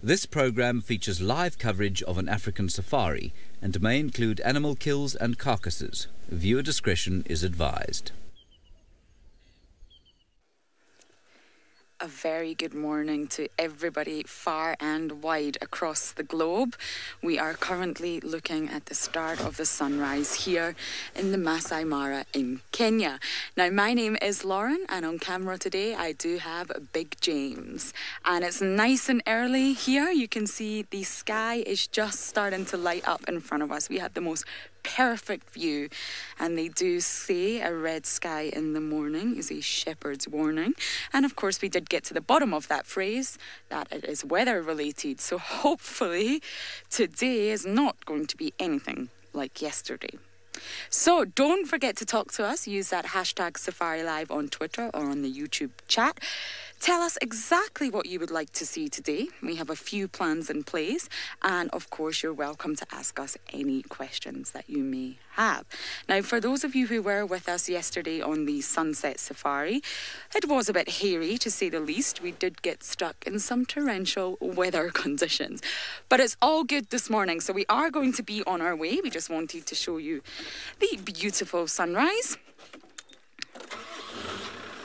This program features live coverage of an African safari and may include animal kills and carcasses. Viewer discretion is advised. A very good morning to everybody far and wide across the globe. We are currently looking at the start of the sunrise here in the Masai Mara in Kenya. Now, my name is Lauren, and on camera today I do have Big James. And it's nice and early here. You can see the sky is just starting to light up in front of us. We have the most perfect view, and they do say a red sky in the morning is a shepherd's warning. And of course we did get to the bottom of that phrase, that it is weather related, so hopefully today is not going to be anything like yesterday. So don't forget to talk to us. Use that hashtag SafariLive on Twitter or on the YouTube chat. Tell us exactly what you would like to see today. We have a few plans in place, and of course you're welcome to ask us any questions that you may have. Now, for those of you who were with us yesterday on the Sunset Safari, it was a bit hairy to say the least. We did get stuck in some torrential weather conditions, but it's all good this morning, so we are going to be on our way. We just wanted to show you the beautiful sunrise.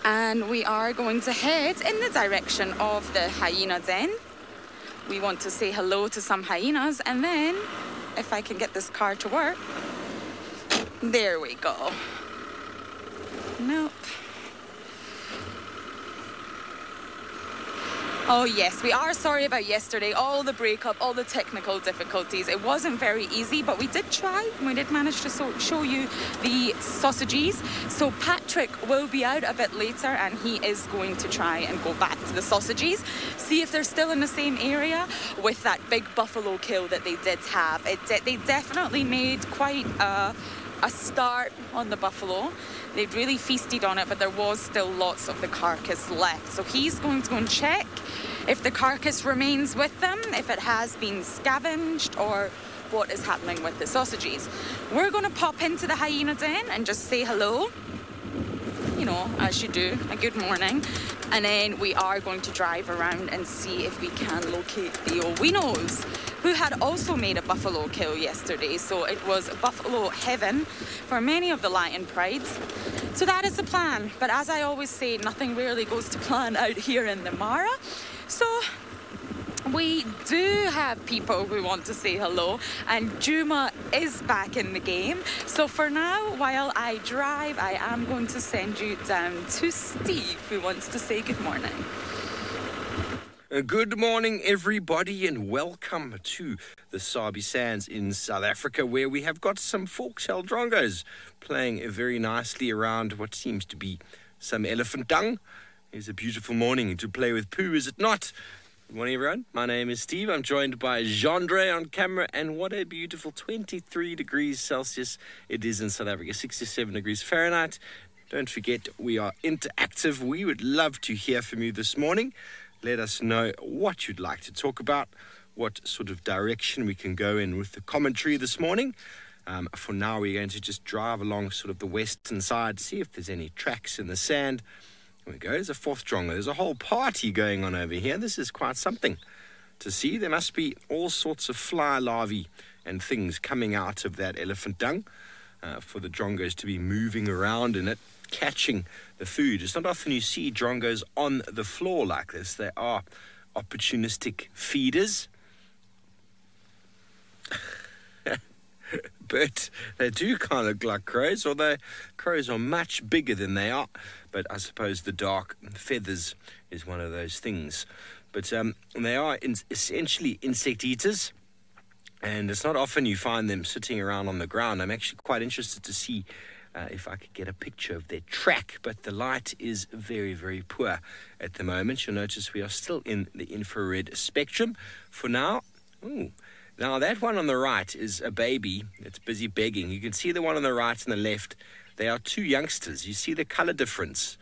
And we are going to head in the direction of the hyena den. We want to say hello to some hyenas, and then, if I can get this car to work, there we go. Nope. Oh yes, we are sorry about yesterday, all the breakup, all the technical difficulties. It wasn't very easy, but we did try. We did manage to show you the sausages. So Patrick will be out a bit later, and he is going to try and go back to the sausages, see if they're still in the same area with that big buffalo kill that they did have. They definitely made quite a start on the buffalo. They'd really feasted on it, but there was still lots of the carcass left. So he's going to go and check if the carcass remains with them, if it has been scavenged, or what is happening with the sausages. We're going to pop into the hyena den and just say hello, you know, as you do, a good morning. And then we are going to drive around and see if we can locate the Owinos, who had also made a buffalo kill yesterday. So it was buffalo heaven for many of the lion prides. So that is the plan. But as I always say, nothing really goes to plan out here in the Mara. So we do have people who want to say hello, and Juma is back in the game. So for now, while I drive, I am going to send you down to Steve, who wants to say good morning. Good morning, everybody, and welcome to the Sabi Sands in South Africa, where we have got some fork-tailed drongos playing very nicely around what seems to be some elephant dung. It's a beautiful morning to play with poo, is it not? Good morning, everyone. My name is Steve. I'm joined by Jean-Dre on camera, and what a beautiful 23 degrees Celsius it is in South Africa, 67 degrees Fahrenheit. Don't forget, we are interactive. We would love to hear from you this morning. Let us know what you'd like to talk about, what sort of direction we can go in with the commentary this morning. For now, we're going to just drive along sort of the western side, see if there's any tracks in the sand. There we go. There's a fourth drongo. There's a whole party going on over here. This is quite something to see. There must be all sorts of fly larvae and things coming out of that elephant dung for the drongos to be moving around in it, catching the food. It's not often you see drongos on the floor like this. They are opportunistic feeders. But they do kind of look like crows, although crows are much bigger than they are. But I suppose the dark feathers is one of those things. But they are essentially insect eaters, and it's not often you find them sitting around on the ground. I'm actually quite interested to see if I could get a picture of their track, but the light is very, very poor at the moment. You'll notice we are still in the infrared spectrum for now. Ooh. Now, that one on the right is a baby that's busy begging. You can see the one on the right and the left. They are two youngsters. You see the color difference.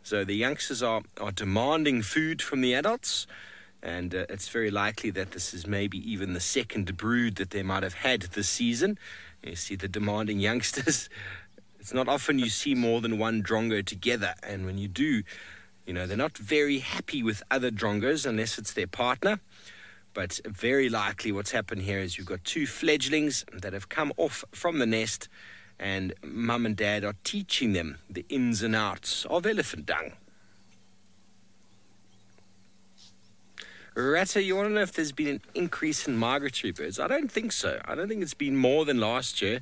So the youngsters are demanding food from the adults, and it's very likely that this is maybe even the second brood that they might have had this season. You see the demanding youngsters. It's not often you see more than one drongo together, and when you do, you know, they're not very happy with other drongos unless it's their partner. But very likely what's happened here is you've got two fledglings that have come off from the nest, and mum and dad are teaching them the ins and outs of elephant dung. Rata, you want to know if there's been an increase in migratory birds? I don't think so. I don't think it's been more than last year.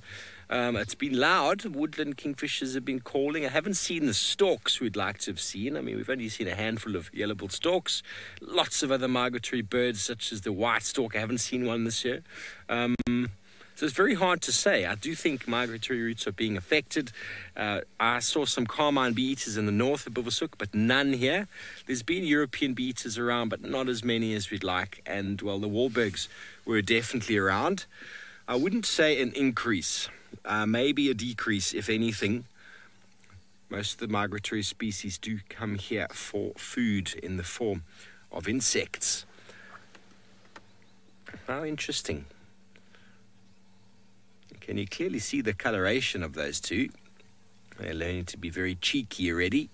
It's been loud. Woodland kingfishers have been calling. I haven't seen the storks we'd like to have seen. I mean, we've only seen a handful of yellow-billed storks. Lots of other migratory birds, such as the white stork. I haven't seen one this year. So it's very hard to say. I do think migratory routes are being affected. I saw some carmine bee-eaters in the north of Buvisuk, but none here. There's been European bee-eaters around, but not as many as we'd like. And, well, the Wahlbergs were definitely around. I wouldn't say an increase. Maybe a decrease, if anything. Most of the migratory species do come here for food in the form of insects. How interesting. Can you clearly see the coloration of those two? They're learning to be very cheeky already.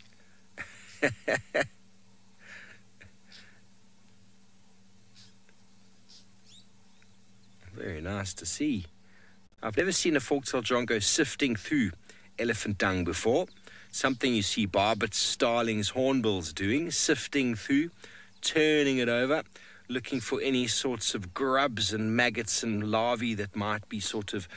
Very nice to see. I've never seen a fork-tailed drongo sifting through elephant dung before. Something you see barbets, starlings, hornbills doing, sifting through, turning it over, looking for any sorts of grubs and maggots and larvae that might be sort of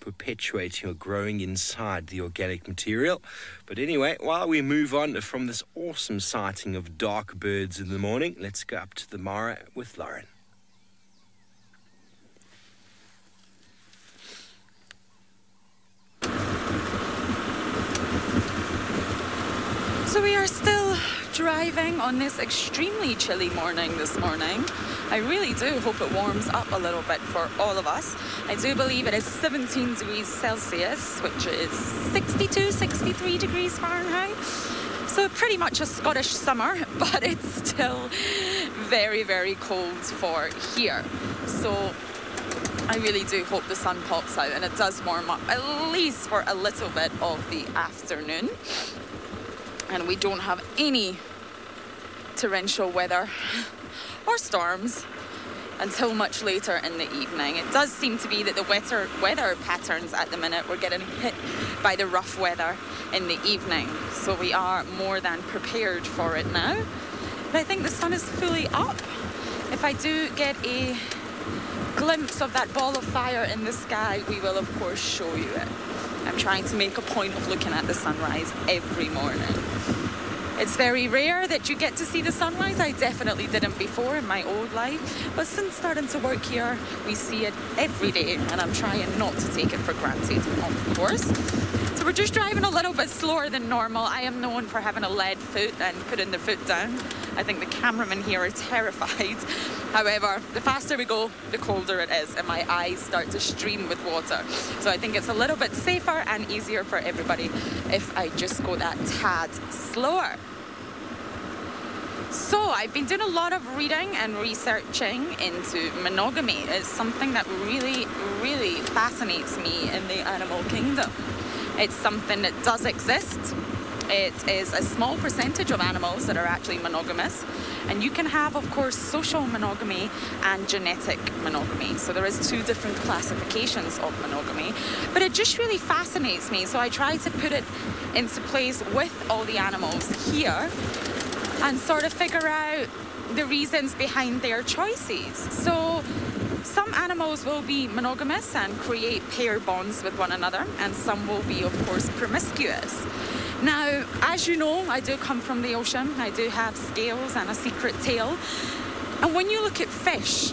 perpetuating or growing inside the organic material. But anyway, while we move on from this awesome sighting of dark birds in the morning, let's go up to the Mara with Lauren. So we are still driving on this extremely chilly morning this morning. I really do hope it warms up a little bit for all of us. I do believe it is 17 degrees Celsius, which is 62, 63 degrees Fahrenheit. So pretty much a Scottish summer, but it's still very, very cold for here. So I really do hope the sun pops out and it does warm up, at least for a little bit of the afternoon. And we don't have any torrential weather or storms until much later in the evening. It does seem to be that the weather patterns at the minute, we're getting hit by the rough weather in the evening. So we are more than prepared for it now. But I think the sun is fully up. If I do get a glimpse of that ball of fire in the sky, we will of course show you it. I'm trying to make a point of looking at the sunrise every morning. It's very rare that you get to see the sunrise. I definitely didn't before in my old life. But since starting to work here, we see it every day. And I'm trying not to take it for granted, of course. So we're just driving a little bit slower than normal. I am known for having a lead foot and putting the foot down. I think the cameramen here are terrified. However, the faster we go, the colder it is, and my eyes start to stream with water. So I think it's a little bit safer and easier for everybody if I just go that tad slower. So I've been doing a lot of reading and researching into monogamy. It's something that really, really fascinates me in the animal kingdom. It's something that does exist. It is a small percentage of animals that are actually monogamous. And you can have, of course, social monogamy and genetic monogamy. So there is two different classifications of monogamy. But it just really fascinates me. So I try to put it into place with all the animals here and sort of figure out the reasons behind their choices. So some animals will be monogamous and create pair bonds with one another, and some will be, of course, promiscuous. Now, as you know, I do come from the ocean. I do have scales and a secret tail. And when you look at fish,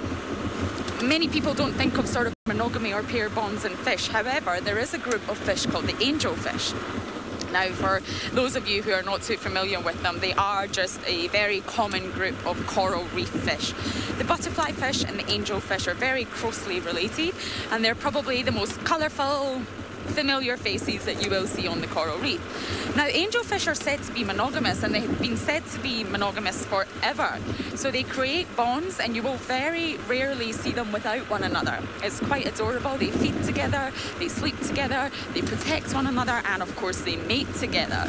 many people don't think of sort of monogamy or pair bonds in fish. However, there is a group of fish called the angelfish. Now, for those of you who are not too familiar with them, they are just a very common group of coral reef fish. The butterfly fish and the angelfish are very closely related, and they're probably the most colourful, familiar faces that you will see on the coral reef. Now, angelfish are said to be monogamous, and they've been said to be monogamous forever. So they create bonds, and you will very rarely see them without one another. It's quite adorable. They feed together, they sleep together, they protect one another, and of course they mate together.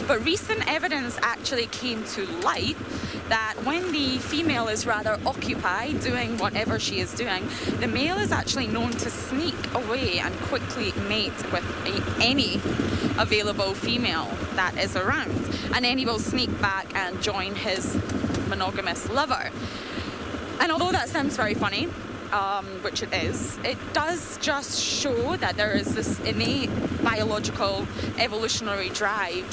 But recent evidence actually came to light that when the female is rather occupied doing whatever she is doing, the male is actually known to sneak away and quickly mate with any available female that is around. And then he will sneak back and join his monogamous lover. And although that sounds very funny, which it is, it does just show that there is this innate biological evolutionary drive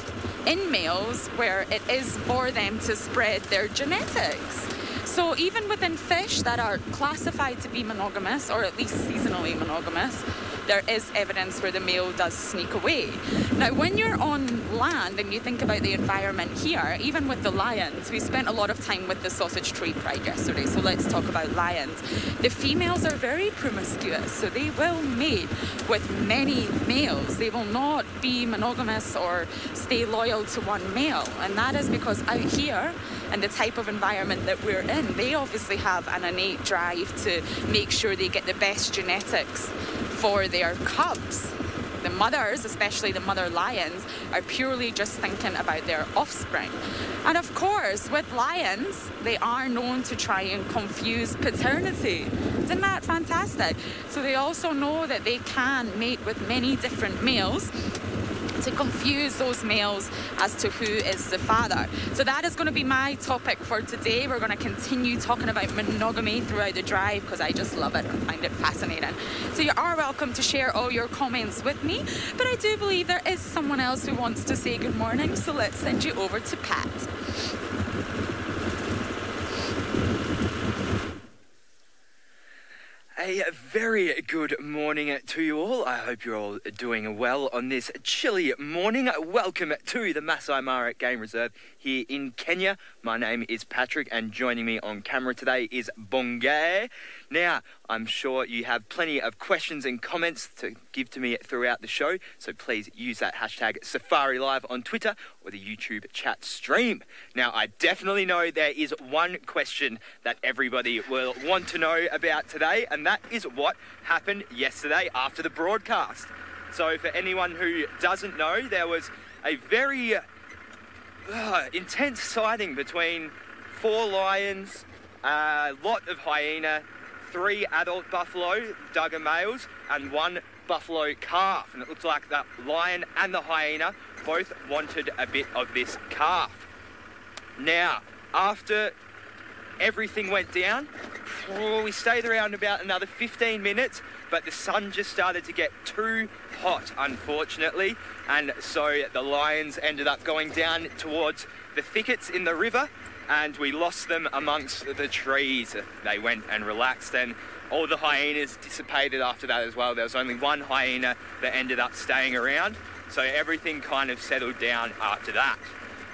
in males where it is for them to spread their genetics. So even within fish that are classified to be monogamous, or at least seasonally monogamous, there is evidence where the male does sneak away. Now, when you're on land and you think about the environment here, even with the lions, we spent a lot of time with the sausage tree pride yesterday, so let's talk about lions. The females are very promiscuous, so they will mate with many males. They will not be monogamous or stay loyal to one male, and that is because out here, and the type of environment that we're in, they obviously have an innate drive to make sure they get the best genetics for their cubs. The mothers, especially the mother lions, are purely just thinking about their offspring. And of course, with lions, they are known to try and confuse paternity. Isn't that fantastic? So they also know that they can mate with many different males to confuse those males as to who is the father. So that is going to be my topic for today. We're going to continue talking about monogamy throughout the drive because I just love it and find it fascinating. So you are welcome to share all your comments with me, but I do believe there is someone else who wants to say good morning, so let's send you over to Pat. A very good morning to you all. I hope you're all doing well on this chilly morning. Welcome to the Masai Mara Game Reserve here in Kenya. My name is Patrick, and joining me on camera today is Bongay. Now, I'm sure you have plenty of questions and comments to give to me throughout the show, so please use that hashtag SafariLive on Twitter or the YouTube chat stream. Now, I definitely know there is one question that everybody will want to know about today, and that is what happened yesterday after the broadcast. So for anyone who doesn't know, there was a very intense sighting between 4 lions, a lot of hyena, 3 adult buffalo, Duggar males, and 1 buffalo calf. And it looks like the lion and the hyena both wanted a bit of this calf. Now, after everything went down, we stayed around about another 15 minutes, but the sun just started to get too hot, unfortunately, and so the lions ended up going down towards the thickets in the river, and we lost them amongst the trees. They went and relaxed, and all the hyenas dissipated after that as well. There was only 1 hyena that ended up staying around, so everything kind of settled down after that.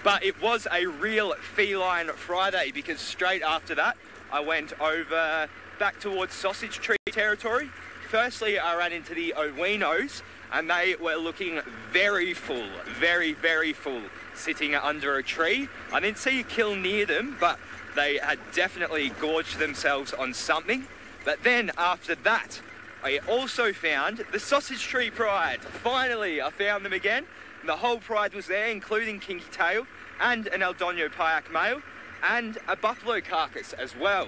But it was a real feline Friday, because straight after that, I went over back towards Sausage Tree territory. Firstly, I ran into the Owinos, and they were looking very full, very, very full, sitting under a tree. I didn't see a kill near them, but they had definitely gorged themselves on something. But then after that, I also found the Sausage Tree Pride. Finally, I found them again. And the whole pride was there, including Kinky Tail and an El Doño Payak male and a buffalo carcass as well.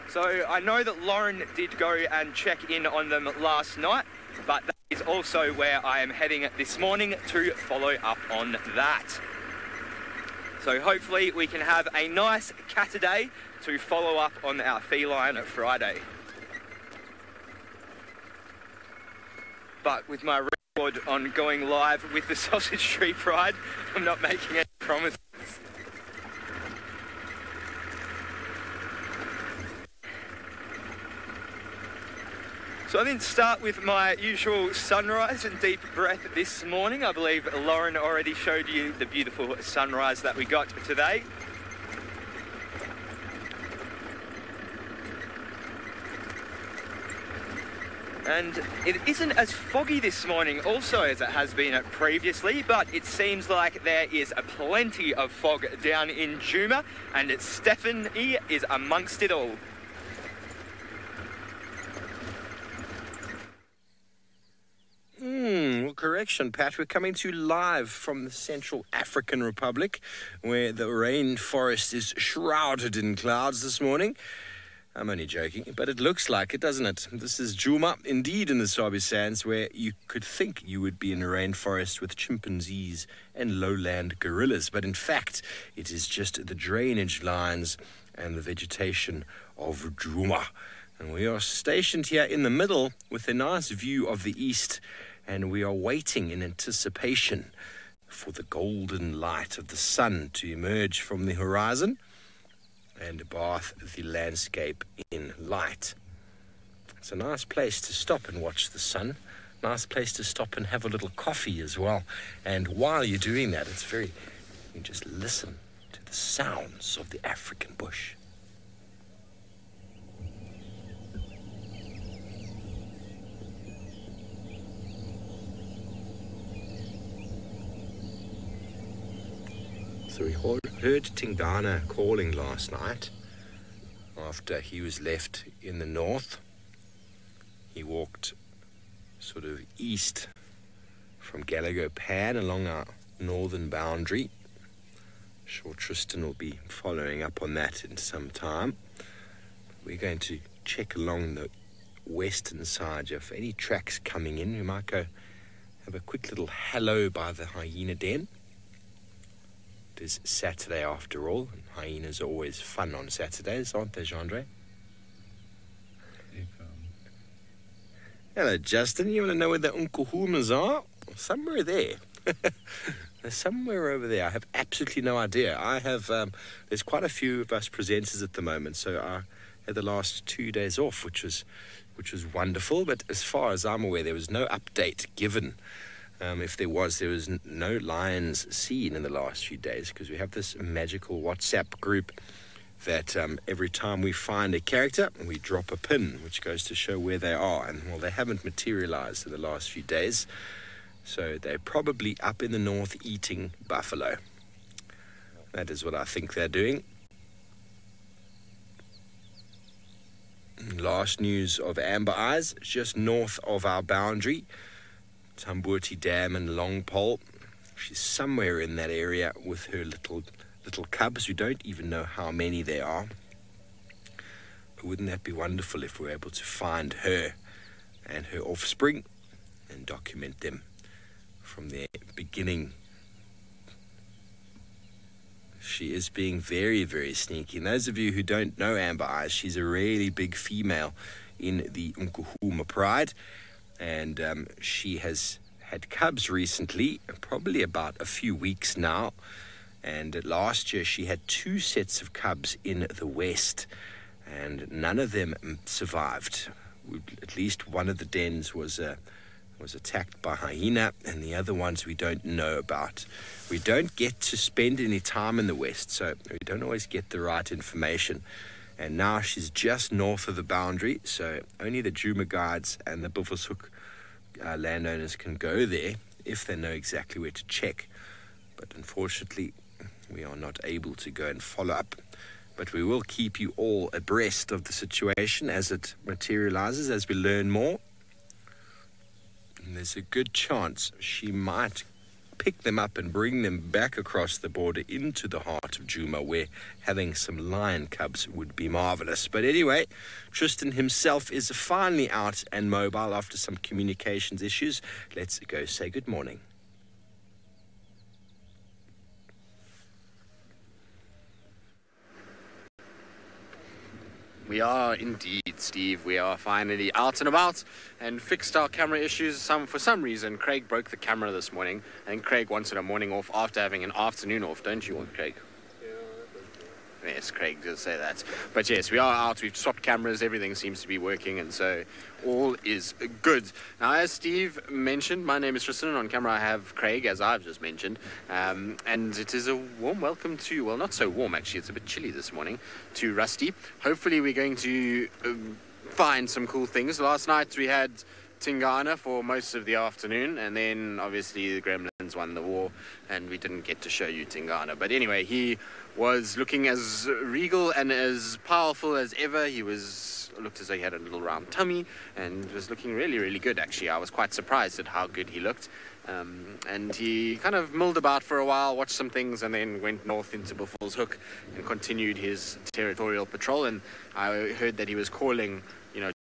So I know that Lauren did go and check in on them last night, but that is also where I am heading this morning to follow up on that. So hopefully we can have a nice cat a day to follow up on our feline Friday. But with my record on going live with the Sausage Tree Pride, I'm not making any promises. So I didn't start with my usual sunrise and deep breath this morning. I believe Lauren already showed you the beautiful sunrise that we got today. And it isn't as foggy this morning also as it has been previously, but it seems like there is plenty of fog down in Juma, and Stephanie is amongst it all. Well, correction, Pat. We're coming to you live from the Central African Republic, where the rainforest is shrouded in clouds this morning. I'm only joking, but it looks like it, doesn't it? This is Juma, indeed, in the Sabi Sands, where you could think you would be in a rainforest with chimpanzees and lowland gorillas. But in fact, it is just the drainage lines and the vegetation of Juma. And we are stationed here in the middle with a nice view of the east, and we are waiting in anticipation for the golden light of the sun to emerge from the horizon and bath the landscape in light. It's a nice place to stop and watch the sun. Nice place to stop and have a little coffee as well. And while you're doing that, you just listen to the sounds of the African bush. So we heard Tingana calling last night after he was left in the north. He walked sort of east from Gallagher Pan along our northern boundary. Sure, Tristan will be following up on that in some time. We're going to check along the western side of any tracks coming in. We might go have a quick little hello by the hyena den. It is Saturday after all, and hyenas are always fun on Saturdays, aren't they, Gendre? Hello, Justin. You want to know where the Unkuhumas are? Somewhere there. They're somewhere over there. I have absolutely no idea. There's quite a few of us presenters at the moment, so I had the last 2 days off, which was wonderful. But as far as I'm aware, there was no update given. If there was no lions seen in the last few days, because we have this magical WhatsApp group that every time we find a character, we drop a pin, which goes to show where they are. And, well, they haven't materialized in the last few days. So they're probably up in the north eating buffalo. That is what I think they're doing. Last news of Amber Eyes, just north of our boundary. Tambuti Dam and Longpole. She's somewhere in that area with her little cubs. We don't even know how many there are. But wouldn't that be wonderful if we were able to find her and her offspring and document them from their beginning? She is being very, very sneaky. And those of you who don't know Amber Eyes, she's a really big female in the Nkuhuma pride. And she has had cubs recently, probably about a few weeks now. And last year she had 2 sets of cubs in the west, and none of them survived. At least one of the dens was attacked by hyena, and the other ones we don't know about. We don't get to spend any time in the west, so we don't always get the right information. And now she's just north of the boundary, so only the Juma guides and the Buffelshoek landowners can go there if they know exactly where to check. But unfortunately, we are not able to go and follow up. But we will keep you all abreast of the situation as it materializes, as we learn more. And there's a good chance she might pick them up and bring them back across the border into the heart of Juma, where having some lion cubs would be marvelous. But anyway, Tristan himself is finally out and mobile after some communications issues. Let's go say good morning. We are indeed, Steve. We are finally out and about and fixed our camera issues. For some reason, Craig broke the camera this morning, and Craig wanted a morning off after having an afternoon off, don't you, Craig? Yes, Craig does say that. But yes, we are out. We've swapped cameras. Everything seems to be working, and so all is good. Now, as Steve mentioned, my name is Tristan, and on camera I have Craig, as I've just mentioned. And it is a warm welcome to, well, not so warm, actually. It's a bit chilly this morning, to Rusty. Hopefully we're going to find some cool things. Last night we had Tingana for most of the afternoon, and then obviously the Gremlins won the war, and we didn't get to show you Tingana. But anyway, he was looking as regal and as powerful as ever. He looked as though he had a little round tummy and was looking really, really good, actually. I was quite surprised at how good he looked. And he kind of milled about for a while, watched some things, and then went north into Buffalo's Hook and continued his territorial patrol. And I heard that he was calling,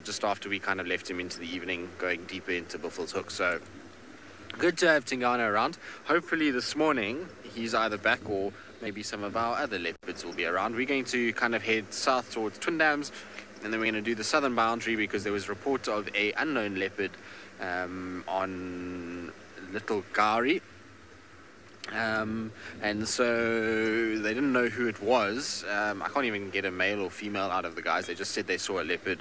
just after we kind of left him into the evening, going deeper into Buffalo's Hook. So good to have Tingana around. Hopefully this morning he's either back or maybe some of our other leopards will be around. We're going to kind of head south towards Twin Dams, and then we're going to do the southern boundary because there was a report of a unknown leopard on Little Gari. And so they didn't know who it was. I can't even get a male or female out of the guys. They just said they saw a leopard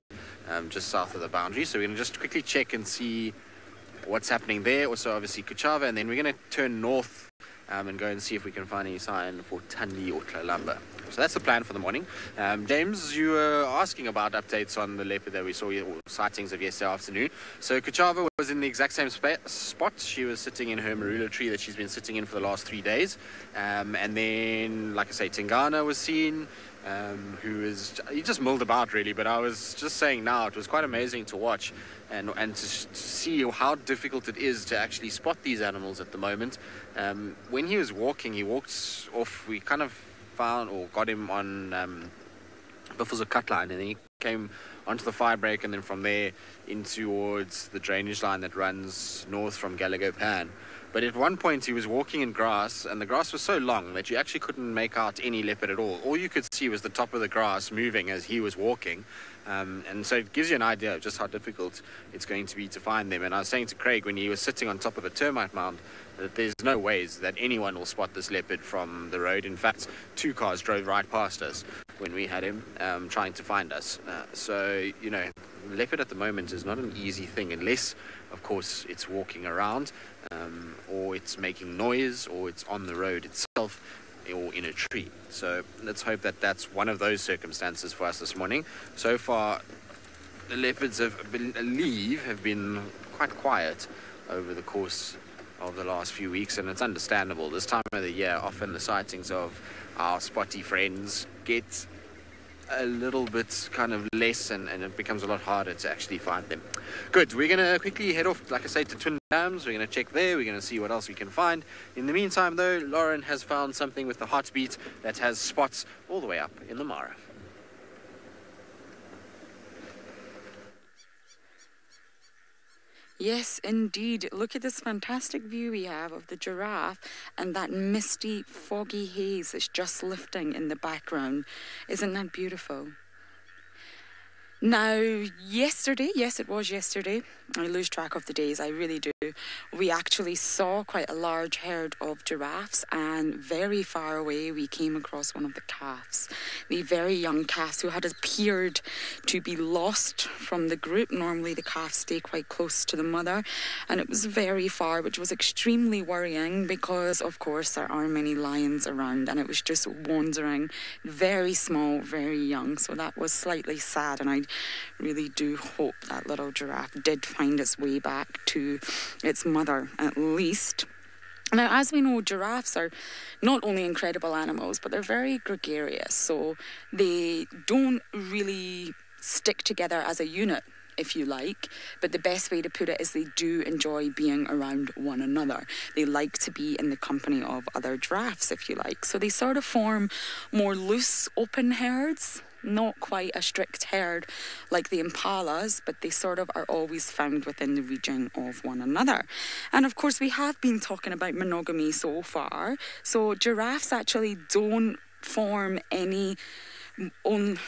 just south of the boundary. So we're going to just quickly check and see what's happening there. Also, obviously, Kuchava. And then we're going to turn north and go and see if we can find any sign for Tandi or Tlalamba. So that's the plan for the morning. James, you were asking about updates on the leopard that we saw, or sightings of yesterday afternoon. So Kuchava was in the exact same spot. She was sitting in her marula tree that she's been sitting in for the last 3 days. And then, like I say, Tingana was seen. He just mulled about really, but I was just saying now it was quite amazing to watch and to see how difficult it is to actually spot these animals at the moment. When he was walking, he walked off. We kind of found or got him on Buffalo's cut line, and then he came onto the fire break, and then from there in towards the drainage line that runs north from Gallagher Pan. But at one point he was walking in grass, and the grass was so long that you actually couldn't make out any leopard at all. All you could see was the top of the grass moving as he was walking. And so it gives you an idea of just how difficult it's going to be to find them. And I was saying to Craig when he was sitting on top of a termite mound that there's no ways that anyone will spot this leopard from the road. In fact, 2 cars drove right past us when we had him trying to find us. So, leopard at the moment is not an easy thing unless, of course, it's walking around or it's making noise or it's on the road itself or in a tree. So let's hope that that's one of those circumstances for us this morning. So far, the leopards have been quite quiet over the course of the last few weeks, and it's understandable. This time of the year, often the sightings of our spotty friends get a little bit kind of less, and it becomes a lot harder to actually find them. Good, we're going to quickly head off, like I say, to Twin Dams. We're going to check there, we're going to see what else we can find. In the meantime, though, Lauren has found something with the heartbeat that has spots all the way up in the Mara. Yes, indeed. Look at this fantastic view we have of the giraffe and that misty, foggy haze that's just lifting in the background. Isn't that beautiful? Now, yesterday, yes, it was yesterday. I lose track of the days, I really do. We actually saw quite a large herd of giraffes, and very far away we came across one of the calves. The very young calves who had appeared to be lost from the group. Normally the calves stay quite close to the mother, and it was very far, which was extremely worrying because, of course, there are many lions around, and it was just wandering, very small, very young. So that was slightly sad, and I really do hope that little giraffe did find its way back to its mother at least. Now, as we know, giraffes are not only incredible animals, but they're very gregarious, so they don't really stick together as a unit, if you like, but the best way to put it is they do enjoy being around one another. They like to be in the company of other giraffes, if you like. So they sort of form more loose, open herds, not quite a strict herd like the impalas, but they sort of are always found within the region of one another. And of course, we have been talking about monogamy so far. So giraffes actually don't form any own...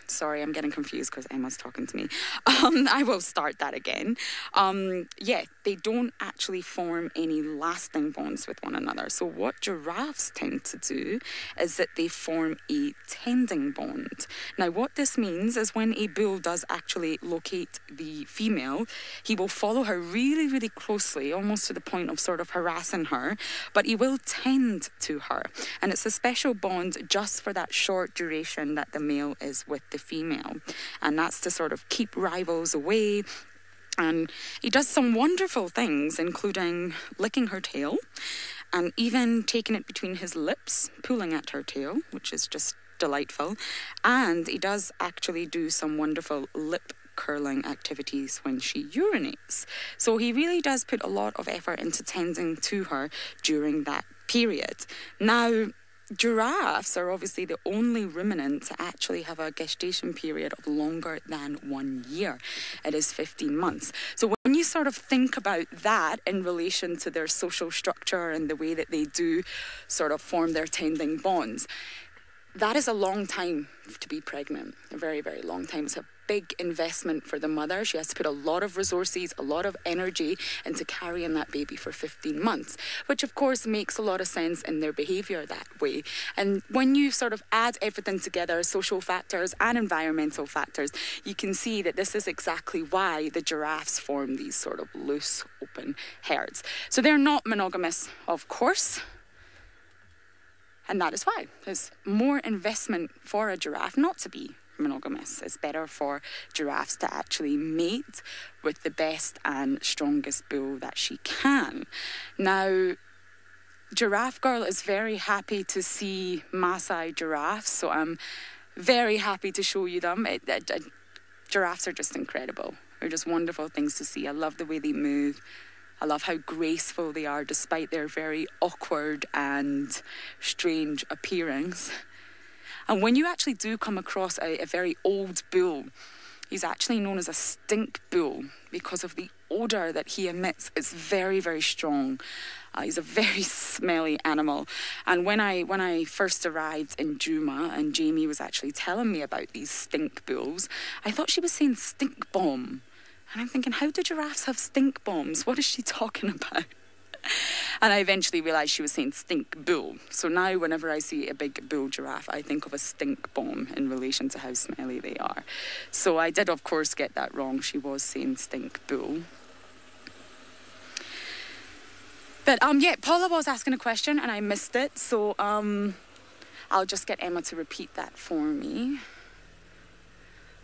Sorry, I'm getting confused because Emma's talking to me. I will start that again. They don't actually form any lasting bonds with one another. So what giraffes tend to do is that they form a tending bond. Now, what this means is when a bull does actually locate the female, he will follow her really, really closely, almost to the point of sort of harassing her, but he will tend to her. And it's a special bond just for that short duration that the male is with the the female. And that's to sort of keep rivals away. And he does some wonderful things, including licking her tail and even taking it between his lips, pulling at her tail, which is just delightful. And he does actually do some wonderful lip curling activities when she urinates. So he really does put a lot of effort into tending to her during that period. Now, giraffes are obviously the only ruminant to actually have a gestation period of longer than 1 year. It is 15 months. So when you sort of think about that in relation to their social structure and the way that they do sort of form their tending bonds, that is a long time to be pregnant, a very, very long time. It's a big investment for the mother. She has to put a lot of resources, a lot of energy into carrying that baby for 15 months, which of course makes a lot of sense in their behaviour that way. And when you sort of add everything together, social factors and environmental factors, you can see that this is exactly why the giraffes form these sort of loose, open herds. So they're not monogamous, of course. And that is why there's more investment for a giraffe not to be monogamous. It's better for giraffes to actually mate with the best and strongest bull that she can. Now, Giraffe Girl is very happy to see Maasai giraffes, so I'm very happy to show you them. Giraffes are just incredible. They're just wonderful things to see. I love the way they move. I love how graceful they are despite their very awkward and strange appearance. And when you actually do come across a very old bull, he's actually known as a stink bull because of the odour that he emits. It's very, very strong. He's a very smelly animal. And when I first arrived in Juma and Jamie was actually telling me about these stink bulls, I thought she was saying stink bomb. And I'm thinking, how do giraffes have stink bombs? What is she talking about? And I eventually realised she was saying stink bull. So now whenever I see a big bull giraffe, I think of a stink bomb in relation to how smelly they are. So I did, of course, get that wrong. She was saying stink bull. But yeah, Paula was asking a question and I missed it. So I'll just get Emma to repeat that for me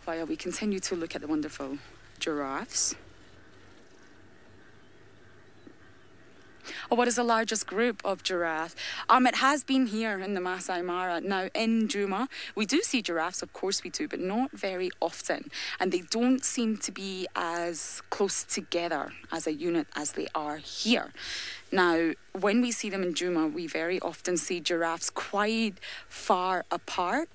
while we continue to look at the wonderful giraffes. Or what is the largest group of giraffe? It has been here in the Masai Mara. Now in Juma, we do see giraffes, of course we do, but not very often. And they don't seem to be as close together as a unit as they are here. Now, when we see them in Juma, we very often see giraffes quite far apart.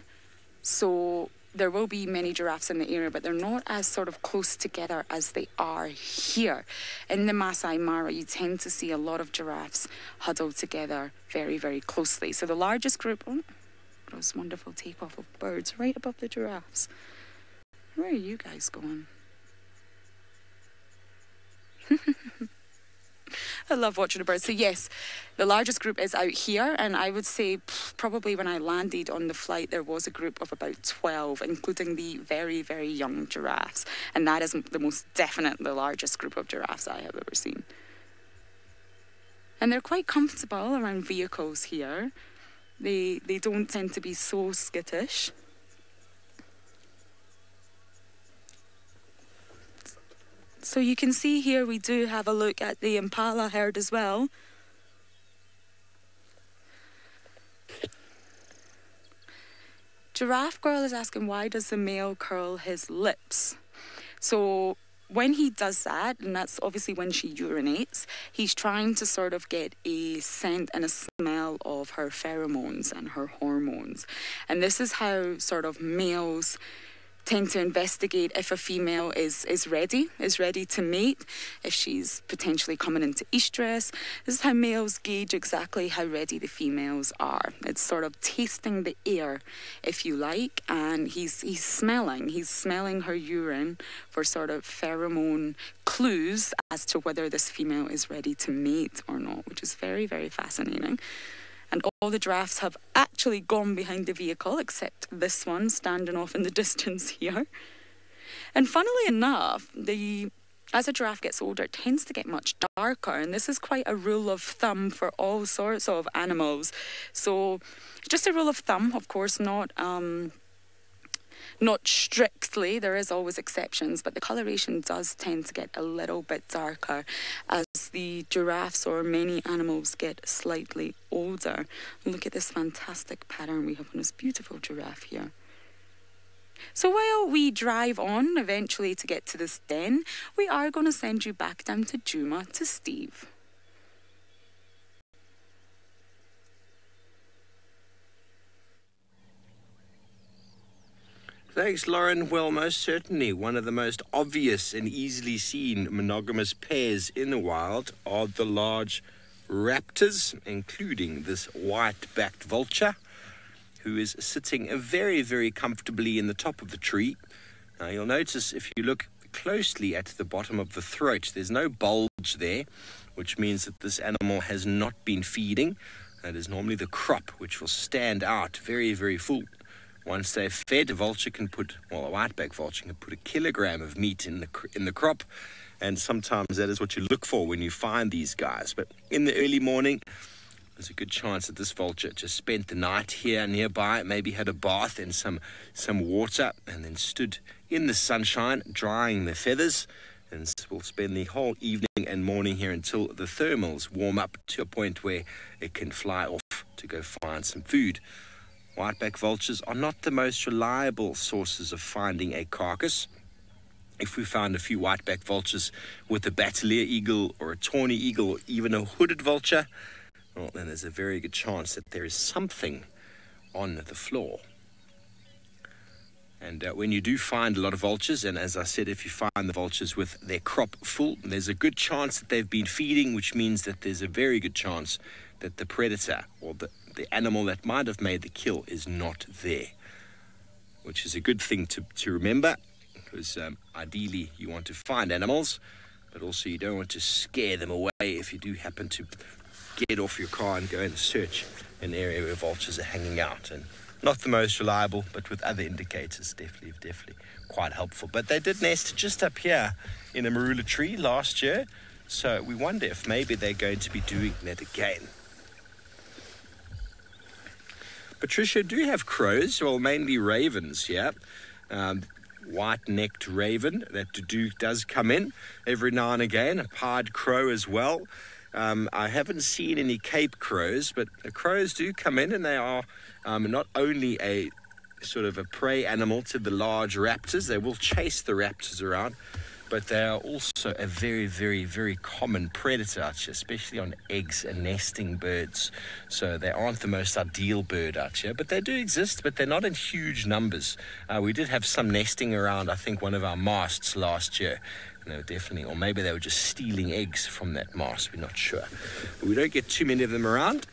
So there will be many giraffes in the area, but they're not as sort of close together as they are here. In the Masai Mara, you tend to see a lot of giraffes huddled together very, very closely. So the largest group, oh, those wonderful takeoff of birds right above the giraffes. Where are you guys going? I love watching the birds. So yes, the largest group is out here, and I would say probably when I landed on the flight there was a group of about 12, including the very, very young giraffes, and that is the most definite, the largest group of giraffes I have ever seen. And they're quite comfortable around vehicles here. They don't tend to be so skittish. So you can see here we do have a look at the impala herd as well. Giraffe Girl is asking, why does the male curl his lips? So when he does that, and that's obviously when she urinates, he's trying to sort of get a scent and a smell of her pheromones and her hormones. And this is how sort of males tend to investigate if a female is ready to mate, if she's potentially coming into estrus. This is how males gauge exactly how ready the females are. It's sort of tasting the air, if you like, and he's smelling her urine for sort of pheromone clues as to whether this female is ready to mate or not, which is very, very fascinating. And all the giraffes have actually gone behind the vehicle, except this one standing off in the distance here. And funnily enough, as a giraffe gets older, it tends to get much darker. And this is quite a rule of thumb for all sorts of animals. So just a rule of thumb, of course, not Not strictly, there is always exceptions, but the coloration does tend to get a little bit darker as the giraffes or many animals get slightly older. Look at this fantastic pattern we have on this beautiful giraffe here. So while we drive on eventually to get to this den, we are going to send you back down to Djuma to Steve. Thanks, Lauren. Well, most certainly one of the most obvious and easily seen monogamous pairs in the wild are the large raptors, including this white-backed vulture, who is sitting very, very comfortably in the top of the tree. Now, you'll notice if you look closely at the bottom of the throat, there's no bulge there, which means that this animal has not been feeding. That is normally the crop, which will stand out very, very full. Once they're fed, a vulture can put, well, a whiteback vulture can put 1 kilogram of meat in the crop, and sometimes that is what you look for when you find these guys. But in the early morning, there's a good chance that this vulture just spent the night here nearby, maybe had a bath in some water, and then stood in the sunshine drying their feathers, and will spend the whole evening and morning here until the thermals warm up to a point where it can fly off to go find some food. Whiteback vultures are not the most reliable sources of finding a carcass. If we found a few whiteback vultures with a battalier eagle or a tawny eagle or even a hooded vulture, well, then there's a very good chance that there is something on the floor. And when you do find a lot of vultures, and as I said, if you find the vultures with their crop full, there's a good chance that they've been feeding, which means that there's a very good chance that the predator or the animal that might have made the kill is not there, which is a good thing to remember, because ideally you want to find animals, but also you don't want to scare them away if you do happen to get off your car and go and search an area where vultures are hanging out. And not the most reliable, but with other indicators, definitely quite helpful. But they did nest just up here in a marula tree last year, so we wonder if maybe they're going to be doing that again. Patricia, do you have crows? Well, mainly ravens here. White-necked raven that does come in every now and again. A pied crow as well. I haven't seen any Cape crows, but the crows do come in, and they are not only a sort of a prey animal to the large raptors. They will chase the raptors around, but they are also a very, very, very common predator out here, especially on eggs and nesting birds. So they aren't the most ideal bird out here, but they do exist, but they're not in huge numbers. We did have some nesting around, I think, one of our masts last year. No, definitely, or maybe they were just stealing eggs from that mast, we're not sure. But we don't get too many of them around,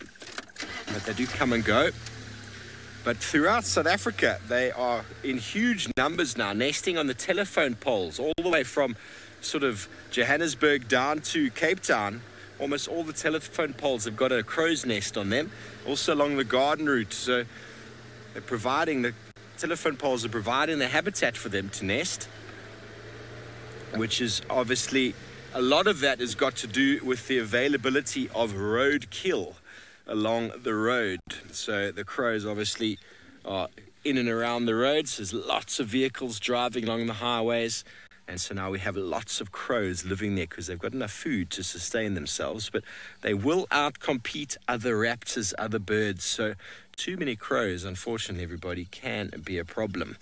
but they do come and go. But throughout South Africa, they are in huge numbers now, nesting on the telephone poles, all the way from sort of Johannesburg down to Cape Town. Almost all the telephone poles have got a crow's nest on them, also along the garden route. So the telephone poles are providing the habitat for them to nest, which is obviously, a lot of that has got to do with the availability of roadkill along the road. So the crows obviously are in and around the roads. There's lots of vehicles driving along the highways, and so now we have lots of crows living there because they've got enough food to sustain themselves, but they will outcompete other raptors, other birds. So too many crows, unfortunately, everybody, can be a problem.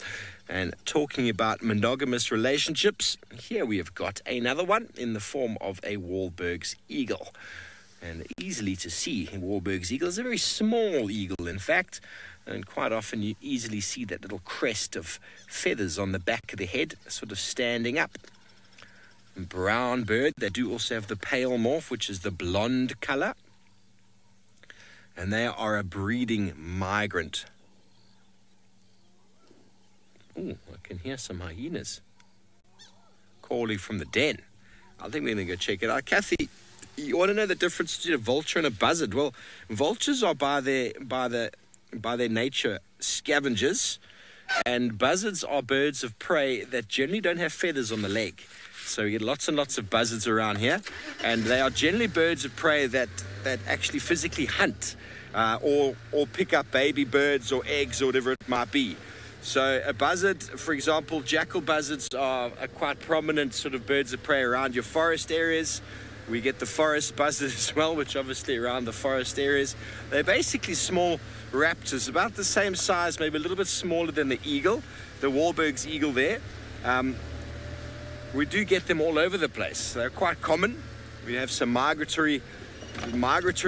And talking about monogamous relationships, here we have got another one in the form of a Wahlberg's eagle. And easily to see, Wahlberg's eagle is a very small eagle, in fact, and quite often you easily see that little crest of feathers on the back of the head sort of standing up. Brown bird. They do also have the pale morph, which is the blonde color, and they are a breeding migrant. Oh, I can hear some hyenas calling from the den. I think we're going to go check it out. Kathy, you want to know the difference between a vulture and a buzzard? Well, vultures are by their nature scavengers, and buzzards are birds of prey that generally don't have feathers on the leg. So you get lots and lots of buzzards around here, and they are generally birds of prey that actually physically hunt or pick up baby birds or eggs or whatever it might be. So a buzzard, for example, jackal buzzards are quite prominent sort of birds of prey around your forest areas. We get the forest buzzard as well, which obviously around the forest areas. They're basically small raptors, about the same size, maybe a little bit smaller than the eagle, the Wahlberg's eagle there. We do get them all over the place. They're quite common. We have some migratory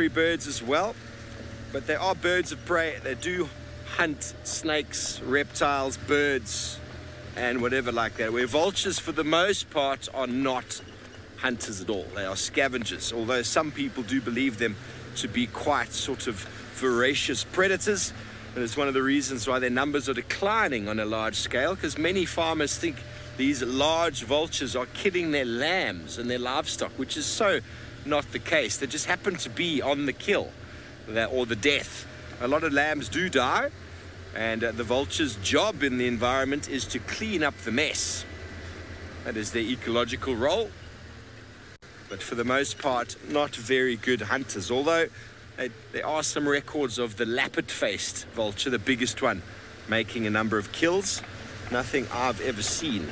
birds as well, but they are birds of prey. They do hunt snakes, reptiles, birds, and whatever like that. Where vultures, for the most part, are not hunters at all. They are scavengers, although some people do believe them to be quite sort of voracious predators. And it's one of the reasons why their numbers are declining on a large scale, because many farmers think these large vultures are killing their lambs and their livestock, which is so not the case. They just happen to be on the kill or the death. A lot of lambs do die, and the vulture's job in the environment is to clean up the mess. That is their ecological role. But for the most part, not very good hunters, although there are some records of the lappet-faced vulture, the biggest one, making a number of kills. Nothing I've ever seen.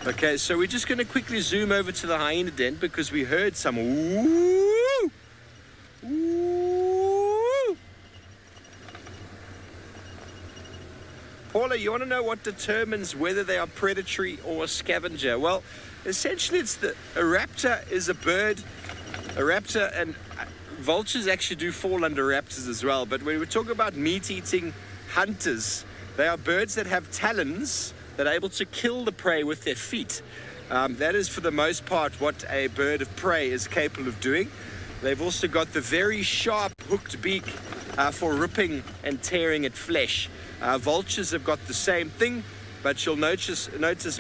Okay, so we're just going to quickly zoom over to the hyena den, because we heard some woo, woo. Paula, you want to know what determines whether they are predatory or a scavenger? Well, essentially it's a raptor is a bird. A raptor, and vultures actually do fall under raptors as well, but when we talk about meat-eating hunters, they are birds that have talons that are able to kill the prey with their feet. That is, for the most part, what a bird of prey is capable of doing. They've also got the very sharp hooked beak for ripping and tearing at flesh. Vultures have got the same thing, but you'll notice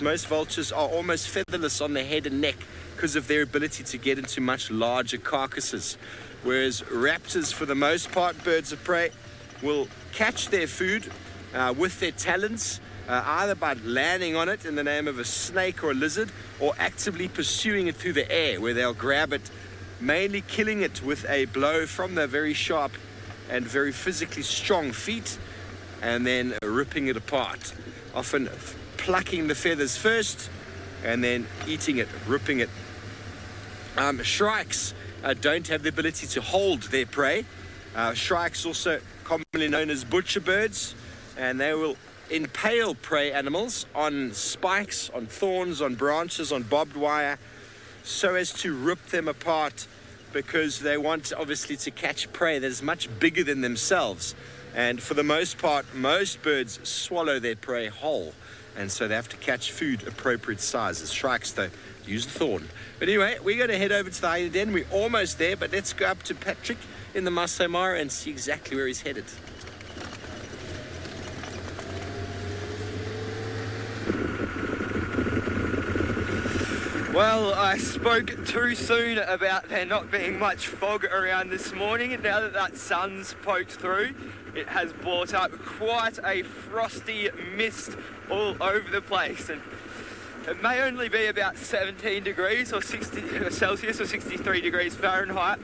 most vultures are almost featherless on their head and neck because of their ability to get into much larger carcasses. Whereas raptors, for the most part, birds of prey, will catch their food with their talons, either by landing on it in the name of a snake or a lizard, or actively pursuing it through the air, where they'll grab it, mainly killing it with a blow from their very sharp and very physically strong feet, and then ripping it apart, often plucking the feathers first and then eating it, ripping it. Shrikes don't have the ability to hold their prey. Shrikes, also commonly known as butcher birds, and they will impale prey animals on spikes, on thorns, on branches, on barbed wire, so as to rip them apart, because they want obviously to catch prey that is much bigger than themselves. And for the most part, most birds swallow their prey whole, and so they have to catch food appropriate sizes. Shrikes, though, use a thorn. But anyway, we're going to head over to the hyena den. We're almost there, but let's go up to Patrick in the Masai Mara and see exactly where he's headed. Well, I spoke too soon about there not being much fog around this morning, and now that sun's poked through, it has brought up quite a frosty mist all over the place. And it may only be about 17 degrees or 60 Celsius or 63 degrees Fahrenheit,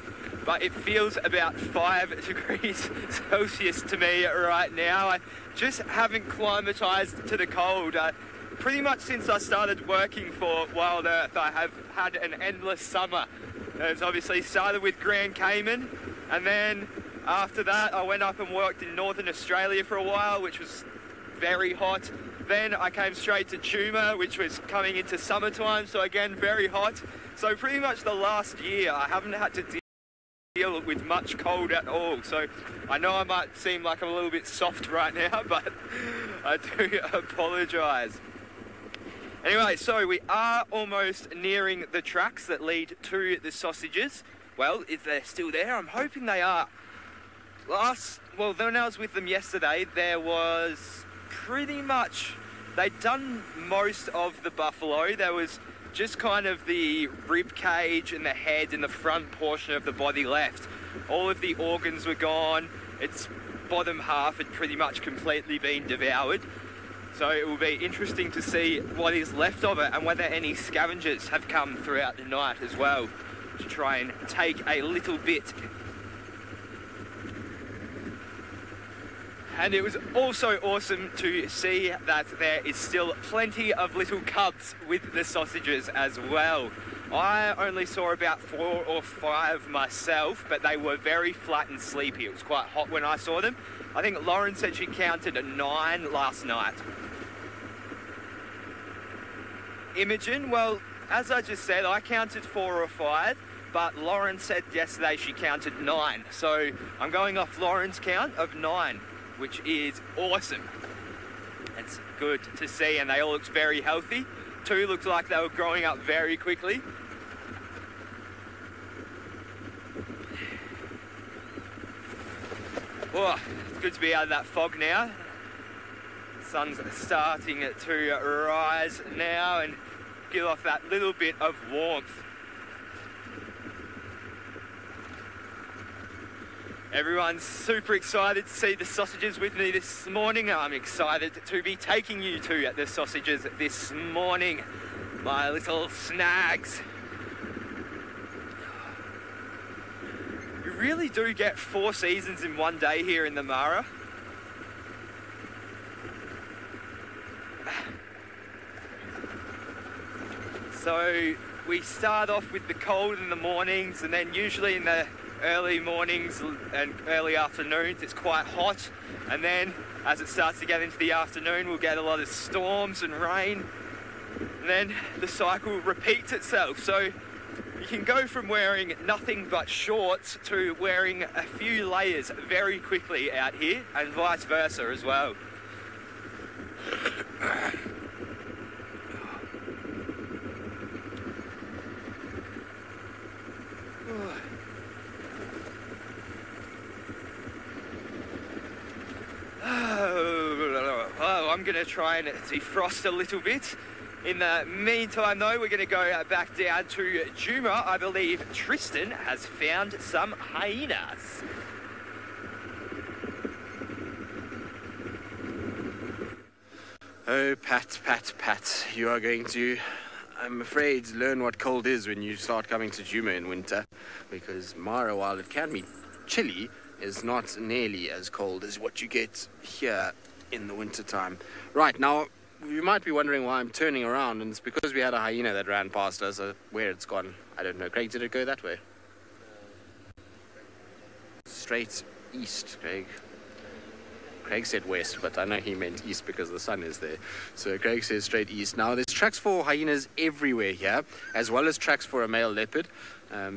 but it feels about 5 degrees Celsius to me right now. I just haven't climatized to the cold. Pretty much since I started working for Wild Earth, I have had an endless summer. It's obviously started with Grand Cayman, and then after that I went up and worked in Northern Australia for a while, which was very hot. Then I came straight to Tuma, which was coming into summertime, so again very hot. So pretty much the last year I haven't had to deal with much cold at all. So I know I might seem like I'm a little bit soft right now, but I do apologise. Anyway, so we are almost nearing the tracks that lead to the sausages. Well, if they're still there, I'm hoping they are. When I was with them yesterday, there was pretty much, they'd done most of the buffalo. There was just kind of the rib cage and the head and the front portion of the body left. All of the organs were gone. Its bottom half had pretty much completely been devoured. So it will be interesting to see what is left of it and whether any scavengers have come throughout the night as well to try and take a little bit. And it was also awesome to see that there is still plenty of little cubs with the sausages as well. I only saw about 4 or 5 myself, but they were very flat and sleepy. It was quite hot when I saw them. I think Lauren said she counted 9 last night. Imogen, well, as I just said, I counted 4 or 5, but Lauren said yesterday she counted 9. So I'm going off Lauren's count of 9, which is awesome. It's good to see, and they all looked very healthy. 2 looked like they were growing up very quickly. Oh, it's good to be out of that fog now. Sun's starting to rise now and give off that little bit of warmth. Everyone's super excited to see the sausages with me this morning. I'm excited to be taking you to the sausages this morning, my little snags. You really do get 4 seasons in one day here in the Mara. So we start off with the cold in the mornings, and then usually in the early mornings and early afternoons it's quite hot, and then as it starts to get into the afternoon we'll get a lot of storms and rain, and then the cycle repeats itself. So you can go from wearing nothing but shorts to wearing a few layers very quickly out here, and vice versa as well. Oh, I'm going to try and defrost a little bit. In the meantime, though, we're going to go back down to Juma. I believe Tristan has found some hyenas. Oh, Pat, you are going to, I'm afraid, learn what cold is when you start coming to Juma in winter, because Mara, while it can be chilly, is not nearly as cold as what you get here in the winter time. Right, now, you might be wondering why I'm turning around, and it's because we had a hyena that ran past us. Where it's gone, I don't know. Craig, did it go that way? Straight east, Craig. Craig said west, but I know he meant east because the sun is there. So Craig says straight east. Now, there's tracks for hyenas everywhere here, as well as tracks for a male leopard.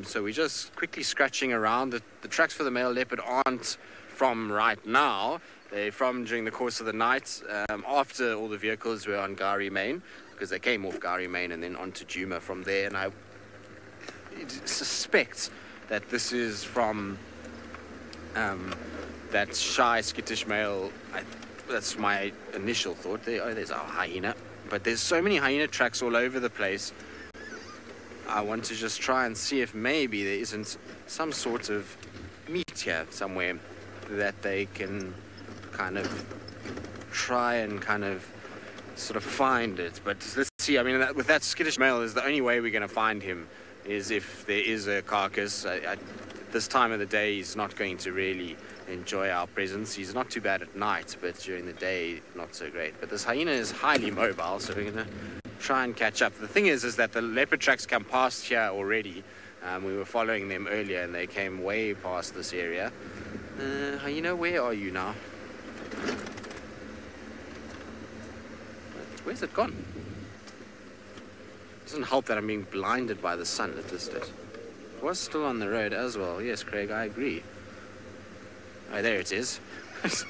So we're just quickly scratching around. The tracks for the male leopard aren't from right now. They're from during the course of the night, after all the vehicles were on Gari Main, because they came off Gari Main and then onto Juma from there. And I suspect that this is from that shy, skittish male. That's my initial thought. There's our hyena. But there's so many hyena tracks all over the place. I want to just try and see if maybe there isn't some sort of meat here somewhere that they can kind of try and kind of sort of find it. But let's see. I mean, with that skittish male, is the only way we're going to find him is if there is a carcass. This time of the day, he's not going to really enjoy our presence. He's not too bad at night, but during the day, not so great. But this hyena is highly mobile, so we're going to try and catch up. The thing is that the leopard tracks come past here already. We were following them earlier, and they came way past this area. Hyena, where are you now? Where's it gone? Doesn't help that I'm being blinded by the sun at this stage. It was still on the road as well. Yes, Craig, I agree. Oh, there it is. Let's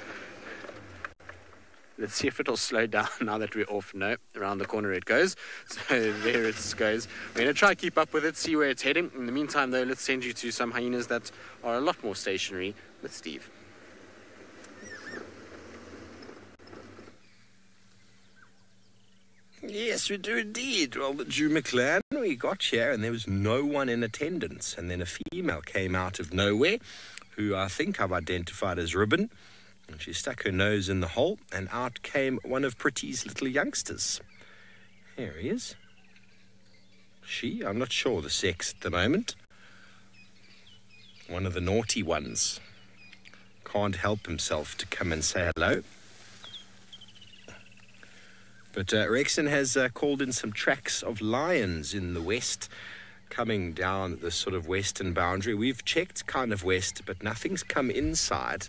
see if it'll slow down now that we're off. No, around the corner it goes. So there it goes. We're going to try to keep up with it, see where it's heading. In the meantime, though, let's send you to some hyenas that are a lot more stationary with Steve. Yes, we do indeed. Well, the Juma clan, we got here and there was no one in attendance. And then a female came out of nowhere, who I think I've identified as Ribbon. And she stuck her nose in the hole, and out came one of Pretty's little youngsters. There he is. She, I'm not sure the sex at the moment. One of the naughty ones. can't help himself to come and say hello. But Rexon has called in some tracks of lions in the west, coming down the sort of western boundary. We've checked kind of west, but nothing's come inside.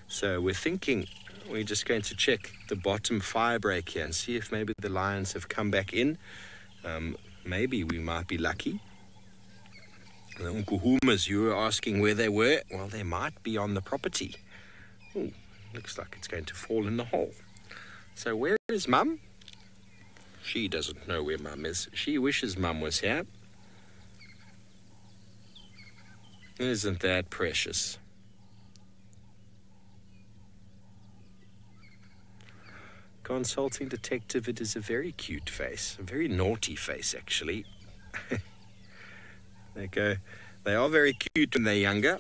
So we're thinking we're just going to check the bottom fire break here and see if maybe the lions have come back in. Maybe we might be lucky. The Unkuhumas, you were asking where they were. Well, they might be on the property. Ooh, looks like it's going to fall in the hole. So where is Mum? She doesn't know where Mum is. She wishes Mum was here. Isn't that precious? Consulting detective, it is a very cute face. A very naughty face, actually. They are very cute when they're younger.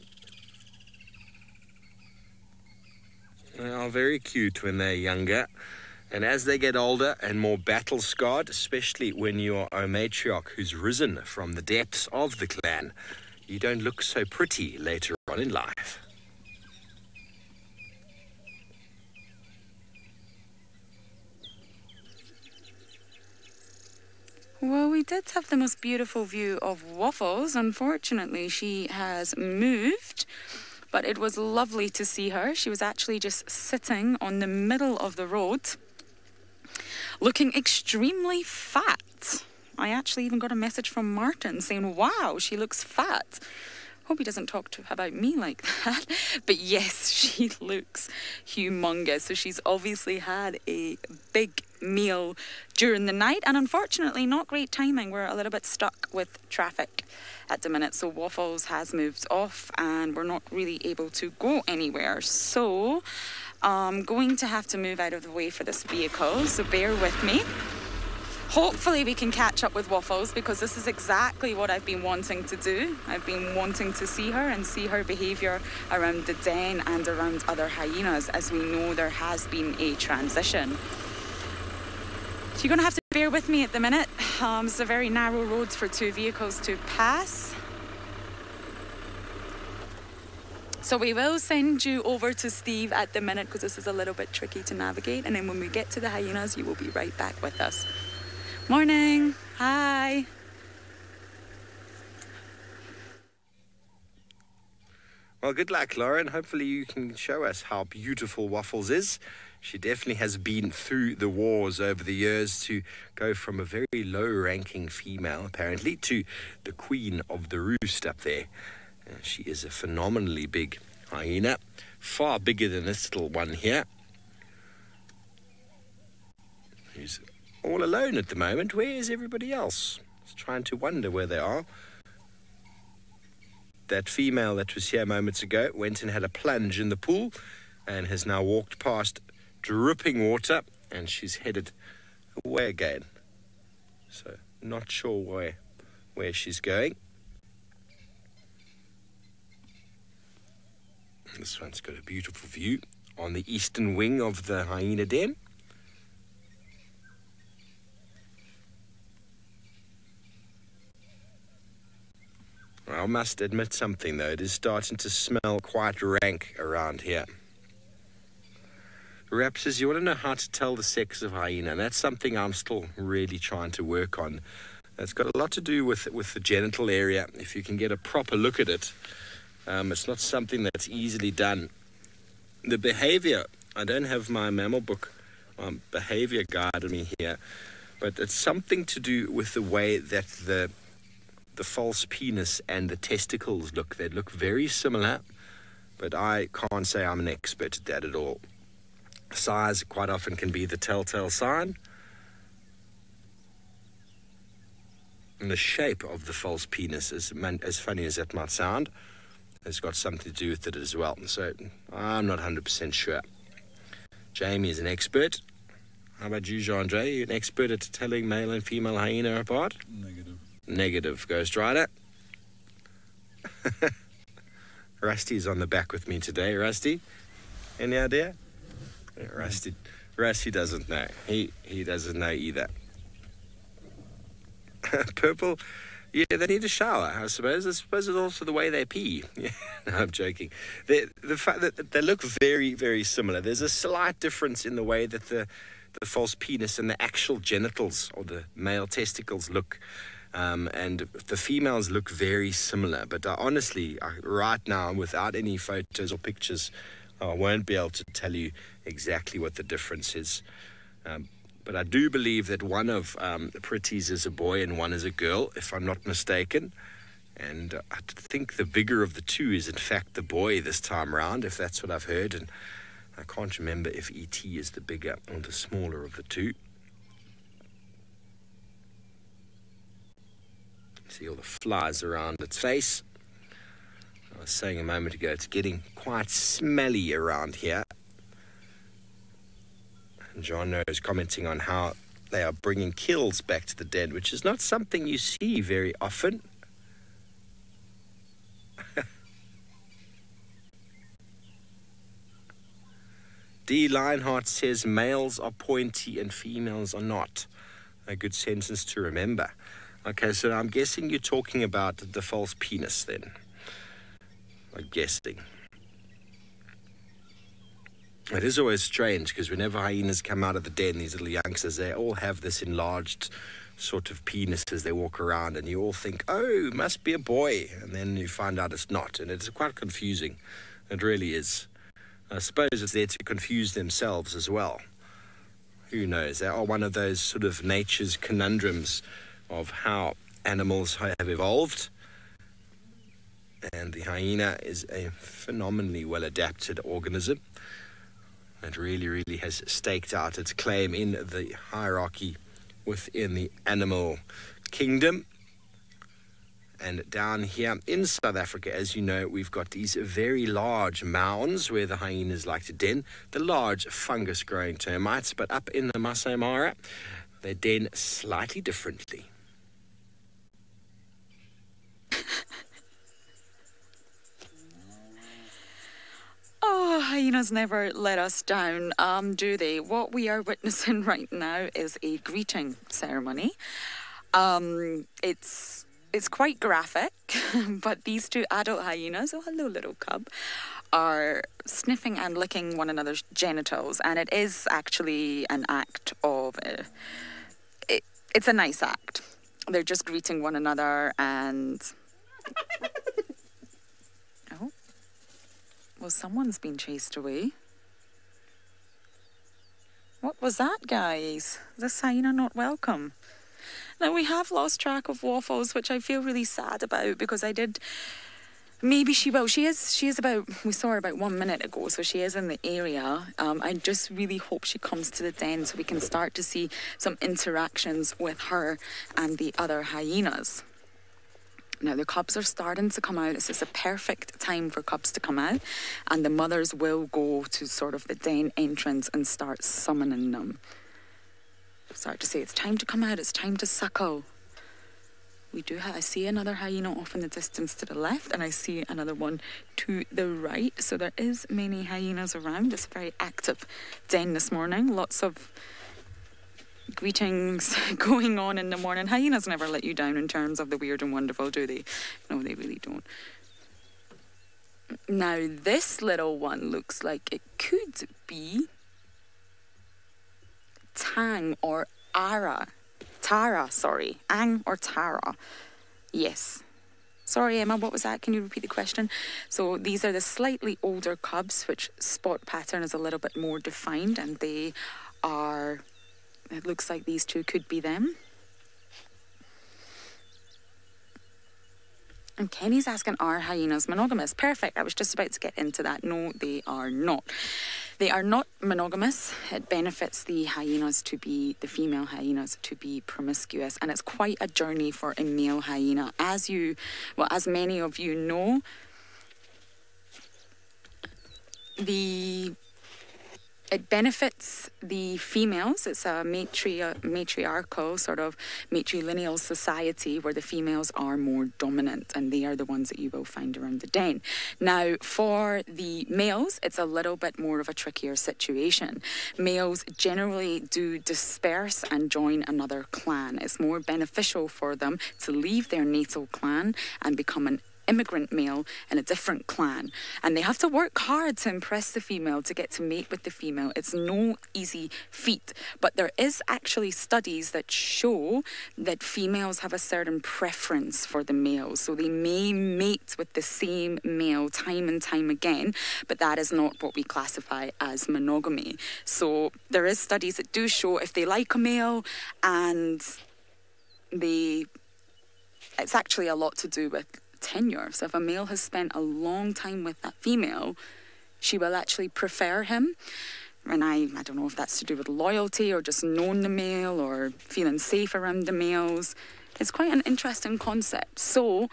They are very cute when they're younger. And as they get older and more battle-scarred, especially when you are a matriarch who's risen from the depths of the clan, you don't look so pretty later on in life. Well, we did have the most beautiful view of Waffles. Unfortunately, she has moved, but it was lovely to see her. She was actually just sitting on the middle of the road, looking extremely fat. I actually even got a message from Martin saying, wow, she looks fat. Hope he doesn't talk about me like that. But yes, she looks humongous. So she's obviously had a big meal during the night. And unfortunately, not great timing. We're a little bit stuck with traffic at the minute. So Waffles has moved off and we're not really able to go anywhere. So I'm going to have to move out of the way for this vehicle. So bear with me. Hopefully we can catch up with Waffles because this is exactly what I've been wanting to do. I've been wanting to see her and see her behaviour around the den and around other hyenas, as we know there has been a transition. So you're going to have to bear with me at the minute. It's a very narrow road for two vehicles to pass. So we will send you over to Steve at the minute because this is a little bit tricky to navigate. And then when we get to the hyenas, you will be right back with us. Morning. Hi. Well, good luck, Lauren. Hopefully you can show us how beautiful Waffles is. She definitely has been through the wars over the years to go from a very low-ranking female, apparently, to the queen of the roost up there. She is a phenomenally big hyena, far bigger than this little one here. Who's all alone at the moment. Where is everybody else? Just trying to wonder where they are. That female that was here moments ago went and had a plunge in the pool and has now walked past dripping water and she's headed away again. So not sure where she's going. This one's got a beautiful view on the eastern wing of the hyena den. I must admit something, though. It is starting to smell quite rank around here. Rap says, you want to know how to tell the sex of hyena, and that's something I'm still really trying to work on. It's got a lot to do with the genital area. If you can get a proper look at it, it's not something that's easily done. The behavior, I don't have my mammal book, behavior guide on me here, but it's something to do with the way that the false penis and the testicles look. They look very similar, but I can't say I'm an expert at that at all. Size quite often can be the telltale sign. And the shape of the false penis, as funny as that might sound, has got something to do with it as well. So I'm not 100% sure. Jamie is an expert. How about you, Jean-Andre? Are you an expert at telling male and female hyena apart? Negative, Ghost Rider. Rusty's on the back with me today. Rusty, any idea? Yeah, Rusty doesn't know. He doesn't know either. Purple, Yeah, they need a shower, I suppose. I suppose it's also the way they pee. Yeah, no, I'm joking. The fact that they look very, very similar. There's a slight difference in the way that the false penis and the actual genitals or the male testicles look. And the females look very similar. But honestly, right now, without any photos or pictures, I won't be able to tell you exactly what the difference is. But I do believe that one of the pretties is a boy and one is a girl, if I'm not mistaken. And I think the bigger of the two is, in fact, the boy this time round, if that's what I've heard. And I can't remember if E.T. is the bigger or the smaller of the two. See all the flies around its face. I was saying a moment ago, it's getting quite smelly around here. And John is commenting on how they are bringing kills back to the den, which is not something you see very often. D. Lionheart says males are pointy and females are not. A good sentence to remember. Okay, so I'm guessing you're talking about the false penis then. I'm guessing. It is always strange because whenever hyenas come out of the den, these little youngsters, they all have this enlarged sort of penis as they walk around, and you all think, oh, it must be a boy, and then you find out it's not, and it's quite confusing. It really is. I suppose it's there to confuse themselves as well. Who knows? They are one of those sort of nature's conundrums of how animals have evolved. And the hyena is a phenomenally well-adapted organism. It really, really has staked out its claim in the hierarchy within the animal kingdom. And down here in South Africa, as you know, we've got these very large mounds where the hyenas like to den, the large fungus-growing termites. But up in the Masai Mara, they den slightly differently. Oh, hyenas never let us down, do they? What we are witnessing right now is a greeting ceremony. It's quite graphic, but these two adult hyenas, oh hello little cub, are sniffing and licking one another's genitals, and it is actually an act of... it's a nice act. They're just greeting one another and... Oh. Well, someone's been chased away. What was that, guys? Is this hyena not welcome? Now, we have lost track of Waffles, which I feel really sad about because I did... Maybe she will. She is about... We saw her about 1 minute ago, so she is in the area. I just really hope she comes to the den so we can start to see some interactions with her and the other hyenas. Now, the cubs are starting to come out. This is a perfect time for cubs to come out. And the mothers will go to sort of the den entrance and start summoning them. Start to say, it's time to come out, it's time to suckle. I see another hyena off in the distance to the left, and I see another one to the right. So there is many hyenas around. It's a very active den this morning. Lots of greetings going on in the morning. Hyenas never let you down in terms of the weird and wonderful, do they? No, they really don't. Now, this little one looks like it could be Tang or Ara. Tara, sorry. Ang or Tara. Yes. Sorry, Emma, what was that? Can you repeat the question? So these are the slightly older cubs, which spot pattern is a little bit more defined, and they are... It looks like these two could be them. And Kenny's asking, are hyenas monogamous? Perfect. I was just about to get into that. No, they are not. They are not monogamous. It benefits the female hyenas to be promiscuous. And it's quite a journey for a male hyena. As many of you know, the it benefits the females. It's a matriarchal, sort of matrilineal society where the females are more dominant, and they are the ones that you will find around the den. Now, for the males, it's a little bit more of a trickier situation. Males generally do disperse and join another clan. It's more beneficial for them to leave their natal clan and become an immigrant male in a different clan, and they have to work hard to impress the female, to get to mate with the female. It's no easy feat, but there is actually studies that show that females have a certain preference for the males, so they may mate with the same male time and time again, but that is not what we classify as monogamy. So there is studies that do show if they like a male and it's actually a lot to do with tenure. So if a male has spent a long time with that female, she will actually prefer him. And I don't know if that's to do with loyalty or just knowing the male or feeling safe around the males. It's quite an interesting concept. So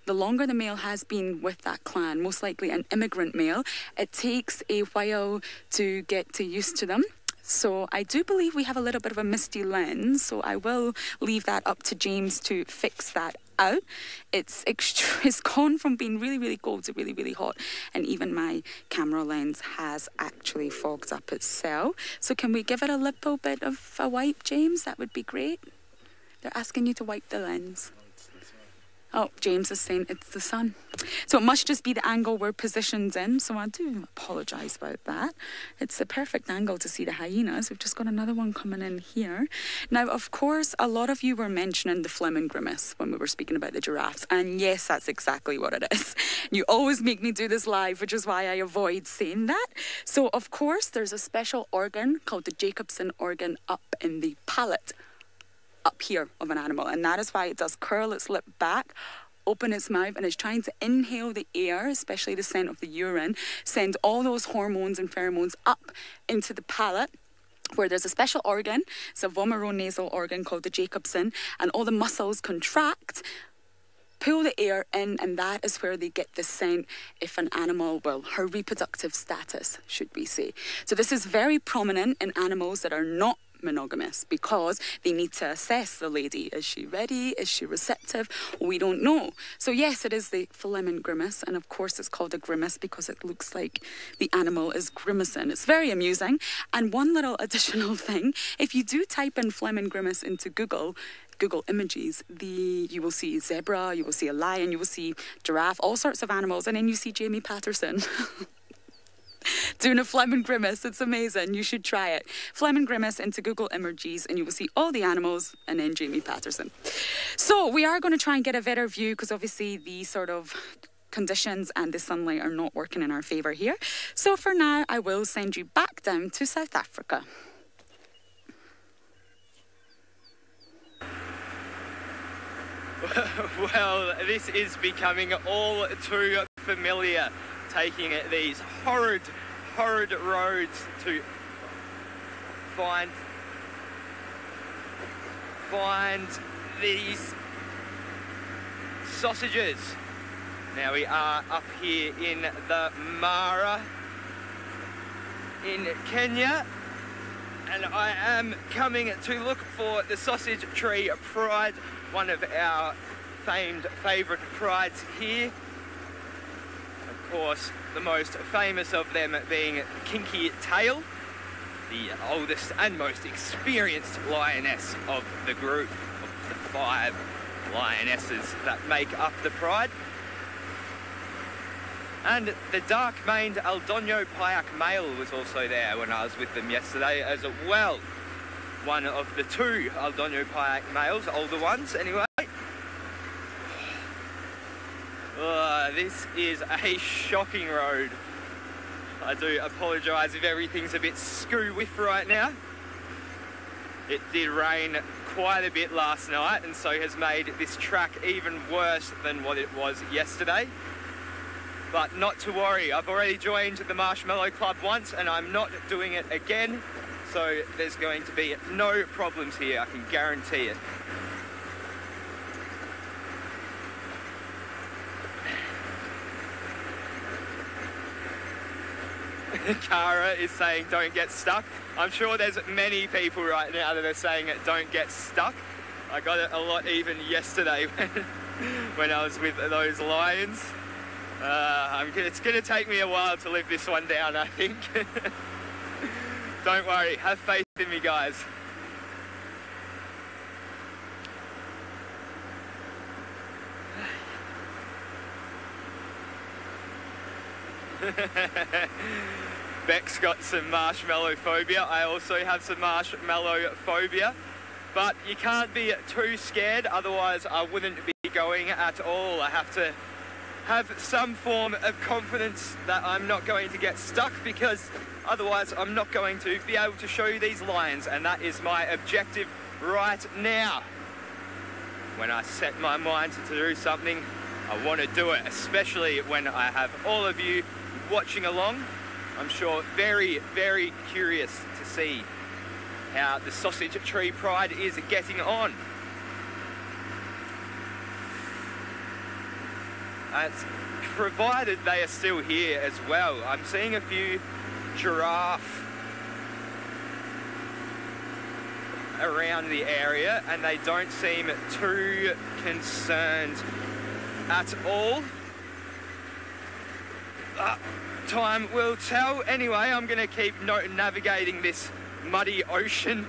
the longer the male has been with that clan, most likely an immigrant male, it takes a while to get used to them. So I do believe we have a little bit of a misty lens, so I will leave that up to James to fix that out. It's gone from being really, really cold to really, really hot, and even my camera lens has actually fogged up itself. So can we give it a little bit of a wipe, James? That would be great. They're asking you to wipe the lens. Oh, James is saying it's the sun. So it must just be the angle we're positioned in. So I do apologise about that. It's a perfect angle to see the hyenas. We've just got another one coming in here. Now, of course, a lot of you were mentioning the flaming grimace when we were speaking about the giraffes. And yes, that's exactly what it is. You always make me do this live, which is why I avoid saying that. So, of course, there's a special organ called the Jacobson organ up in the palate, up here of an animal, and that is why it does curl its lip back, open its mouth, and is trying to inhale the air, especially the scent of the urine, send all those hormones and pheromones up into the palate, where there's a special organ. It's a vomeronasal organ called the Jacobson, and all the muscles contract, pull the air in, and that is where they get the scent if an animal, well, her reproductive status, should we say. So this is very prominent in animals that are not monogamous, because they need to assess the lady. Is she ready? Is she receptive? We don't know. So yes, it is the flamen grimace, and of course it's called a grimace because it looks like the animal is grimacing. It's very amusing. And one little additional thing, if you do type in flamen grimace into Google images, you will see zebra, you will see a lion, you will see giraffe, all sorts of animals, and then you see Jamie Patterson doing a flamen grimace. It's amazing. You should try it. Flamen grimace into Google images, and you will see all the animals and then Jamie Patterson. So we are going to try and get a better view, because obviously the sort of conditions and the sunlight are not working in our favour here. So for now, I will send you back down to South Africa. Well, this is becoming all too familiar, taking these horrid roads to find these sausages. Now we are up here in the Mara in Kenya, and I am coming to look for the Sausage Tree Pride, one of our famed favourite prides here. Of course, the most famous of them being Kinky Tail, the oldest and most experienced lioness of the group of the 5 lionesses that make up the pride. And the dark-maned Aldonio Payak male was also there when I was with them yesterday as well. One of the 2 Aldonio Payak males, older ones anyway. This is a shocking road. I do apologise if everything's a bit screw-whiff right now. It did rain quite a bit last night, and so has made this track even worse than what it was yesterday. But not to worry, I've already joined the Marshmallow Club once, and I'm not doing it again. So there's going to be no problems here, I can guarantee it. Cara is saying don't get stuck. I'm sure there's many people right now that are saying don't get stuck. I got it a lot even yesterday when I was with those lions. It's going to take me a while to live this one down, I think. Don't worry, have faith in me, guys. Beck's got some marshmallow phobia. I also have some marshmallow phobia. But you can't be too scared, otherwise I wouldn't be going at all. I have to have some form of confidence that I'm not going to get stuck, because otherwise I'm not going to be able to show you these lions, and that is my objective right now. When I set my mind to do something, I want to do it, especially when I have all of you watching along. I'm sure very, very curious to see how the Sausage Tree Pride is getting on. It's provided they are still here as well. I'm seeing a few giraffe around the area and they don't seem too concerned at all. Time will tell. Anyway, I'm going to keep navigating this muddy ocean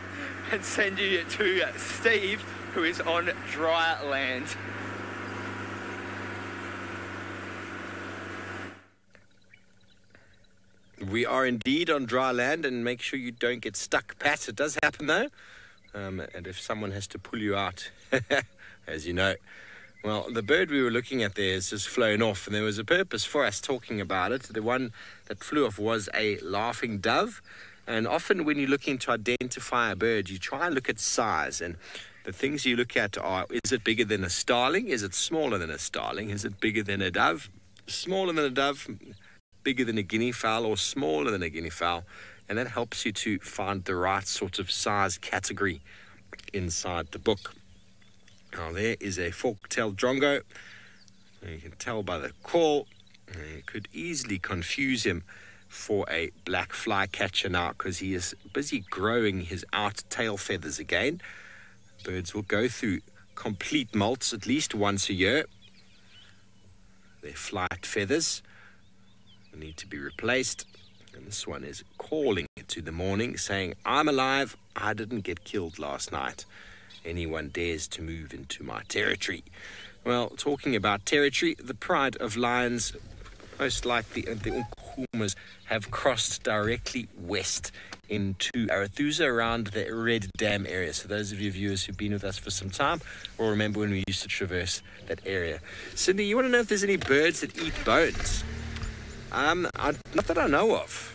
and send you to Steve, who is on dry land. We are indeed on dry land, and make sure you don't get stuck, Pat. It does happen though, and if someone has to pull you out, as you know. Well, the bird we were looking at there has just flown off, and there was a purpose for us talking about it. The one that flew off was a laughing dove. And often when you're looking to identify a bird, you try and look at size. And the things you look at are, is it bigger than a starling? Is it smaller than a starling? Is it bigger than a dove? Smaller than a dove? Bigger than a guinea fowl? Or smaller than a guinea fowl? And that helps you to find the right sort of size category inside the book. Now there is a fork-tailed drongo. You can tell by the call. You could easily confuse him for a black flycatcher now, because he is busy growing his out tail feathers again. Birds will go through complete molts at least once a year. Their flight feathers need to be replaced. And this one is calling to the morning, saying, I'm alive, I didn't get killed last night. Anyone dares to move into my territory. Well, talking about territory, the pride of lions, most likely the Nkuhumas, have crossed directly west into Arathusa around the Red Dam area. So those of you viewers who've been with us for some time will remember when we used to traverse that area. Cindy, you want to know if there's any birds that eat bones? Not that I know of.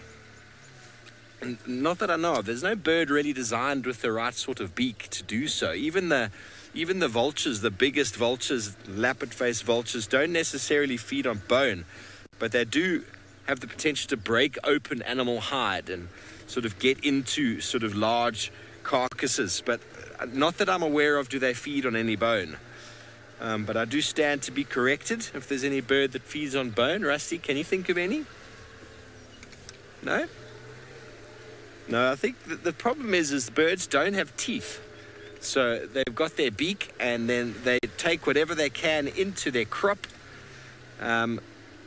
Not that I know of. There's no bird really designed with the right sort of beak to do so. Even the vultures, the biggest vultures, lappet-faced vultures, don't necessarily feed on bone, but they do have the potential to break open animal hide and sort of get into sort of large carcasses. But not that I'm aware of do they feed on any bone. But I do stand to be corrected if there's any bird that feeds on bone. Rusty, can you think of any? No? No, I think the problem is the birds don't have teeth. So they've got their beak, and then they take whatever they can into their crop, and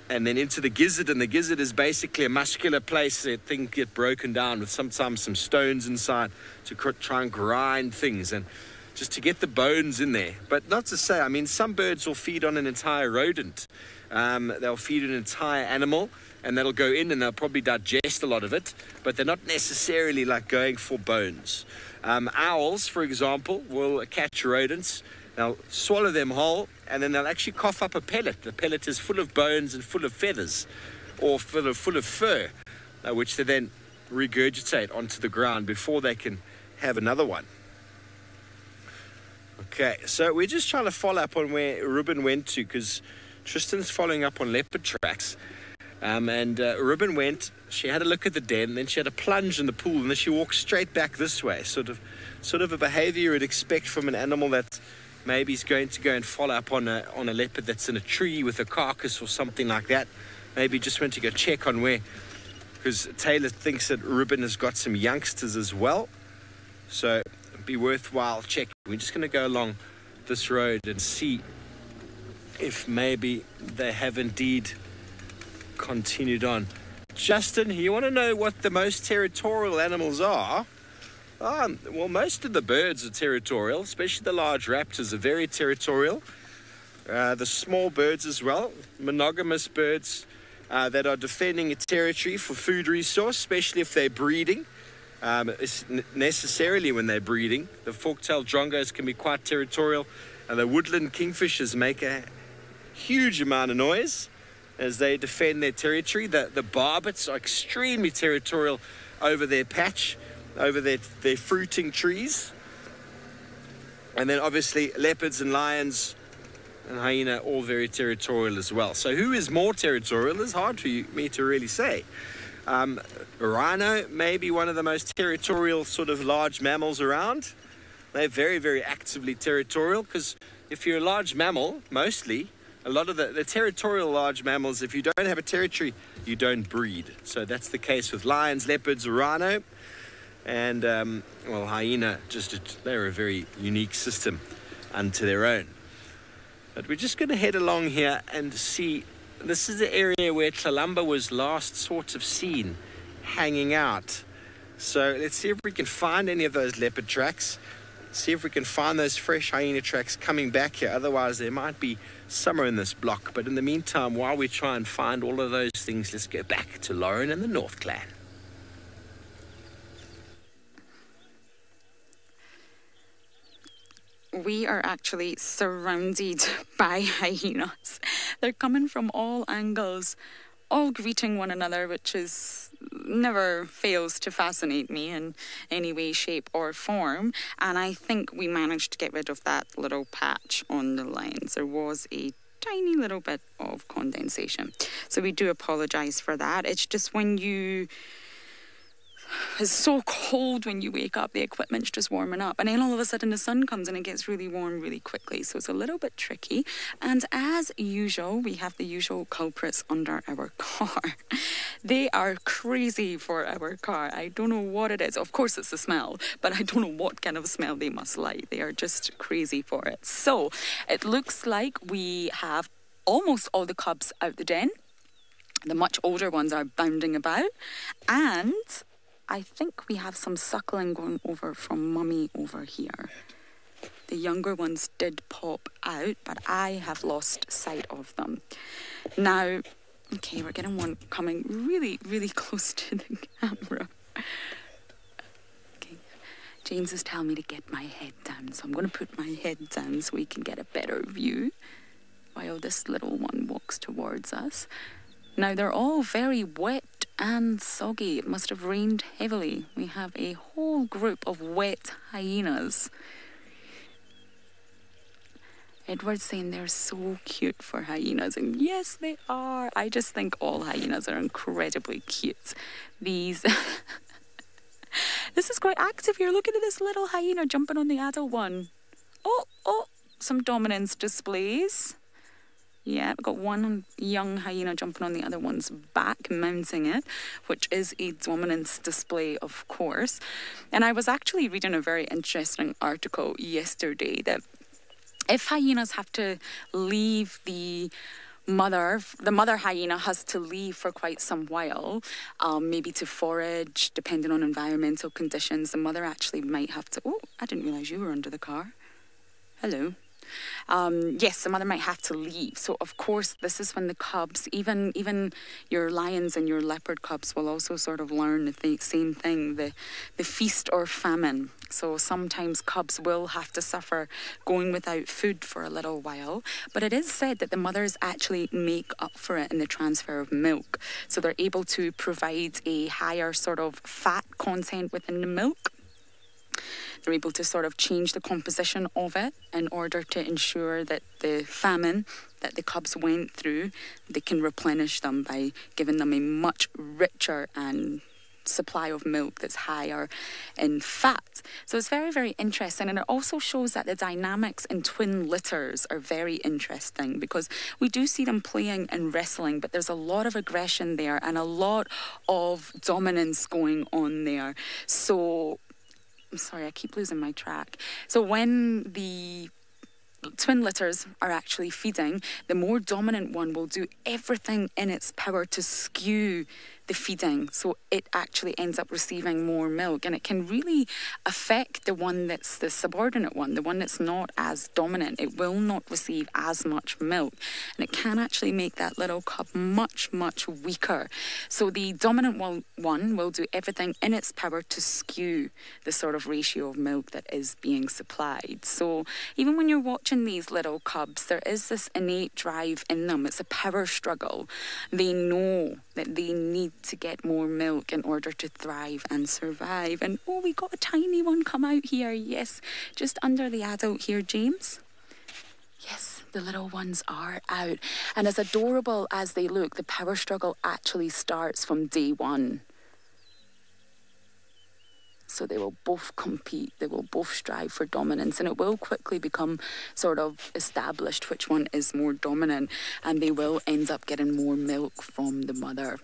then into the gizzard. And the gizzard is basically a muscular place that things get broken down with sometimes some stones inside to try and grind things and just to get the bones in there. But not to say, I mean, some birds will feed on an entire rodent. They'll feed an entire animal, and that'll go in and they'll probably digest a lot of it, but they're not necessarily like going for bones. Owls, for example, will catch rodents, they'll swallow them whole, and then they'll actually cough up a pellet. The pellet is full of bones and full of feathers, or full of fur, which they then regurgitate onto the ground before they can have another one. Okay, so we're just trying to follow up on where Ruben went to, because Tristan's following up on leopard tracks. And Ruben went, she had a look at the den, then she had a plunge in the pool, and then she walked straight back this way. Sort of a behavior you would expect from an animal that maybe is going to go and follow up on a leopard that's in a tree with a carcass or something like that. Maybe just went to go check on where because Taylor thinks that Ribbon has got some youngsters as well. So it'd be worthwhile checking. We're just going to go along this road and see if maybe they have indeed continued on. Justin, you want to know what the most territorial animals are? Well, most of the birds are territorial, especially the large raptors are very territorial. The small birds as well, monogamous birds that are defending a territory for food resource, especially if they're breeding. Necessarily when they're breeding. The fork-tailed drongos can be quite territorial, and the woodland kingfishers make a huge amount of noise as they defend their territory. The barbets are extremely territorial over their patch, over their fruiting trees. And then obviously leopards and lions and hyena, all very territorial as well. So who is more territorial is hard for me to really say. Rhino may be one of the most territorial sort of large mammals around. They're very, very actively territorial, because if you're a large mammal, mostly, a lot of the territorial large mammals, if you don't have a territory, you don't breed. So that's the case with lions, leopards, rhino, and, well, hyena, they're a very unique system unto their own. But we're just going to head along here and see. This is the area where Tlalamba was last sort of seen hanging out. So let's see if we can find any of those leopard tracks. See if we can find those fresh hyena tracks coming back here. Otherwise, there might be summer in this block. But in the meantime, while we try and find all of those things, let's go back to Lauren and the North Clan. We are actually surrounded by hyenas. They're coming from all angles, all greeting one another, which never fails to fascinate me in any way, shape or form. And I think we managed to get rid of that little patch on the lines. There was a tiny little bit of condensation. So we do apologise for that. It's just it's so cold when you wake up, the equipment's just warming up. And then all of a sudden the sun comes and it gets really warm really quickly. So it's a little bit tricky. And as usual, we have the usual culprits under our car. They are crazy for our car. I don't know what it is. Of course it's the smell, but I don't know what kind of smell they must like. They are just crazy for it. So it looks like we have almost all the cubs out the den. The much older ones are bounding about. And I think we have some suckling going over from Mummy over here. The younger ones did pop out, but I have lost sight of them. Now, okay, we're getting one coming really, really close to the camera. Okay, James is telling me to get my head down, so I'm going to put my head down so we can get a better view while this little one walks towards us. Now, they're all very wet and soggy. It must have rained heavily. We have a whole group of wet hyenas. Edward's saying they're so cute for hyenas, and yes, they are. I just think all hyenas are incredibly cute. This is quite active here. Look at this little hyena jumping on the adult one. Oh, some dominance displays. Yeah, we've got one young hyena jumping on the other one's back, mounting it, which is a dominance display, of course. And I was actually reading a very interesting article yesterday that if hyenas have to leave the mother hyena has to leave for quite some while, maybe to forage, depending on environmental conditions. The mother actually might have to... Oh, I didn't realise you were under the car. Hello. Yes, the mother might have to leave. So, of course, this is when the cubs, even your lions and your leopard cubs will also sort of learn the same thing, the feast or famine. So sometimes cubs will have to suffer going without food for a little while. But it is said that the mothers actually make up for it in the transfer of milk. So they're able to provide a higher sort of fat content within the milk. They're able to sort of change the composition of it in order to ensure that the famine that the cubs went through, they can replenish them by giving them a much richer and supply of milk that's higher in fat. So it's very, very interesting. And it also shows that the dynamics in twin litters are very interesting, because we do see them playing and wrestling, but there's a lot of aggression there and a lot of dominance going on there. So, I'm sorry, I keep losing my track. So when the twin litters are actually feeding, the more dominant one will do everything in its power to skew the feeding, so it actually ends up receiving more milk, and it can really affect the one that's the subordinate one, the one that's not as dominant. It will not receive as much milk, and it can actually make that little cub much, much weaker. So the dominant one will do everything in its power to skew the sort of ratio of milk that is being supplied. So even when you're watching these little cubs, there is this innate drive in them. It's a power struggle. They know that they need to get more milk in order to thrive and survive. And oh, we got a tiny one come out here. Yes, just under the adult here, James. Yes, the little ones are out. And as adorable as they look, the power struggle actually starts from day one. So they will both compete, they will both strive for dominance, and it will quickly become sort of established which one is more dominant, and they will end up getting more milk from the mother.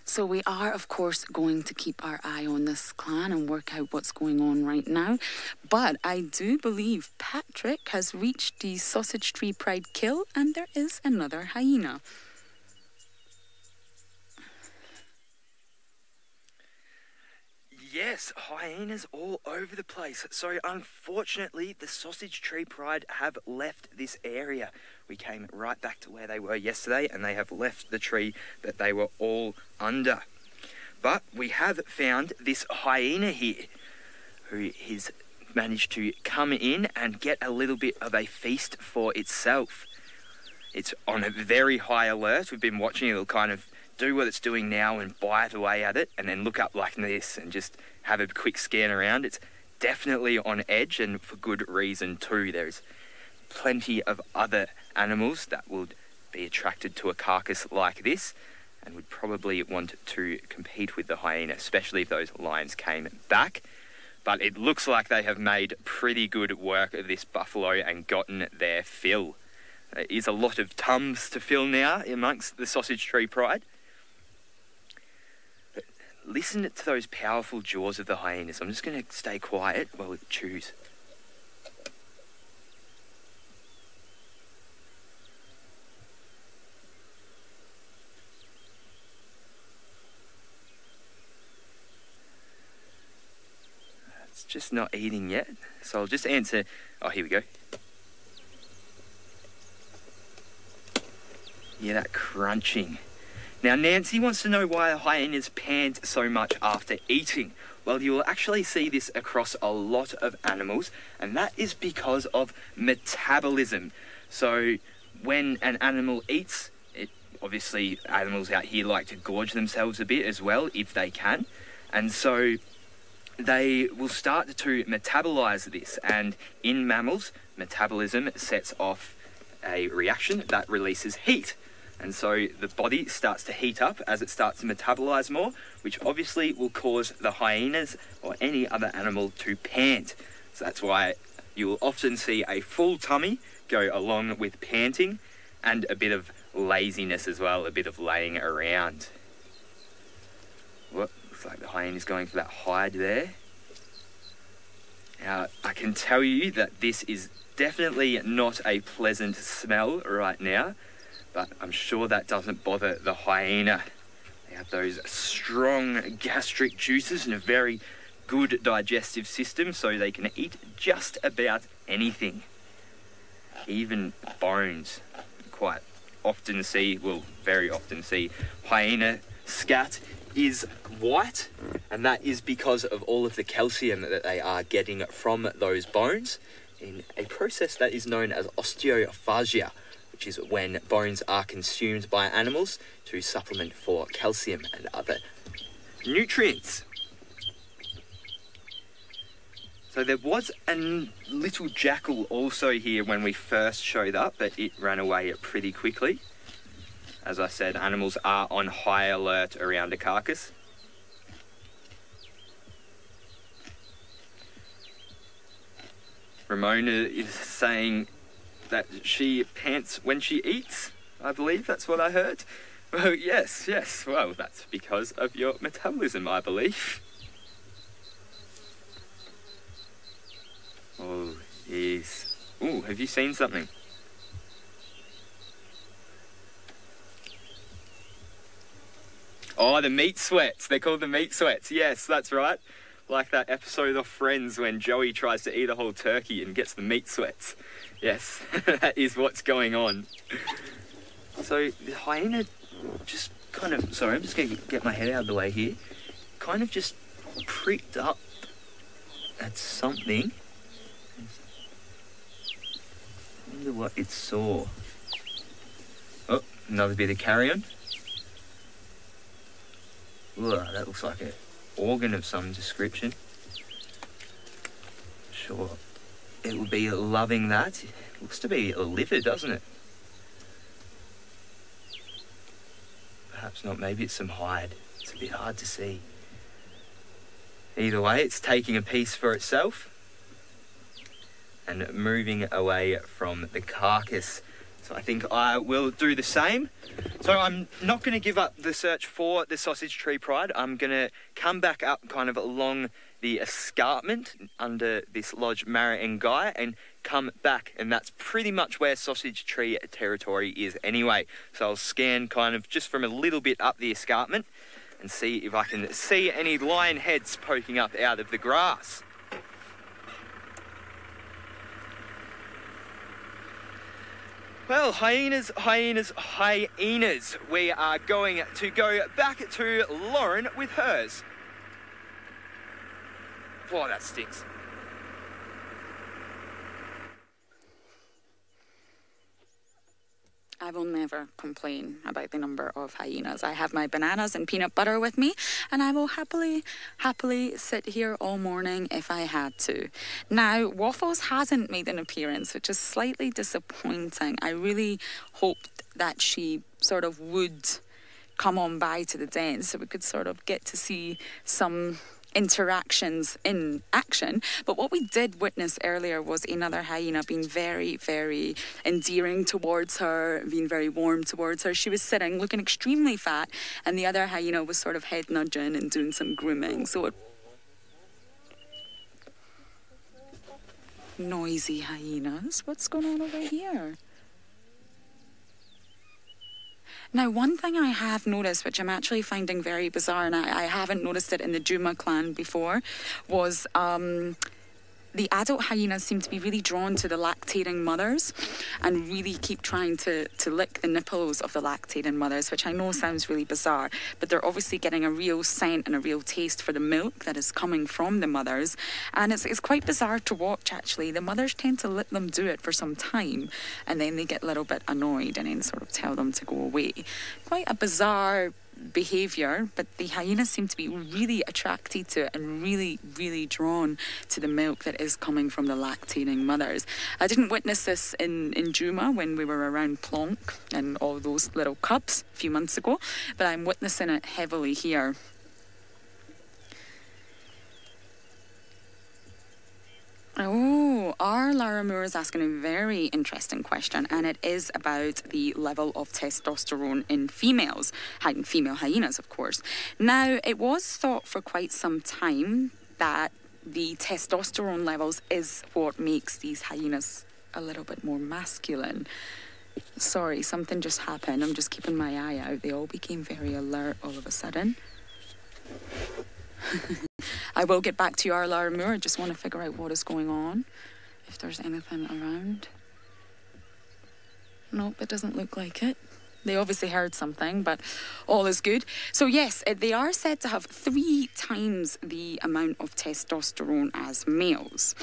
So we are, of course, going to keep our eye on this clan and work out what's going on right now. But I do believe Patrick has reached the Sausage Tree Pride kill, and there is another hyena. Yes, hyenas all over the place. So unfortunately, the Sausage Tree Pride have left this area. We came right back to where they were yesterday, and they have left the tree that they were all under. But we have found this hyena here, who has managed to come in and get a little bit of a feast for itself. It's on a very high alert. We've been watching it. It'll kind of do what it's doing now and bite away at it, and then look up like this and just have a quick scan around. It's definitely on edge, and for good reason too. There's plenty of other animals that would be attracted to a carcass like this and would probably want to compete with the hyena, especially if those lions came back. But it looks like they have made pretty good work of this buffalo and gotten their fill. There is a lot of tums to fill now amongst the Sausage Tree Pride. Listen to those powerful jaws of the hyenas. I'm just going to stay quiet while it chews. It's just not eating yet, so I'll just answer. Oh, here we go. Yeah, that crunching. Now, Nancy wants to know why hyenas pant so much after eating. Well, you will actually see this across a lot of animals, and that is because of metabolism. So, when an animal eats, obviously animals out here like to gorge themselves a bit as well, if they can. And so, they will start to metabolize this, and in mammals, metabolism sets off a reaction that releases heat. And so the body starts to heat up as it starts to metabolize more, which obviously will cause the hyenas or any other animal to pant. So that's why you will often see a full tummy go along with panting, and a bit of laziness as well, a bit of laying around. Well, looks like the hyena's going for that hide there. Now, I can tell you that this is definitely not a pleasant smell right now, but I'm sure that doesn't bother the hyena. They have those strong gastric juices and a very good digestive system, so they can eat just about anything. Even bones. Quite often see, well, very often see, hyena scat is white, and that is because of all of the calcium that they are getting from those bones in a process that is known as osteophagia, which is when bones are consumed by animals to supplement for calcium and other nutrients. So there was a little jackal also here when we first showed up, but it ran away pretty quickly. As I said, animals are on high alert around a carcass. Ramona is saying that she pants when she eats. I believe that's what I heard. Well, yes. Well, that's because of your metabolism, I believe. Oh, yes. Ooh, have you seen something? Oh, the meat sweats. They're called the meat sweats. Yes, that's right. Like that episode of Friends when Joey tries to eat a whole turkey and gets the meat sweats. Yes, that is what's going on. So the hyena just kind of... Sorry, I'm just going to get my head out of the way here. Kind of just pricked up at something. I wonder what it saw. Oh, another bit of carrion. Ooh, that looks like an organ of some description. Sure, it will be loving that. It looks to be a liver, doesn't it? Perhaps not, maybe it's some hide. It's a bit hard to see. Either way, it's taking a piece for itself and moving away from the carcass. So I think I will do the same. So I'm not going to give up the search for the sausage tree pride. I'm going to come back up kind of along the escarpment under this Lodge Marangai and come back, and that's pretty much where sausage tree territory is anyway. So I'll scan kind of just from a little bit up the escarpment and see if I can see any lion heads poking up out of the grass. Well, hyenas. We are going to go back to Lauren with hers. Whoa, that stinks. I will never complain about the number of hyenas. I have my bananas and peanut butter with me, and I will happily sit here all morning if I had to. Now, Waffles hasn't made an appearance, which is slightly disappointing. I really hoped that she sort of would come on by to the den so we could sort of get to see some interactions in action. But what we did witness earlier was another hyena being very, very endearing towards her, being very warm towards her. She was sitting looking extremely fat, and the other hyena was sort of head nudging and doing some grooming. So noisy hyenas. What's going on over here? Now, one thing I have noticed, which I'm actually finding very bizarre, and I haven't noticed it in the Juma clan before, was the adult hyenas seem to be really drawn to the lactating mothers and really keep trying to lick the nipples of the lactating mothers, which I know sounds really bizarre, but they're obviously getting a real scent and a real taste for the milk that is coming from the mothers. And it's quite bizarre to watch, actually. The mothers tend to let them do it for some time, and then they get a little bit annoyed and then sort of tell them to go away. Quite a bizarre behaviour, but the hyenas seem to be really attracted to it and really, really drawn to the milk that is coming from the lactating mothers. I didn't witness this in Juma when we were around Plonk and all those little cubs a few months ago, but I'm witnessing it heavily here. Oh, our Lara Moore is asking a very interesting question, and it is about the level of testosterone in females, female hyenas, of course. Now, it was thought for quite some time that the testosterone levels is what makes these hyenas a little bit more masculine. Sorry, something just happened. I'm just keeping my eye out. They all became very alert all of a sudden. I will get back to you, Lara Moore. I just want to figure out what is going on, if there's anything around. Nope, it doesn't look like it. They obviously heard something, but all is good. So yes, they are said to have 3 times the amount of testosterone as males.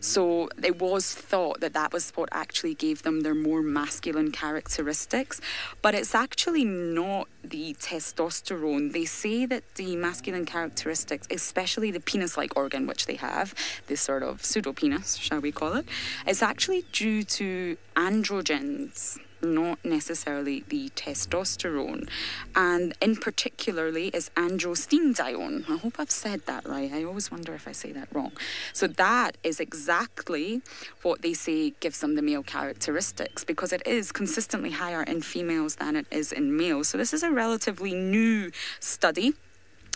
So it was thought that that was what actually gave them their more masculine characteristics. But it's actually not the testosterone. They say that the masculine characteristics, especially the penis-like organ, which they have, this sort of pseudo-penis, shall we call it, is actually due to androgens. not necessarily the testosterone. And in particularly is androstenedione. I hope I've said that right. I always wonder if I say that wrong. So that is exactly what they say gives them the male characteristics, because it is consistently higher in females than it is in males. So this is a relatively new study.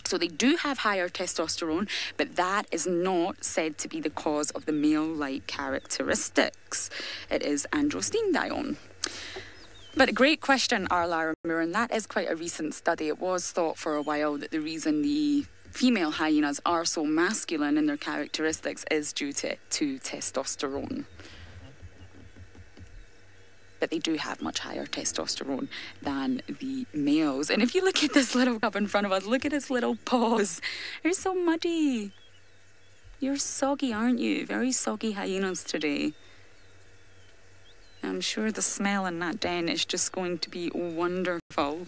So they do have higher testosterone, but that is not said to be the cause of the male-like characteristics. It is androstenedione. But a great question, Arla Murin. That is quite a recent study. It was thought for a while that the reason the female hyenas are so masculine in their characteristics is due to testosterone. But they do have much higher testosterone than the males. And if you look at this little cub in front of us, look at his little paws. They're so muddy. You're soggy, aren't you? Very soggy hyenas today. I'm sure the smell in that den is just going to be wonderful.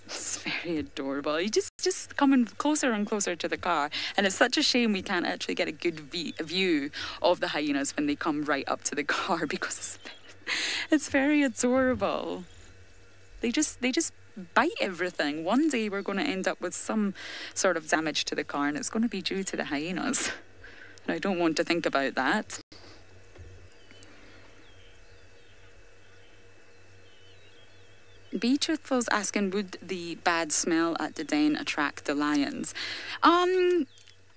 It's very adorable. You just coming closer and closer to the car, and it's such a shame we can't actually get a good view of the hyenas when they come right up to the car, because it's very adorable. They just bite everything. One day we're going to end up with some sort of damage to the car, and it's going to be due to the hyenas. And I don't want to think about that. Be Truthful's asking, would the bad smell at the den attract the lions?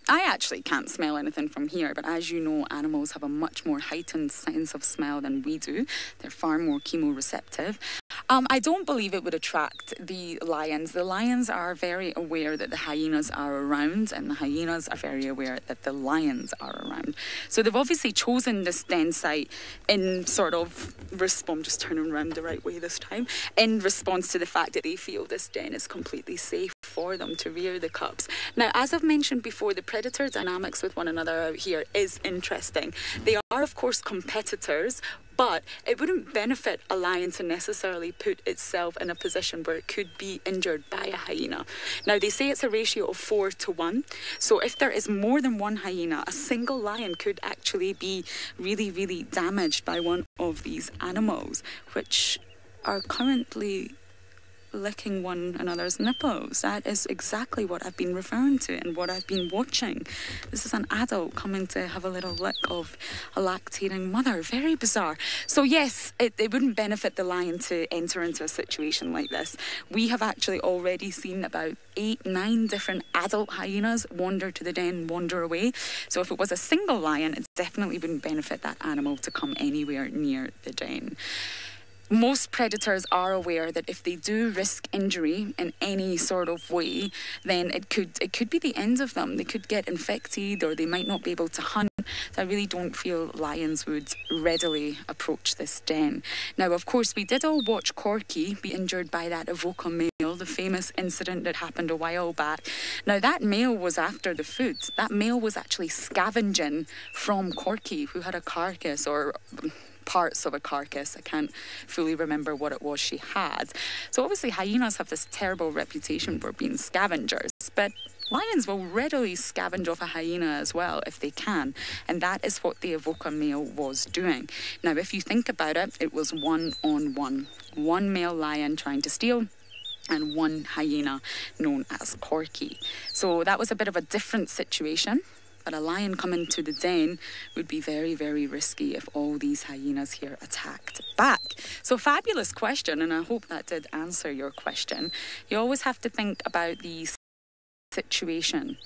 I actually can't smell anything from here, but as you know, animals have a much more heightened sense of smell than we do. They're far more chemoreceptive. I don't believe it would attract the lions. The lions are very aware that the hyenas are around, and the hyenas are very aware that the lions are around. So they've obviously chosen this den site in sort of response, just turning around the right way this time, in response to the fact that they feel this den is completely safe for them to rear the cubs. Now, as I've mentioned before, the predator dynamics with one another out here is interesting. They are, of course, competitors, but it wouldn't benefit a lion to necessarily put itself in a position where it could be injured by a hyena. Now, they say it's a ratio of 4 to 1. So if there is more than one hyena, a single lion could actually be really, really damaged by one of these animals, which are currently licking one another's nipples. That is exactly what I've been referring to and what I've been watching. This is an adult coming to have a little lick of a lactating mother. Very bizarre. So yes, it wouldn't benefit the lion to enter into a situation like this. We have actually already seen about 8, 9 different adult hyenas wander to the den, wander away. So if it was a single lion, it definitely wouldn't benefit that animal to come anywhere near the den. Most predators are aware that if they do risk injury in any sort of way, then it could be the end of them. They could get infected, or they might not be able to hunt. So I really don't feel lions would readily approach this den. Now, of course, we did all watch Corky be injured by that Avoca male, the famous incident that happened a while back. Now, that male was after the food. That male was actually scavenging from Corky, who had a carcass, or parts of a carcass. I can't fully remember what it was she had. So obviously hyenas have this terrible reputation for being scavengers, but lions will readily scavenge off a hyena as well if they can, and that is what the Avoca male was doing. Now, if you think about it, it was 1-on-1. One male lion trying to steal, and one hyena known as Corky. So that was a bit of a different situation. But a lion coming to the den would be very, very risky if all these hyenas here attacked back. So fabulous question, and I hope that did answer your question. You always have to think about the situation.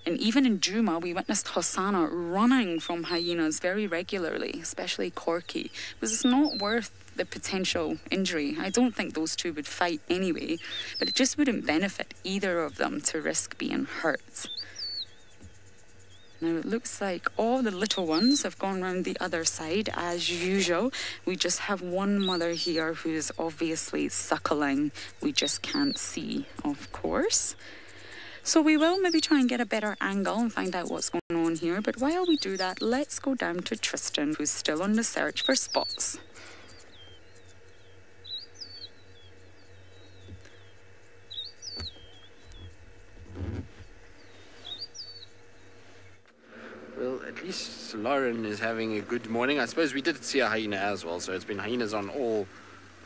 And even in Juma, we witnessed Hosanna running from hyenas very regularly, especially Corky, because it's not worth the potential injury. I don't think those two would fight anyway, but it just wouldn't benefit either of them to risk being hurt. Now, it looks like all the little ones have gone round the other side, as usual. We just have one mother here who is obviously suckling. We just can't see, of course. So we will maybe try and get a better angle and find out what's going on here. But while we do that, let's go down to Tristan, who's still on the search for spots. Well, at least Lauren is having a good morning. I suppose we did see a hyena as well, so it's been hyenas on all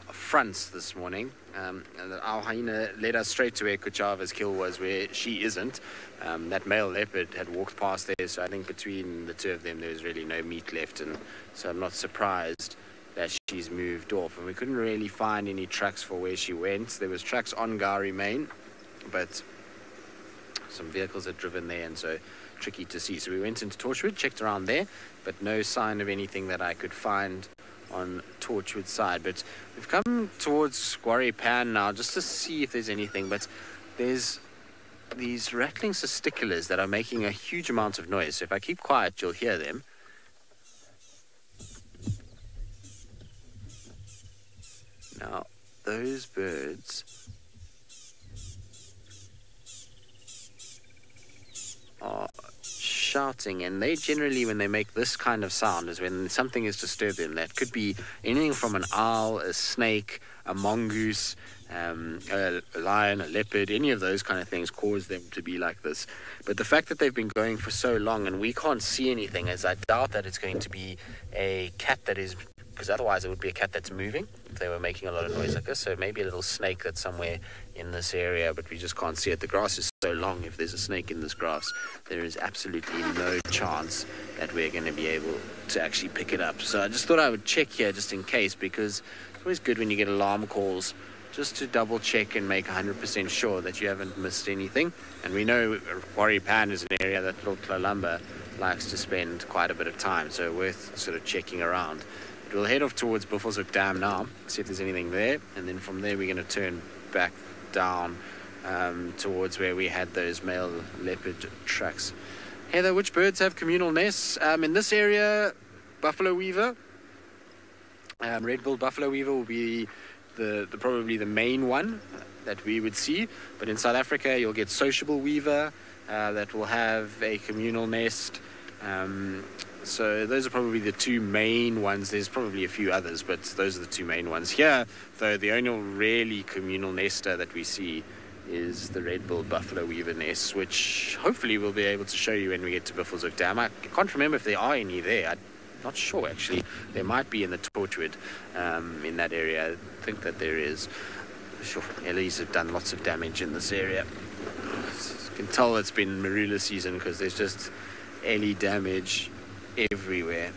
fronts this morning. And our hyena led us straight to where Kuchava's kill was, where she isn't. That male leopard had walked past there, so I think between the two of them there was really no meat left, and so I'm not surprised that she's moved off. And we couldn't really find any tracks for where she went. There was tracks on Gari Main, but some vehicles had driven there, and so tricky to see. So we went into Torchwood, checked around there, but no sign of anything that I could find on Torchwood side. But we've come towards Quarry Pan now just to see if there's anything, but there's these rattling testiculars that are making a huge amount of noise. So if I keep quiet, you'll hear them. Now, those birds are shouting, and they generally, when they make this kind of sound, is when something is disturbing them. That could be anything from an owl, a snake, a mongoose, a lion, a leopard. Any of those kind of things cause them to be like this. But the fact that they've been going for so long and we can't see anything, is I doubt that it's going to be a cat that is, because otherwise it would be a cat that's moving if they were making a lot of noise like this. So maybe a little snake that's somewhere in this area, but we just can't see it. The grass is so long. If there's a snake in this grass, there is absolutely no chance that we're going to be able to actually pick it up. So I just thought I would check here just in case, because it's always good when you get alarm calls just to double check and make 100% sure that you haven't missed anything. And we know Quarry Pan is an area that Lord Tlalamba likes to spend quite a bit of time, so worth sort of checking around. But we'll head off towards Buffelshoek Dam now, see if there's anything there, and then from there we're going to turn back down towards where we had those male leopard tracks. Heather, which birds have communal nests? In this area, buffalo weaver, red-billed buffalo weaver will be probably the main one that we would see. But in South Africa, you'll get sociable weaver that will have a communal nest. So those are probably the two main ones. There's probably a few others, but those are the two main ones. Here, though, the only really communal nester that we see is the red-billed buffalo weaver nests, which hopefully we'll be able to show you when we get to Buffelshoek Dam. I can't remember if there are any there. I'm not sure, actually. There might be in the Torchwood, in that area. I think that there is. Sure, Ellies have done lots of damage in this area. You can tell it's been marula season because there's just Ellie damage everywhere.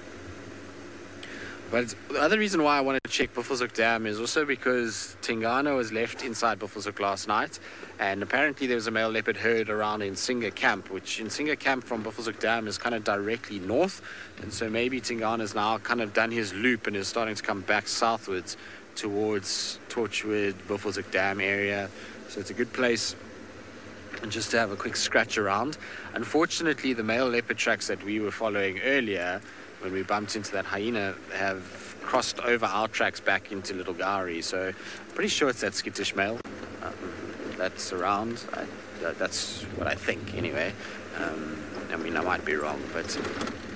But the other reason why I wanted to check Buffelshoek Dam is also because Tingana was left inside Buffelshoek last night, and apparently there was a male leopard herd around in Singa Camp, which in Singa Camp from Buffelshoek Dam is kind of directly north, and so maybe Tingana's now kind of done his loop and is starting to come back southwards towards Torchwood, Buffelshoek Dam area. So it's a good place and just to have a quick scratch around. Unfortunately, the male leopard tracks that we were following earlier, when we bumped into that hyena, have crossed over our tracks back into Little Gari. So I'm pretty sure it's that skittish male that's around. That's what I think anyway. I mean, I might be wrong, but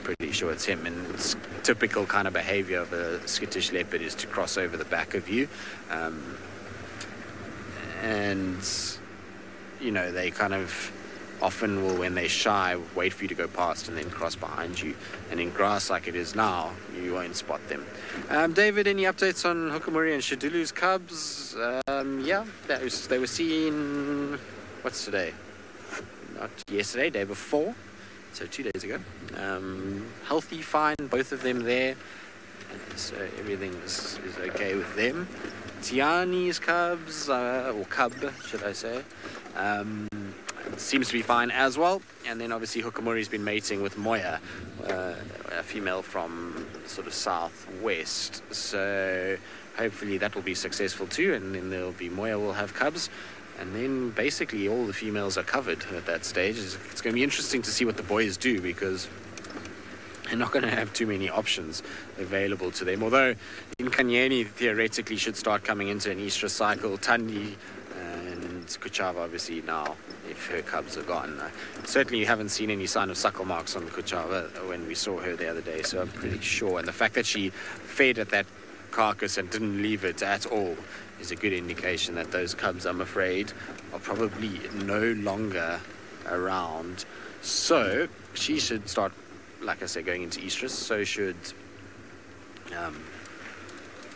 pretty sure it's him. And it's typical kind of behavior of a skittish leopard is to cross over the back of you. And you know, they kind of often will, when they're shy, wait for you to go past and then cross behind you. And in grass like it is now, you won't spot them. David, any updates on Hukumuri and Shadulu's cubs? Yeah, they were seen, what's today? Not yesterday, day before. So 2 days ago. Healthy, fine, both of them there. So everything is okay with them. Tiani's cubs, or cub, should I say, seems to be fine as well. And then obviously Hukumuri's been mating with Moya, a female from sort of southwest. So hopefully that will be successful too, and then there'll be Moya will have cubs. And then basically all the females are covered at that stage. It's going to be interesting to see what the boys do, because they're not going to have too many options available to them. Although Nkanyeni theoretically should start coming into an estrus cycle. Tandi and Kuchava obviously now, if her cubs are gone. Certainly you haven't seen any sign of suckle marks on the Kuchava when we saw her the other day, so I'm pretty sure. And the fact that she fed at that carcass and didn't leave it at all is a good indication that those cubs, I'm afraid, are probably no longer around. So she should start like I said, going into estrus. So should,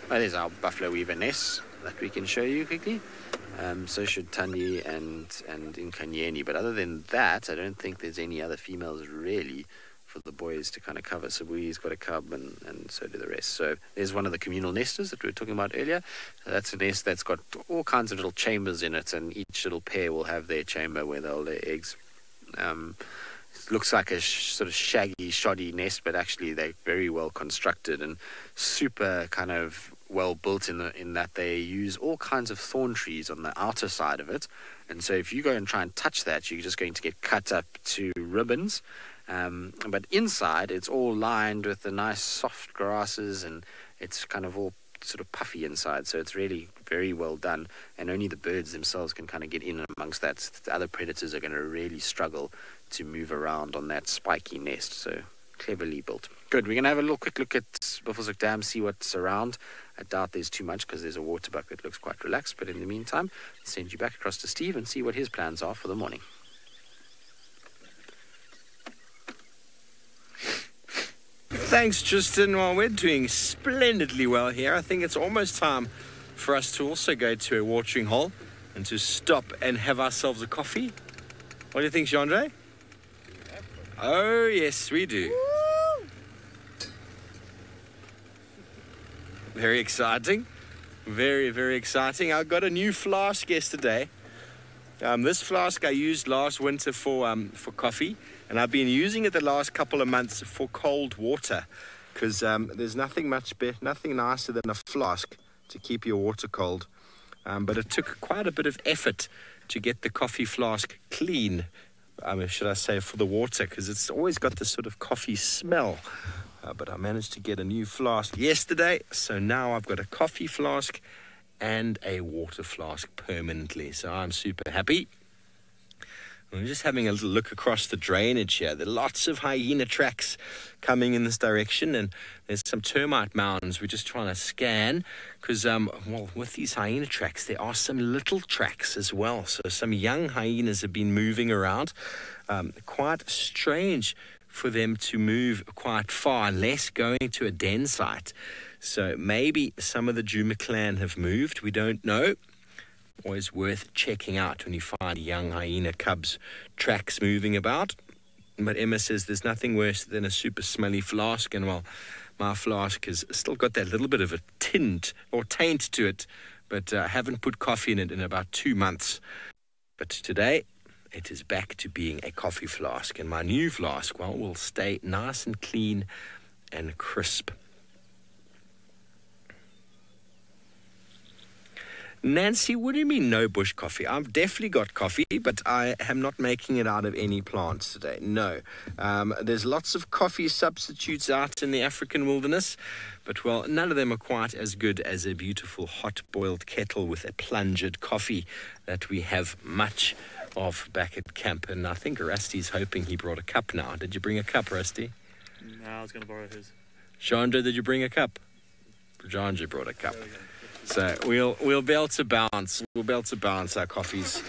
there's our buffalo weaver nest that we can show you quickly. So should Tandi and Nkanyeni. But other than that, I don't think there's any other females really for the boys to kind of cover. Sabui's got a cub, and so do the rest. So there's one of the communal nesters that we were talking about earlier. That's a nest that's got all kinds of little chambers in it, and each little pair will have their chamber where they'll lay eggs. It looks like a sort of shaggy, shoddy nest, but actually they're very well constructed and super kind of well built in that they use all kinds of thorn trees on the outer side of it. And so if you go and try and touch that, you're just going to get cut up to ribbons. But inside, it's all lined with the nice soft grasses, and it's kind of all sort of puffy inside. So it's really very well done, and only the birds themselves can kind of get in amongst that. The other predators are going to really struggle to move around on that spiky nest. So cleverly built. Good. We're going to have a quick look at Buffelshoek Dam, see what's around. I doubt there's too much because there's a water buck that looks quite relaxed. But in the meantime, I'll send you back across to Steve and see what his plans are for the morning. Thanks, Justin. Well, we're doing splendidly well here. I think it's almost time for us to also go to a watering hole and to stop and have ourselves a coffee. What do you think, Jean-Andre? Oh, yes, we do. Woo! Very exciting. Very, very exciting. I got a new flask yesterday. This flask I used last winter for coffee, and I've been using it the last couple of months for cold water, because there's nothing nicer than a flask to keep your water cold. But it took quite a bit of effort to get the coffee flask clean, should I say, for the water, because it's always got this sort of coffee smell. But I managed to get a new flask yesterday, so now I've got a coffee flask and a water flask permanently, so I'm super happy. I'm just having a little look across the drainage here. There are lots of hyena tracks coming in this direction, and there's some termite mounds we're just trying to scan, because with these hyena tracks there are some little tracks as well. So some young hyenas have been moving around. Quite strange for them to move quite far unless going to a den site. So maybe some of the Djuma clan have moved. We don't know. Always worth checking out when you find young hyena cubs tracks moving about. But Emma says there's nothing worse than a super smelly flask. And well, my flask has still got that little bit of a tint or taint to it, but I haven't put coffee in it in about 2 months. But today it is back to being a coffee flask. And my new flask, well, will stay nice and clean and crisp. Nancy, what do you mean no bush coffee? I've definitely got coffee, but I am not making it out of any plants today. No. There's lots of coffee substitutes out in the African wilderness, but, well, none of them are quite as good as a beautiful hot-boiled kettle with a plungered coffee that we have much of back at camp. And I think Rusty's hoping he brought a cup now. Did you bring a cup, Rusty? No, I was going to borrow his. Chandra, did you bring a cup? Chandra brought a cup. So we'll be able to balance. We'll be able to balance our coffees.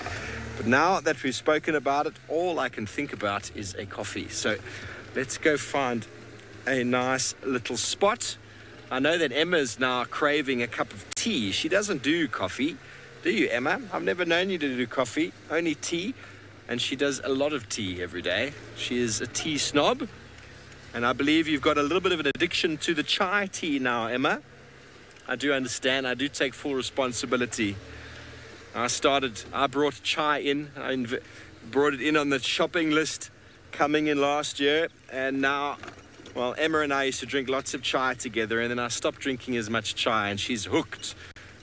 But now that we've spoken about it, all I can think about is a coffee. So let's go find a nice little spot. I know that Emma's now craving a cup of tea. She doesn't do coffee, do you, Emma? I've never known you to do coffee, only tea. And she does a lot of tea every day. She is a tea snob. And I believe you've got a little bit of an addiction to the chai tea now, Emma. I do understand. I do take full responsibility. I brought chai in. I brought it in on the shopping list coming in last year. And now, well, Emma and I used to drink lots of chai together. And then I stopped drinking as much chai, and she's hooked.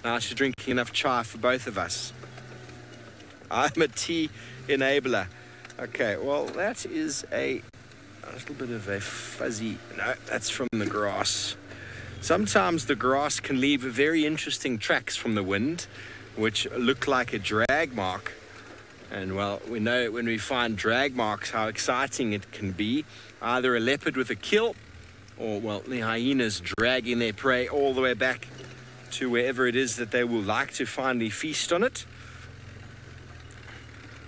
Now she's drinking enough chai for both of us. I'm a tea enabler. Okay, well, that is a little bit of a fuzzy... No, that's from the grass. Sometimes the grass can leave very interesting tracks from the wind, which look like a drag mark. And, well, we know when we find drag marks how exciting it can be. Either a leopard with a kill, or, well, the hyenas dragging their prey all the way back to wherever it is that they will like to finally feast on it.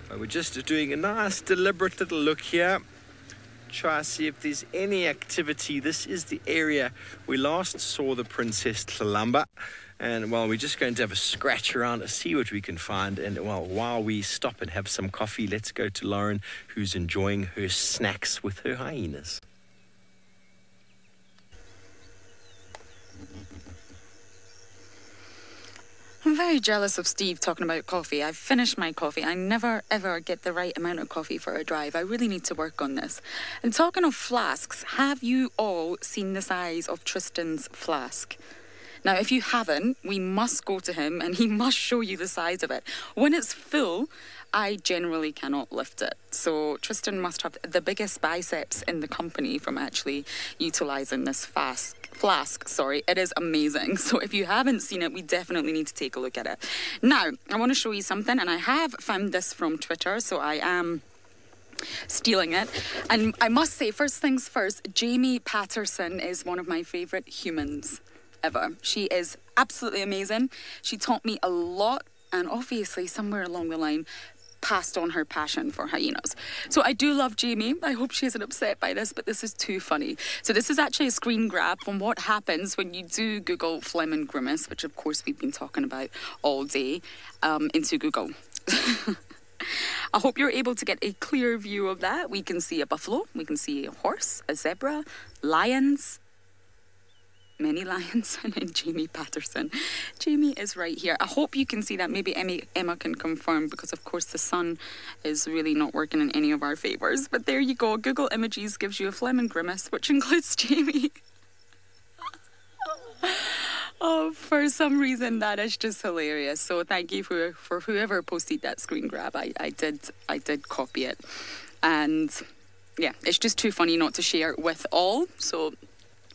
But we're just doing a nice, deliberate little look here. try see if there's any activity. This is the area we last saw the Princess Tlalamba. And, well, we're just going to have a scratch around to see what we can find. And, well, while we stop and have some coffee, let's go to Lauren, who's enjoying her snacks with her hyenas. I'm very jealous of Steve talking about coffee. I've finished my coffee. I never, ever get the right amount of coffee for a drive. I really need to work on this. And talking of flasks, have you all seen the size of Tristan's flask? Now, if you haven't, we must go to him and he must show you the size of it. When it's full, I generally cannot lift it. So Tristan must have the biggest biceps in the company from actually utilising this flask. It is amazing. So if you haven't seen it, we definitely need to take a look at it. Now, I want to show you something, and I have found this from Twitter, so I am stealing it. And I must say, first things first, Jamie Patterson is one of my favourite humans ever. She is absolutely amazing. She taught me a lot, and obviously somewhere along the line passed on her passion for hyenas. So I do love Jamie. I hope she isn't upset by this, but this is too funny. So this is actually a screen grab from what happens when you do Google phlegm and grimace, which of course we've been talking about all day, into Google. I hope you're able to get a clear view of that. We can see a buffalo, we can see a horse, a zebra, lions, many lions, and then Jamie Patterson. Jamie is right here. I hope you can see that. Maybe Emma can confirm, because of course the sun is really not working in any of our favours. But there you go. Google Images gives you a phlegm and grimace, which includes Jamie. Oh, for some reason that is just hilarious. So thank you for whoever posted that screen grab. I did copy it, and yeah, it's just too funny not to share it with all. So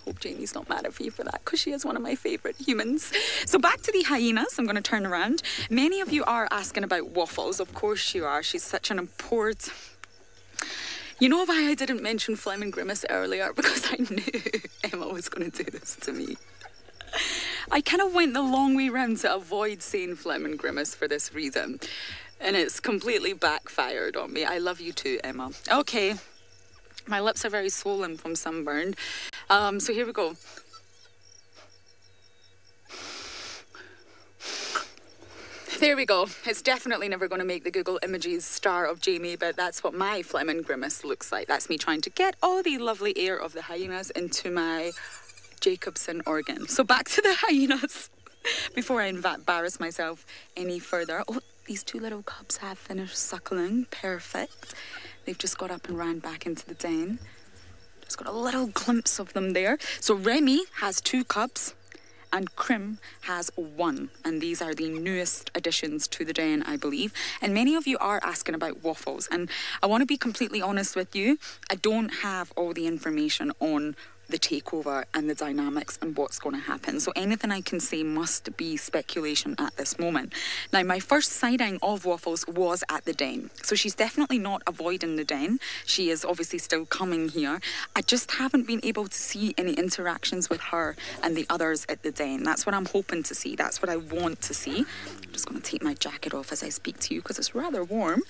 hope Jamie's not mad at me for that, because she is one of my favourite humans. So back to the hyenas. I'm going to turn around. Many of you are asking about Waffles. Of course you are. She's such an important... You know why I didn't mention phlegm and grimace earlier? Because I knew Emma was going to do this to me. I kind of went the long way round to avoid saying phlegm and grimace for this reason. And it's completely backfired on me. I love you too, Emma. Okay. My lips are very swollen from sunburn. So here we go. There we go. It's definitely never going to make the Google Images star of Jamie, but that's what my phlegm and grimace looks like. That's me trying to get all the lovely air of the hyenas into my Jacobson organ. So back to the hyenas before I embarrass myself any further. Oh, these two little cubs have finished suckling. Perfect. They've just got up and ran back into the den. Just got a little glimpse of them there. So Remy has 2 cubs and Krim has 1. And these are the newest additions to the den, I believe. And many of you are asking about Waffles. And I want to be completely honest with you. I don't have all the information on the takeover and the dynamics and what's going to happen. So anything I can say must be speculation at this moment. Now, my first sighting of Waffles was at the den. So she's definitely not avoiding the den. She is obviously still coming here. I just haven't been able to see any interactions with her and the others at the den. That's what I'm hoping to see. That's what I want to see. I'm just going to take my jacket off as I speak to you because it's rather warm.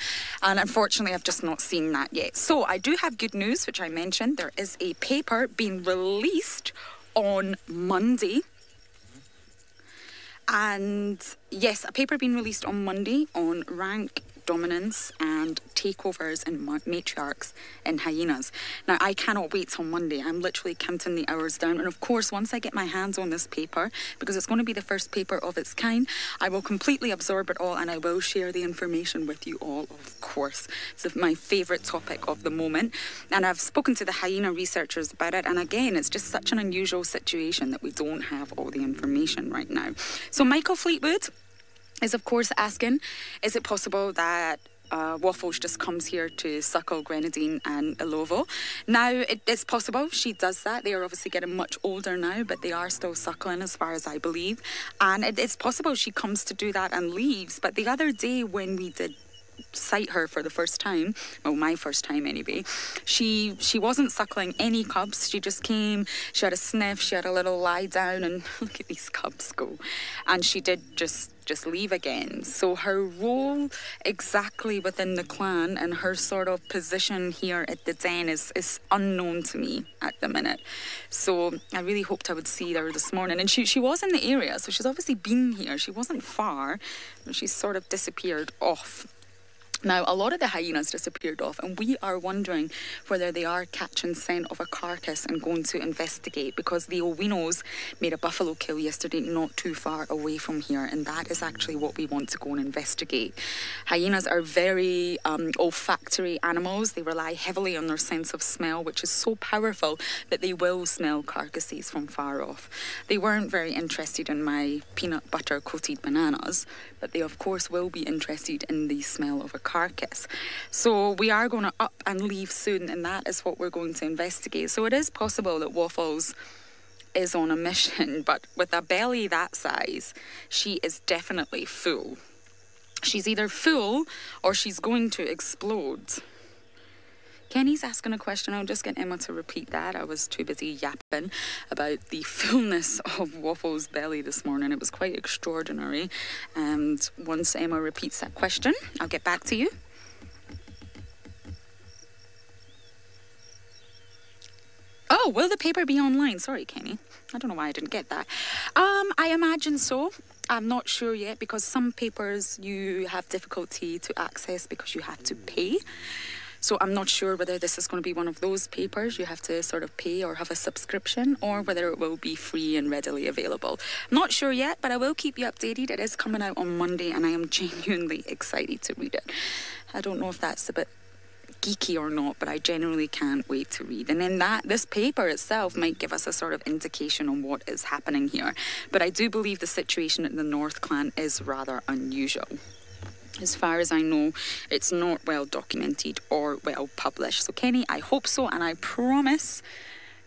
And unfortunately, I've just not seen that yet. So I do have good news, which I mentioned. There is a paper being released on Monday. And yes, a paper being released on Monday on rank, dominance and takeovers and matriarchs in hyenas. Now, I cannot wait till Monday. I'm literally counting the hours down. And of course, once I get my hands on this paper, because it's going to be the first paper of its kind, I will completely absorb it all and I will share the information with you all, of course. It's my favourite topic of the moment. And I've spoken to the hyena researchers about it. And again, it's just such an unusual situation that we don't have all the information right now. So Michael Fleetwood is of course asking, is it possible that Waffles just comes here to suckle Grenadine and Ilovo? Now, it's possible she does that. They are obviously getting much older now, but they are still suckling as far as I believe. And it's possible she comes to do that and leaves. But the other day when we did sight her for the first time, well, my first time anyway, she wasn't suckling any cubs. She just came, she had a sniff, she had a little lie down, and look at these cubs go. And she did just just leave again. So her role exactly within the clan and her sort of position here at the den is unknown to me at the minute. So I really hoped I would see her this morning. And she was in the area, so she's obviously been here. She wasn't far, but she's sort of disappeared off. Now, a lot of the hyenas disappeared off, and we are wondering whether they are catching scent of a carcass and going to investigate, because the Owinos made a buffalo kill yesterday not too far away from here, and that is actually what we want to go and investigate. Hyenas are very olfactory animals. They rely heavily on their sense of smell, which is so powerful that they will smell carcasses from far off. They weren't very interested in my peanut butter coated bananas, but they of course will be interested in the smell of a carcass. So we are going to up and leave soon, and that is what we're going to investigate. So it is possible that Waffles is on a mission, but with a belly that size, she is definitely full. She's either full or she's going to explode. Kenny's asking a question. I'll just get Emma to repeat that. I was too busy yapping about the fullness of Waffle's belly this morning. It was quite extraordinary. And once Emma repeats that question, I'll get back to you. Oh, will the paper be online? Sorry, Kenny. I don't know why I didn't get that. I imagine so. I'm not sure yet, because some papers you have difficulty to access because you have to pay. So I'm not sure whether this is going to be one of those papers you have to sort of pay or have a subscription, or whether it will be free and readily available. Not sure yet, but I will keep you updated. It is coming out on Monday, and I am genuinely excited to read it. I don't know if that's a bit geeky or not, but I genuinely can't wait to read. And then this paper itself might give us a sort of indication on what is happening here. But I do believe the situation in the North Clan is rather unusual. As far as I know, it's not well documented or well published. So Kenny, I hope so, and I promise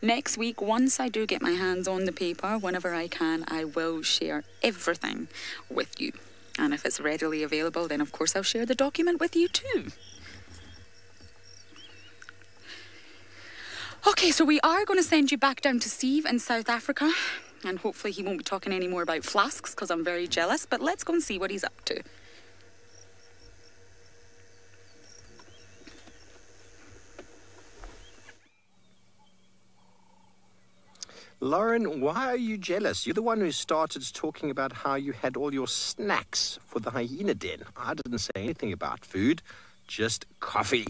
next week, once I do get my hands on the paper, whenever I can, I will share everything with you. And if it's readily available, then of course I'll share the document with you too. Okay, so we are going to send you back down to Steve in South Africa, and hopefully he won't be talking any more about flasks, because I'm very jealous, but let's go and see what he's up to. Lauren, why are you jealous? You're the one who started talking about how you had all your snacks for the hyena den. I didn't say anything about food, just coffee.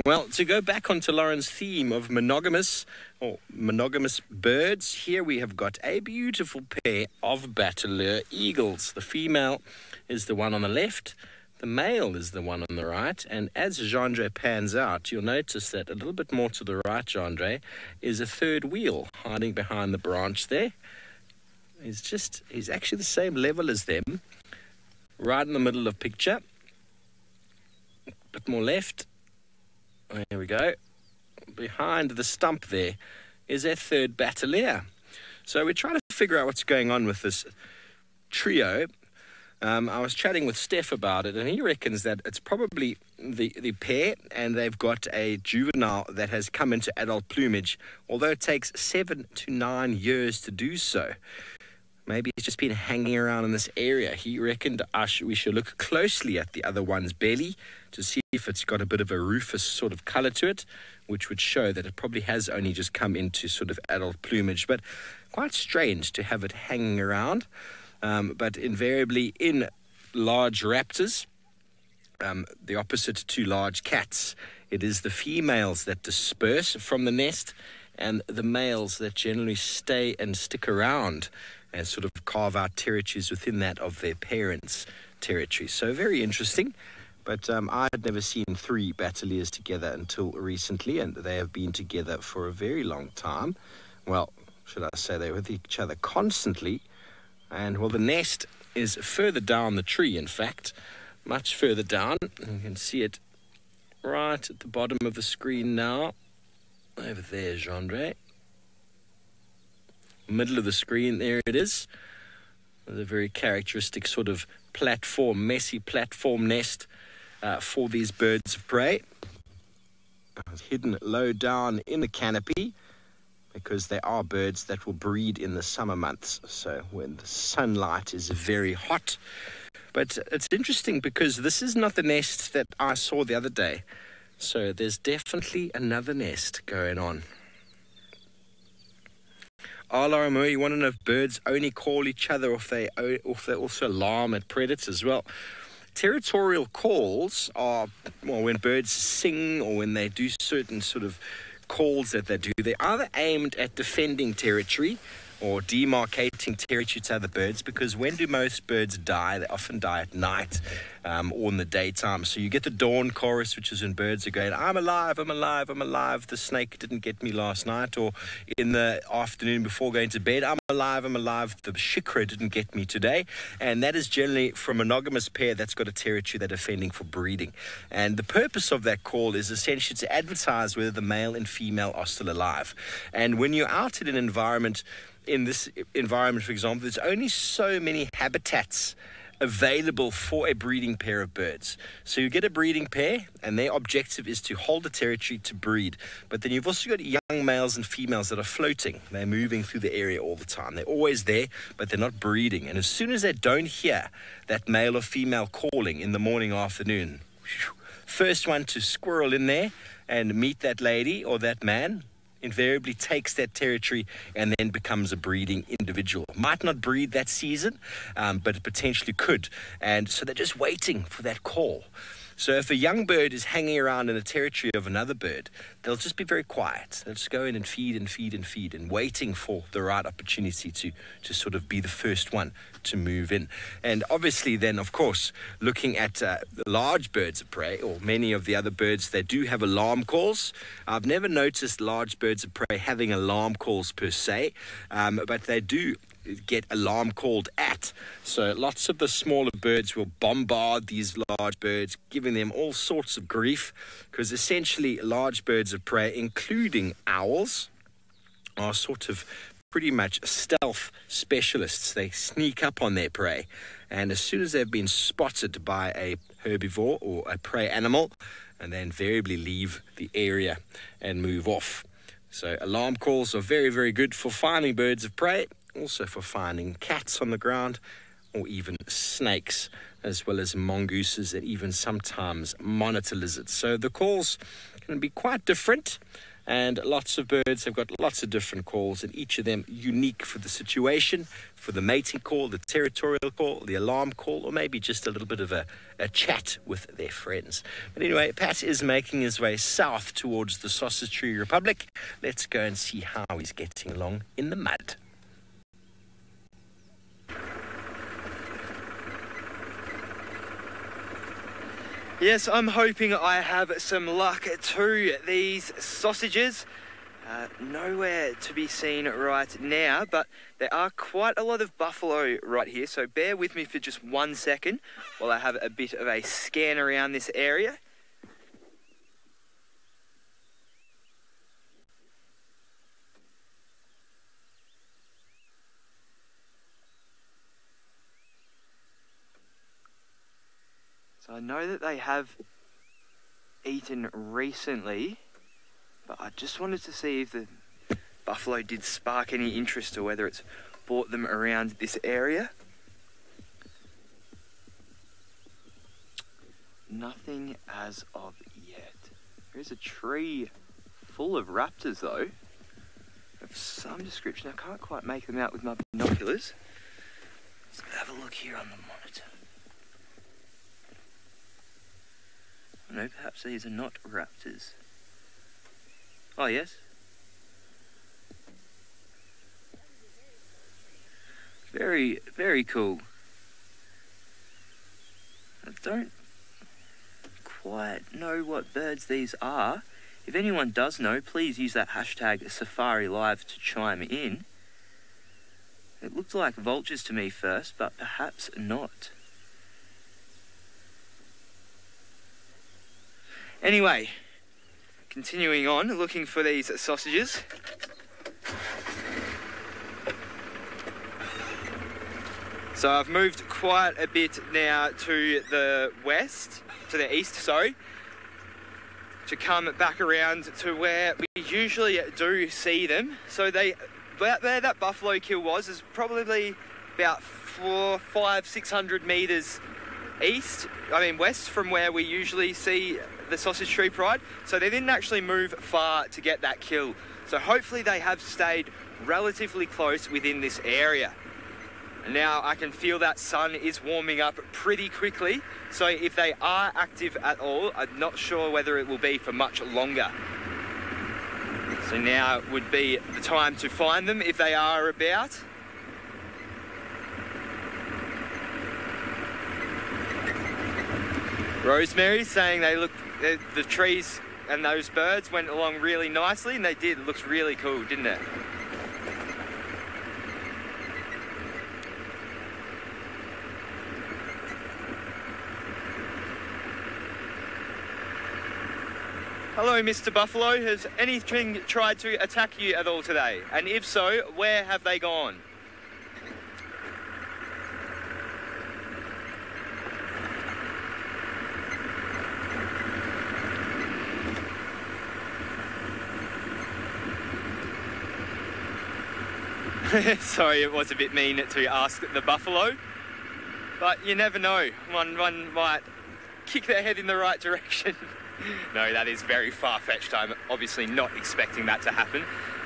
Well, to go back onto Lauren's theme of monogamous birds, here we have got a beautiful pair of Bateleur eagles. The female is the one on the left. The male is the one on the right, and as Jandre pans out, you'll notice that a little bit more to the right, Jandre, is a third wheel hiding behind the branch there. He's actually the same level as them, right in the middle of picture. A bit more left. There we go. Behind the stump there is a third Bateleur. So we're trying to figure out what's going on with this trio. I was chatting with Steph about it, and he reckons that it's probably the pair, and they've got a juvenile that has come into adult plumage, although it takes 7 to 9 years to do so. Maybe it's just been hanging around in this area. He reckoned we should look closely at the other one's belly to see if it's got a bit of a rufous sort of colour to it, which would show that it probably has only just come into sort of adult plumage. But quite strange to have it hanging around. But invariably in large raptors, the opposite to large cats, it is the females that disperse from the nest and the males that generally stay and stick around and sort of carve out territories within that of their parents' territory. So very interesting. But I had never seen 3 Bateleurs together until recently, and they have been together for a very long time. Well, should I say they're with each other constantly. And, well, the nest is further down the tree, in fact, much further down. You can see it right at the bottom of the screen now. Over there, Jandre. Middle of the screen, there it is. There's a very characteristic sort of platform, messy platform nest for these birds of prey. It's hidden low down in the canopy, because they are birds that will breed in the summer months. So when the sunlight is very hot, But it's interesting because this is not the nest that I saw the other day. So there's definitely another nest going on. Alarmo, you want to know if birds only call each other or if they also alarm at predators? Well, territorial calls are, well, when birds sing or when they do certain sort of calls that they do, they're either aimed at defending territory or demarcating territory to other birds, because when do most birds die? They often die at night or in the daytime. So you get the dawn chorus, which is when birds are going, I'm alive, I'm alive, I'm alive, the snake didn't get me last night. Or in the afternoon before going to bed, I'm alive, the shikra didn't get me today. And that is generally from a monogamous pair that's got a territory they're defending for breeding. And the purpose of that call is essentially to advertise whether the male and female are still alive. And when you're out in an environment, in this environment, for example, there's only so many habitats available for a breeding pair of birds. So you get a breeding pair, and their objective is to hold the territory to breed. But then you've also got young males and females that are floating. They're moving through the area all the time. They're always there, but they're not breeding. And as soon as they don't hear that male or female calling in the morning or afternoon, first one to squirrel in there and meet that lady or that man invariably takes that territory and then becomes a breeding individual. Might not breed that season, but it potentially could. And so they're just waiting for that call. So if a young bird is hanging around in the territory of another bird, they'll just be very quiet. They'll just go in and feed and feed and feed and waiting for the right opportunity to sort of be the first one to move in. And obviously then, of course, looking at the large birds of prey, or many of the other birds, they do have alarm calls. I've never noticed large birds of prey having alarm calls per se, but they do get alarm called at. So lots of the smaller birds will bombard these large birds, giving them all sorts of grief, because essentially large birds of prey, including owls, are sort of pretty much stealth specialists. They sneak up on their prey, and as soon as they've been spotted by a herbivore or a prey animal, and they invariably leave the area and move off. So alarm calls are very, very good for finding birds of prey, also for finding cats on the ground, or even snakes, as well as mongooses and even sometimes monitor lizards. So the calls can be quite different, and lots of birds have got lots of different calls, and each of them unique for the situation, for the mating call, the territorial call, the alarm call, or maybe just a little bit of a chat with their friends. But anyway, Pat is making his way south towards the Sausage Tree Republic. Let's go and see how he's getting along in the mud. Yes, I'm hoping I have some luck to these sausages. Nowhere to be seen right now, but there are quite a lot of buffalo right here, so bear with me for just 1 second while I have a bit of a scan around this area. So I know that they have eaten recently, but I just wanted to see if the buffalo did spark any interest or whether it's brought them around this area. Nothing as of yet. There is a tree full of raptors though, of some description. I can't quite make them out with my binoculars. Let's have a look here on the monitor. No, perhaps these are not raptors. Oh, yes. Very, very cool. I don't quite know what birds these are. If anyone does know, please use that hashtag SafariLive to chime in. It looked like vultures to me first, but perhaps not. Anyway, continuing on, looking for these sausages. So I've moved quite a bit now to the west, to the east, sorry, to come back around to where we usually do see them. So where that buffalo kill was is probably about 500-600 metres west from where we usually see the sausage tree pride. So they didn't actually move far to get that kill. So hopefully they have stayed relatively close within this area. And now I can feel that sun is warming up pretty quickly. So if they are active at all, I'm not sure whether it will be for much longer. So now would be the time to find them if they are about. Rosemary saying the trees and those birds went along really nicely, and they did. It looks really cool, didn't it? Hello, Mr. Buffalo. Has anything tried to attack you at all today? And if so, where have they gone? Sorry, it was a bit mean to ask the buffalo, but you never know. One might kick their head in the right direction. No, that is very far-fetched. I'm obviously not expecting that to happen.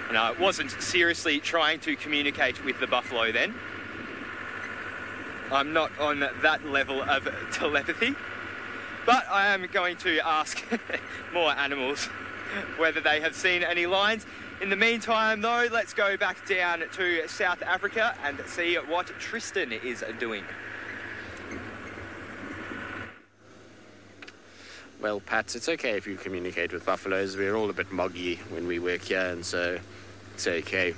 And I wasn't seriously trying to communicate with the buffalo then. I'm not on that level of telepathy. But I am going to ask more animals whether they have seen any lions. In the meantime, though, let's go back down to South Africa and see what Tristan is doing. Well, Pat, it's okay if you communicate with buffaloes. We're all a bit moggy when we work here, and so it's okay.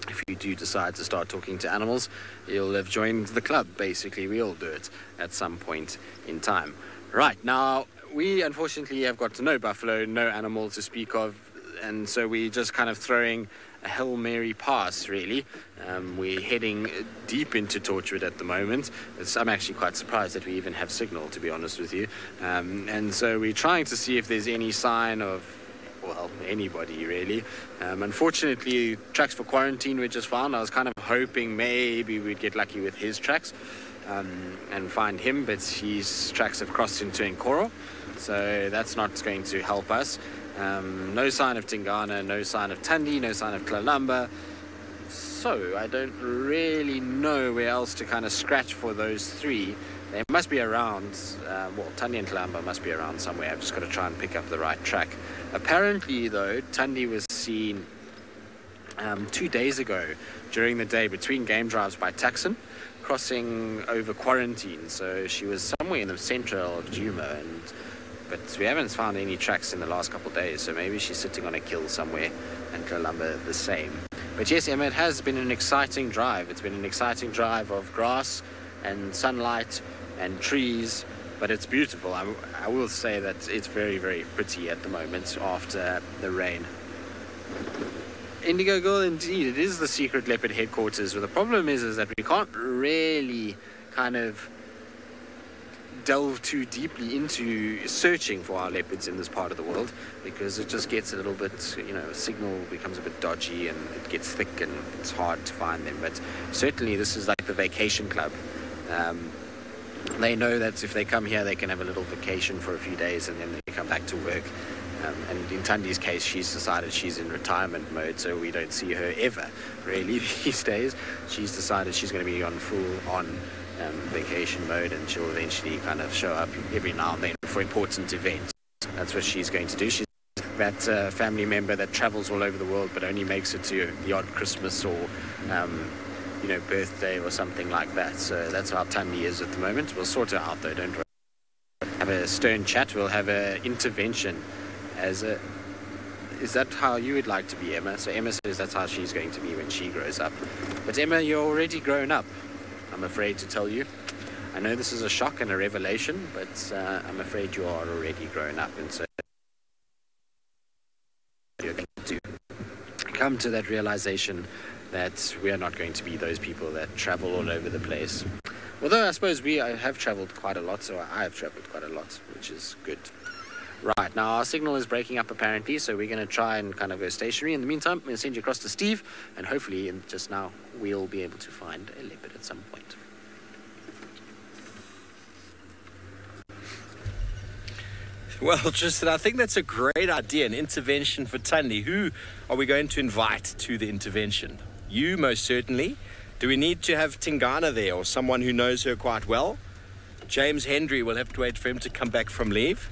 If you do decide to start talking to animals, you'll have joined the club, basically. We all do it at some point in time. Right, now, we unfortunately have got no buffalo, no animal to speak of, and so we're just kind of throwing a Hail Mary pass, really. We're heading deep into Torchwood at the moment. I'm actually quite surprised that we even have signal, to be honest with you. And so we're trying to see if there's any sign of, well, anybody, really. Unfortunately, tracks for quarantine we just found. I was kind of hoping maybe we'd get lucky with his tracks and find him, but his tracks have crossed into Nkoro, so that's not going to help us. No sign of Tingana, no sign of Tandi, no sign of Klalamba. So I don't really know where else to kind of scratch for those three. They must be around, well, Tandi and Klalamba must be around somewhere. I've just got to try and pick up the right track. Apparently, though, Tandi was seen 2 days ago during the day between game drives by Taxon, crossing over quarantine. So she was somewhere in the central of Djuma, but we haven't found any tracks in the last couple of days, so maybe she's sitting on a kill somewhere, and Klalamba the same. But yes, Emma, it has been an exciting drive. It's been an exciting drive of grass and sunlight and trees, but it's beautiful. I will say that it's very, very pretty at the moment after the rain. Indigo Girl, indeed, it is the Secret Leopard headquarters. But the problem is that we can't really kind of delve too deeply into searching for our leopards in this part of the world, because it just gets a little bit, signal becomes a bit dodgy and it gets thick and it's hard to find them. But certainly this is like the vacation club. They know that if they come here they can have a little vacation for a few days and then they come back to work. And in Tandi's case, she's decided she's in retirement mode, so we don't see her ever really these days. She's decided she's going to be on full-on vacation mode, and she'll eventually kind of show up every now and then for important events. That's what she's going to do. She's that family member that travels all over the world but only makes it to the odd Christmas or birthday or something like that. So that's how Tandi is at the moment. We'll sort her out though, don't worry. Have a stern chat. We'll have an intervention as a... Is that how you would like to be, Emma? So Emma says that's how she's going to be when she grows up. But Emma, you're already grown up, I'm afraid to tell you. I know this is a shock and a revelation, but I'm afraid you are already grown up, and so you're going to come to that realization that we are not going to be those people that travel all over the place. Although I suppose we have traveled quite a lot, so I have traveled quite a lot, which is good. Right, now our signal is breaking up apparently, so we're going to try and kind of go stationary. In the meantime, I'm going to send you across to Steve, and hopefully just now we'll be able to find a leopard at some point. Well, Tristan, I think that's a great idea, an intervention for Tundi. Who are we going to invite to the intervention? You, most certainly. Do we need to have Tingana there, or someone who knows her quite well? James Hendry will have to wait for him to come back from leave.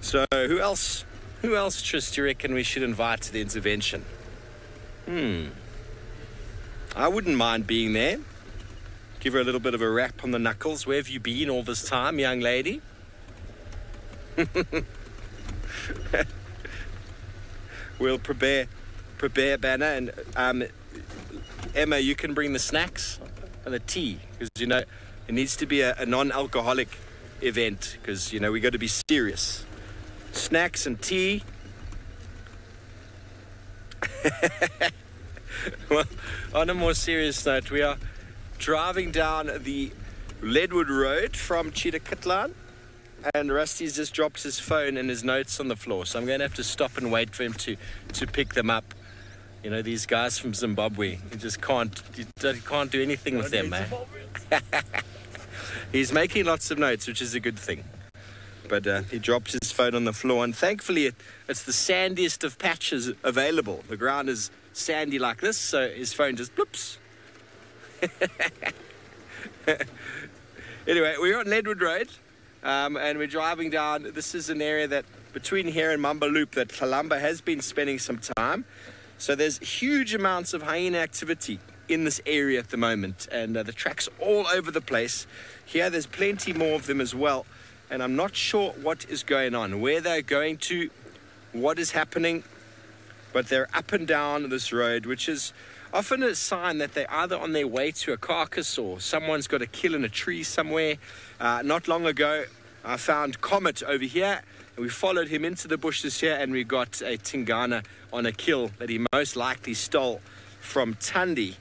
So who else, Tris, do you reckon we should invite to the intervention? I wouldn't mind being there. Give her a little bit of a rap on the knuckles. Where have you been all this time, young lady? We'll prepare Banner, and Emma, you can bring the snacks and the tea, because you know it needs to be a non-alcoholic event, because you know we got to be serious. Snacks and tea. Well, on a more serious note, we are driving down the Leadwood Road from Chitakatlan, and Rusty's just dropped his phone and his notes on the floor, so I'm going to have to stop and wait for him to pick them up. You know, these guys from Zimbabwe, you just can't do anything with them, man. He's making lots of notes, which is a good thing. But he dropped his phone on the floor, and thankfully it's the sandiest of patches available. The ground is sandy like this, so his phone just bloops. Anyway, we're on Leadwood Road, and we're driving down. This is an area that between here and Mamba Loop that Kalamba has been spending some time. So there's huge amounts of hyena activity in this area at the moment, and the tracks all over the place. Here there's plenty more of them as well, and I'm not sure what is going on, where they're going to, what is happening, but they're up and down this road, which is often a sign that they're either on their way to a carcass or someone's got a kill in a tree somewhere. Not long ago I found Comet over here, and we followed him into the bushes here, and we got a Tingana on a kill that he most likely stole from Tundi.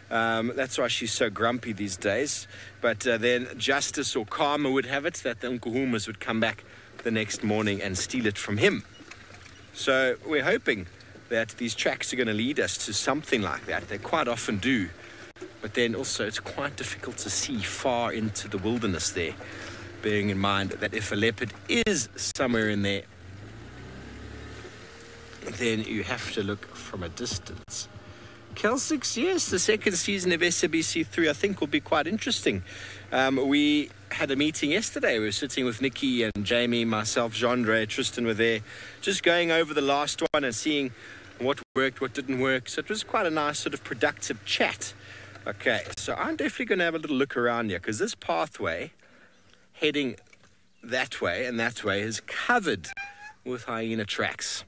That's why she's so grumpy these days. But then justice or karma would have it that the Nkuhumas would come back the next morning and steal it from him. So we're hoping that these tracks are going to lead us to something like that. They quite often do. But then also it's quite difficult to see far into the wilderness there, bearing in mind that if a leopard is somewhere in there, then you have to look from a distance. Kelsix, yes, the second season of SABC3 I think will be quite interesting. We had a meeting yesterday. We were sitting with Nikki and Jamie, myself, Jean-Dre, Tristan were there, just going over the last one and seeing what worked, what didn't work. So it was quite a nice sort of productive chat. Okay, so I'm definitely going to have a little look around here, because this pathway heading that way and that way is covered with hyena tracks.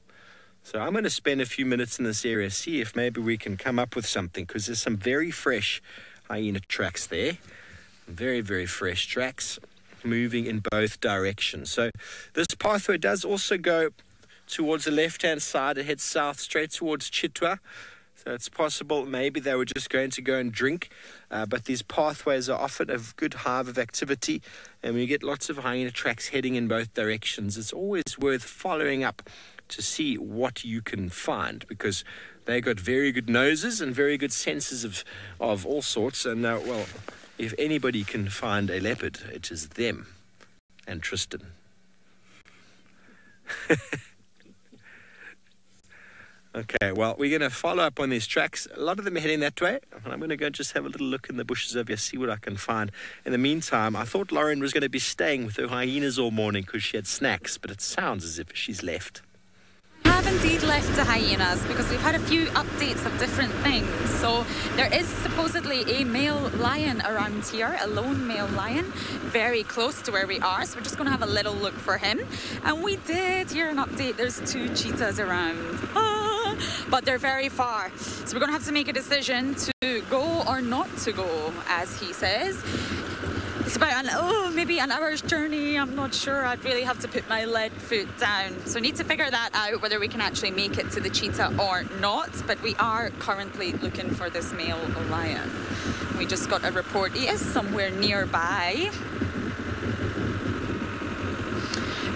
So I'm going to spend a few minutes in this area, see if maybe we can come up with something, because there's some very fresh hyena tracks there. Very, very fresh tracks moving in both directions. So this pathway does also go towards the left-hand side. It heads south straight towards Chitwa. So it's possible maybe they were just going to go and drink. But these pathways are often a good hive of activity, and we get lots of hyena tracks heading in both directions. It's always worth following up to see what you can find, because they got very good noses and very good senses of all sorts. And well, if anybody can find a leopard, it is them and Tristan. Okay, well, we're going to follow up on these tracks. A lot of them are heading that way. And I'm going to go just have a little look in the bushes over here, see what I can find. In the meantime, I thought Lauren was going to be staying with her hyenas all morning because she had snacks, but it sounds as if she's left. I have indeed left the hyenas because we've had a few updates of different things. So there is supposedly a male lion around here, a lone male lion, very close to where we are. So we're just going to have a little look for him. And we did hear an update. There's 2 cheetahs around. But they're very far. So we're going to have to make a decision to go or not to go, as he says. It's about maybe an hour's journey. I'm not sure. I'd really have to put my lead foot down. So I need to figure that out, whether we can actually make it to the cheetah or not. But we are currently looking for this male lion. We just got a report. He is somewhere nearby.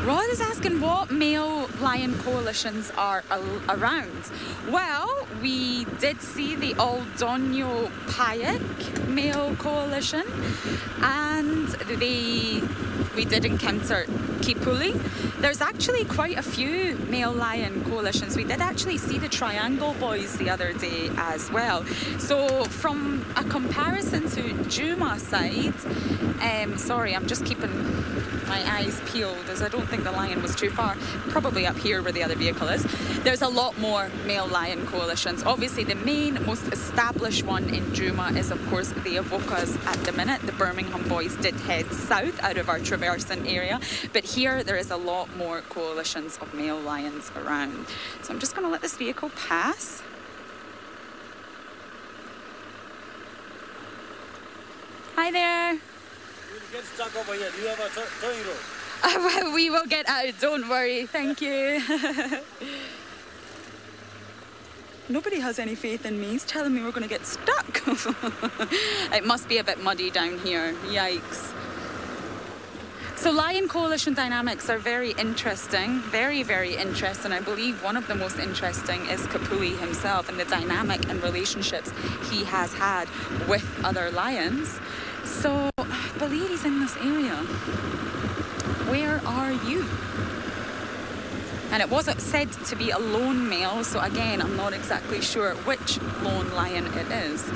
Rod is asking what male lion coalitions are around. Well, we did see the Aldonio Payek male coalition, and we did encounter Kipuli. There's actually quite a few male lion coalitions. We did actually see the Triangle Boys the other day as well. So from a comparison to Juma side, sorry, I'm just keeping my eyes peeled as I don't think the lion was too far, probably up here where the other vehicle is. There's a lot more male lion coalitions. Obviously the main, most established one in Juma is of course the Avokas at the minute. The Birmingham Boys did head south out of our traversing area, but here there is a lot more coalitions of male lions around. So I'm just going to let this vehicle pass. Hi there. Get stuck over here. Do you have a towing rope? Well, we will get out, don't worry. Thank you. Nobody has any faith in me. He's telling me we're going to get stuck. It must be a bit muddy down here. Yikes. So lion coalition dynamics are very interesting, very, very interesting. I believe one of the most interesting is Kapui himself and the dynamic and relationships he has had with other lions. So I believe he's in this area. Where are you? And it wasn't said to be a lone male, so again, I'm not exactly sure which lone lion it is.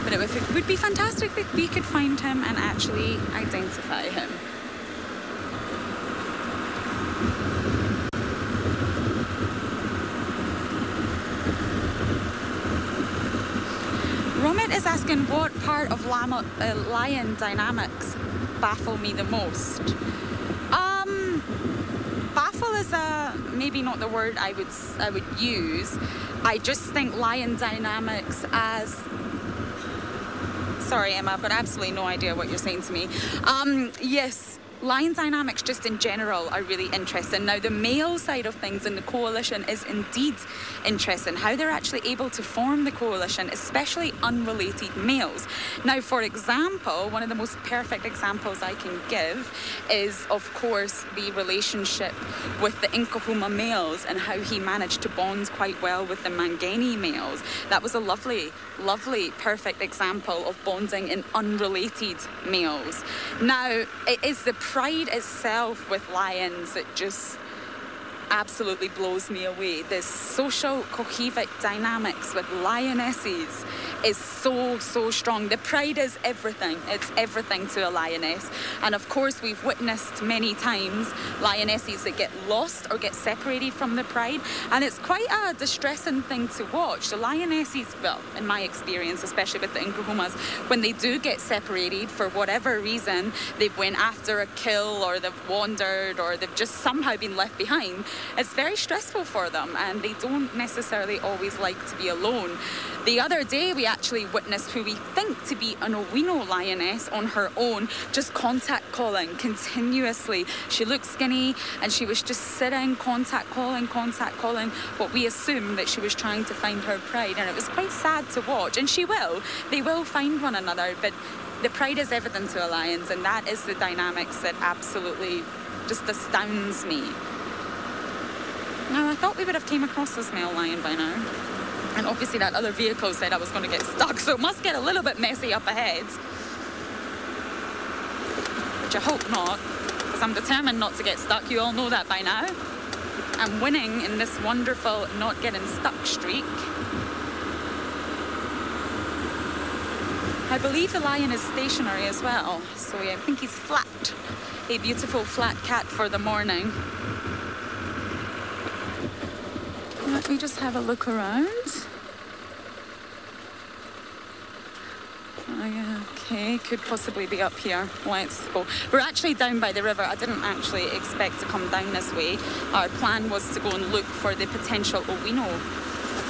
But it would be fantastic if we could find him and actually identify him. Romit is asking what part of lion dynamics baffle me the most. Baffle is maybe not the word I would use. I just think lion dynamics as... Sorry, Emma, I've got absolutely no idea what you're saying to me. Yes, lion dynamics just in general are really interesting. Now, the male side of things in the coalition is indeed interesting. How they're actually able to form the coalition, especially unrelated males. Now, for example, one of the most perfect examples I can give is, of course, the relationship with the Nkahuma males and how he managed to bond quite well with the Mangeni males. That was a lovely, lovely, perfect example of bonding in unrelated males. Now, it is the pride itself with lions that just absolutely blows me away. The social cohevic dynamics with lionesses is so, so strong. The pride is everything. It's everything to a lioness. And of course, we've witnessed many times lionesses that get lost or get separated from the pride. And it's quite a distressing thing to watch. The lionesses, well, in my experience, especially with the Nkahumas, when they do get separated for whatever reason, they've went after a kill or they've wandered or they've just somehow been left behind, it's very stressful for them and they don't necessarily always like to be alone. The other day we actually witnessed who we think to be an Owino lioness on her own, just contact calling continuously. She looked skinny and she was just sitting, contact calling, what we assumed that she was trying to find her pride, and it was quite sad to watch. And they will find one another, but the pride is evident to a lions, and that is the dynamics that absolutely just astounds me. Now, I thought we would have came across this male lion by now. And obviously that other vehicle said I was going to get stuck, so it must get a little bit messy up ahead. Which I hope not, because I'm determined not to get stuck. You all know that by now. I'm winning in this wonderful not getting stuck streak. I believe the lion is stationary as well, so yeah, I think he's flat. A beautiful flat cat for the morning. Let me just have a look around. Oh, yeah, okay, could possibly be up here. Let's go. We're actually down by the river. I didn't actually expect to come down this way. Our plan was to go and look for the potential Owino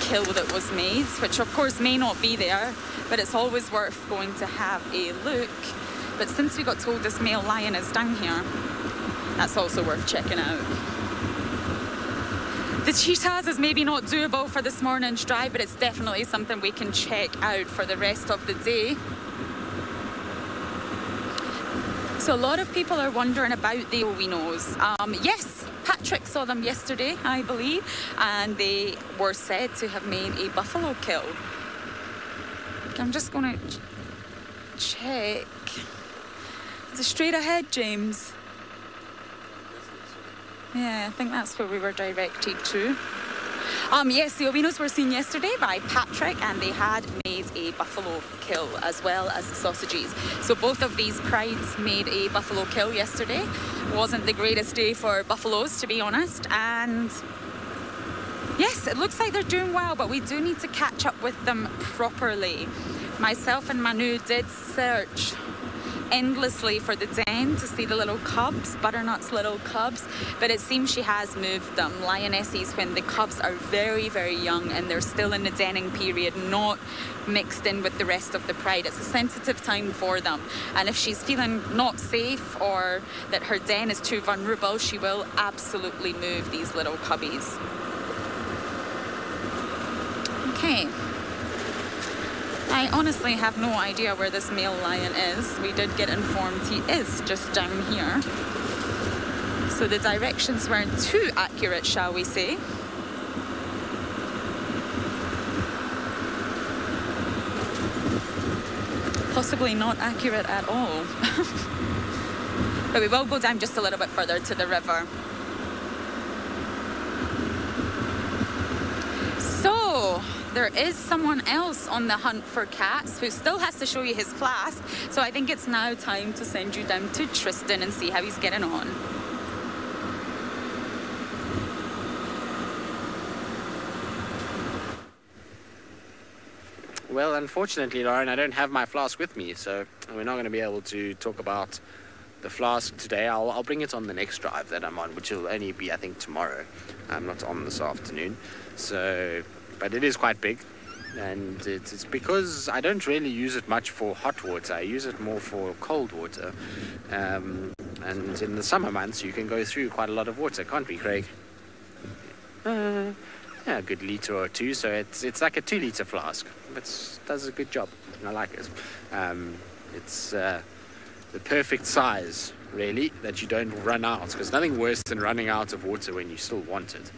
kill that was made, which of course may not be there, but it's always worth going to have a look. But since we got told this male lion is down here, that's also worth checking out. The cheetahs is maybe not doable for this morning's drive, but it's definitely something we can check out for the rest of the day. So So a lot of people are wondering about the albinos. Yes, Patrick saw them yesterday, I believe, and they were said to have made a buffalo kill. I'm just going to check. Is it straight ahead, James? Yeah, I think that's where we were directed to. Yes, the albinos were seen yesterday by Patrick, and they had made a buffalo kill as well as the sausages. So both of these prides made a buffalo kill yesterday. Wasn't the greatest day for buffaloes, to be honest. And yes, it looks like they're doing well, but we do need to catch up with them properly. Myself and Manu did search endlessly for the den to see the little cubs, Butternut's little cubs, but it seems she has moved them. Lionesses, when the cubs are very, very young and they're still in the denning period, not mixed in with the rest of the pride. It's a sensitive time for them, and if she's feeling not safe or that her den is too vulnerable, she will absolutely move these little cubbies. Okay. I honestly have no idea where this male lion is. We did get informed he is just down here. So the directions weren't too accurate, shall we say. Possibly not accurate at all. But we will go down just a little bit further to the river. So there is someone else on the hunt for cats who still has to show you his flask. So I think it's now time to send you down to Tristan and see how he's getting on. Well, unfortunately, Lauren, I don't have my flask with me, so we're not going to be able to talk about the flask today. I'll bring it on the next drive that I'm on, which will only be, I think, tomorrow. I'm not on this afternoon. So, but it is quite big, and it's because I don't really use it much for hot water. I use it more for cold water. And in the summer months, you can go through quite a lot of water, can't we, Craig? Yeah, a good litre or two, so it's like a 2-litre flask. It does a good job, and I like it. It's the perfect size, really, that you don't run out, because nothing worse than running out of water when you still want it.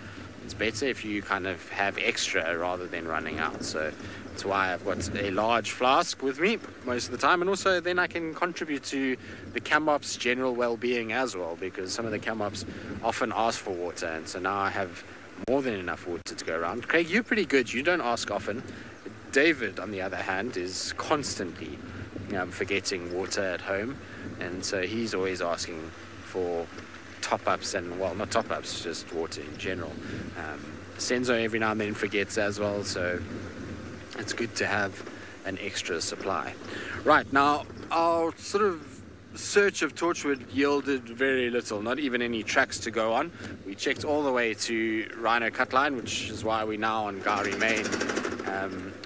It's better if you kind of have extra rather than running out. So that's why I've got a large flask with me most of the time, and also then I can contribute to the camop's general well-being as well, because some of the camops often ask for water, and so now I have more than enough water to go around. Craig, you're pretty good. You don't ask often. David, on the other hand, is constantly forgetting water at home, and so he's always asking for top-ups, and well, not top-ups, just water in general. Senzo every now and then forgets as well, so it's good to have an extra supply. Right, now our sort of search of Torchwood yielded very little, not even any tracks to go on. We checked all the way to Rhino Cutline, which is why we're now on Gowrie Main.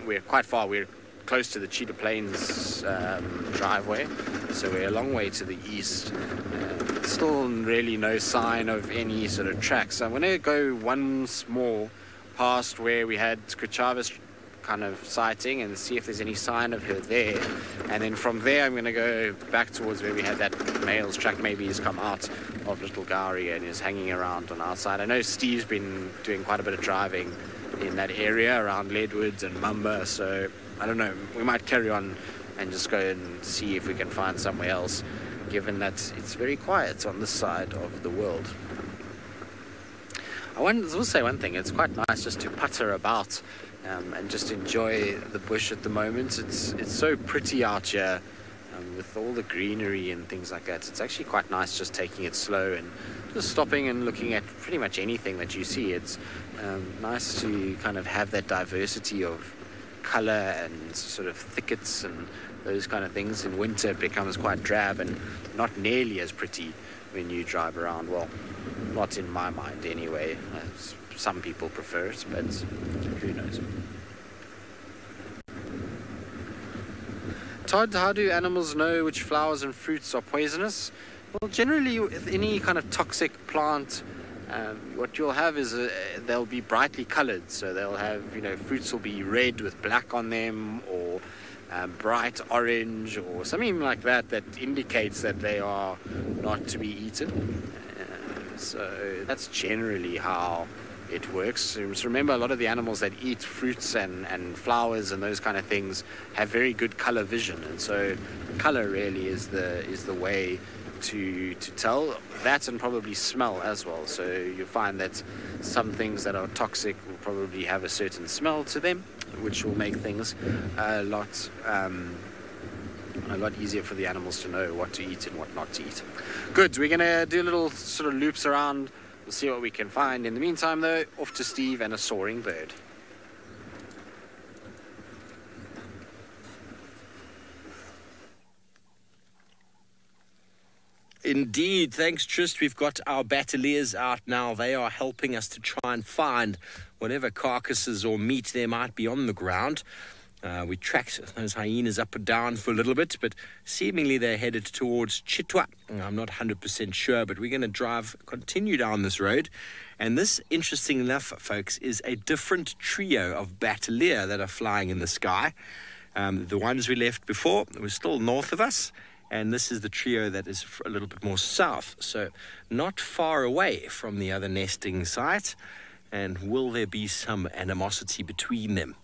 We're quite far. We're close to the Cheetah Plains driveway, so we're a long way to the east. Still really no sign of any sort of tracks. I'm going to go once more past where we had Kuchava's kind of sighting and see if there's any sign of her there, and then from there I'm going to go back towards where we had that male's track. Maybe he's come out of Little Gowrie and is hanging around on our side. I know Steve's been doing quite a bit of driving in that area around Leadwoods and Mumba, so I don't know, we might carry on and just go and see if we can find somewhere else, given that it's very quiet on this side of the world. I will say one thing, it's quite nice just to putter about and just enjoy the bush at the moment. It's so pretty out here with all the greenery and things like that. It's actually quite nice just taking it slow and just stopping and looking at pretty much anything that you see. It's nice to kind of have that diversity of color and sort of thickets and those kind of things. In winter it becomes quite drab and not nearly as pretty when you drive around. Well, not in my mind anyway. Some people prefer it, but who knows. Todd, how do animals know which flowers and fruits are poisonous? Well, generally with any kind of toxic plant, what you'll have is they'll be brightly colored. So they'll have, fruits will be red with black on them, or bright orange or something like that that indicates that they are not to be eaten. So that's generally how it works. So remember, a lot of the animals that eat fruits and flowers and those kind of things have very good color vision, and so color really is the way to tell that, and probably smell as well. So you find that some things that are toxic will probably have a certain smell to them, which will make things a lot easier for the animals to know what to eat and what not to eat. Good, we're gonna do little sort of loops around. We'll see what we can find. In the meantime though, off to Steve and a soaring bird. Indeed, thanks Trist. We've got our battaliers out now. They are helping us to try and find whatever carcasses or meat there might be on the ground. We tracked those hyenas up and down for a little bit, but seemingly they're headed towards Chitwa. I'm not 100% sure, but we're going to continue down this road. And this, interesting enough, folks, is a different trio of battalier that are flying in the sky. The ones we left before were still north of us, and this is the trio that is a little bit more south, so not far away from the other nesting site. And will there be some animosity between them?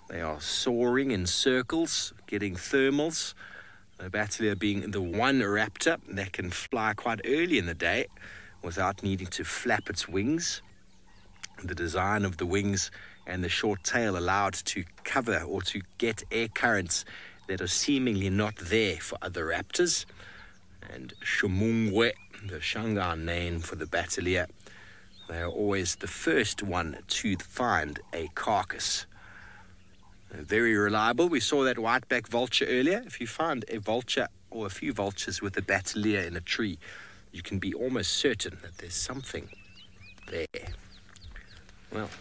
They are soaring in circles, getting thermals. The battalier being the one raptor that can fly quite early in the day without needing to flap its wings. The design of the wings and the short tail allowed to cover or to get air currents that are seemingly not there for other raptors. And Shumungwe, the Shangaan name for the battalier, they are always the first one to find a carcass. Very reliable. We saw that whiteback vulture earlier. If you find a vulture or a few vultures with a battalier in a tree, you can be almost certain that there's something there. Well,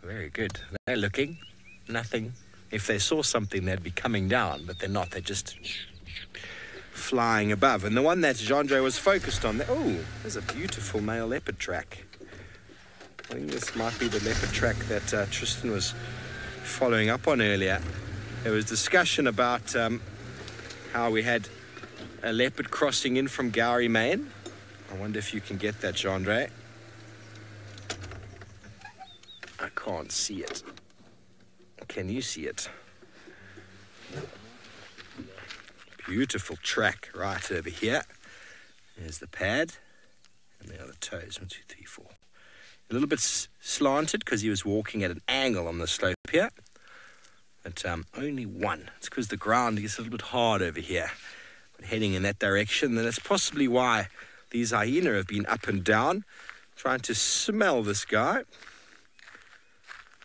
very good. They're looking. Nothing. If they saw something, they'd be coming down, but they're not. They're just flying above. And the one that Jandre was focused on, oh, there's a beautiful male leopard track. I think this might be the leopard track that Tristan was following up on earlier. There was discussion about how we had a leopard crossing in from Gowrie, Maine. I wonder if you can get that, Jandre. I can't see it. Can you see it? Beautiful track right over here. There's the pad, and there are the toes. 1, 2, 3, 4. A little bit slanted because he was walking at an angle on the slope here, but only one. It's because the ground gets a little bit hard over here. But heading in that direction, then that's possibly why these hyena have been up and down, trying to smell this guy.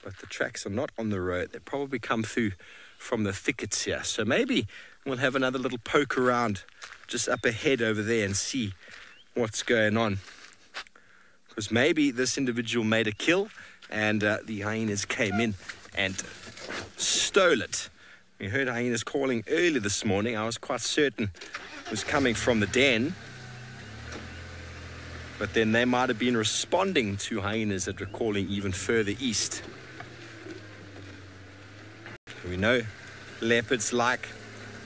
But the tracks are not on the road. They probably come through from the thickets here. So maybe we'll have another little poke around just up ahead over there and see what's going on. Because maybe this individual made a kill and the hyenas came in and stole it. We heard hyenas calling early this morning. I was quite certain it was coming from the den. But then they might have been responding to hyenas that were calling even further east. We know leopards like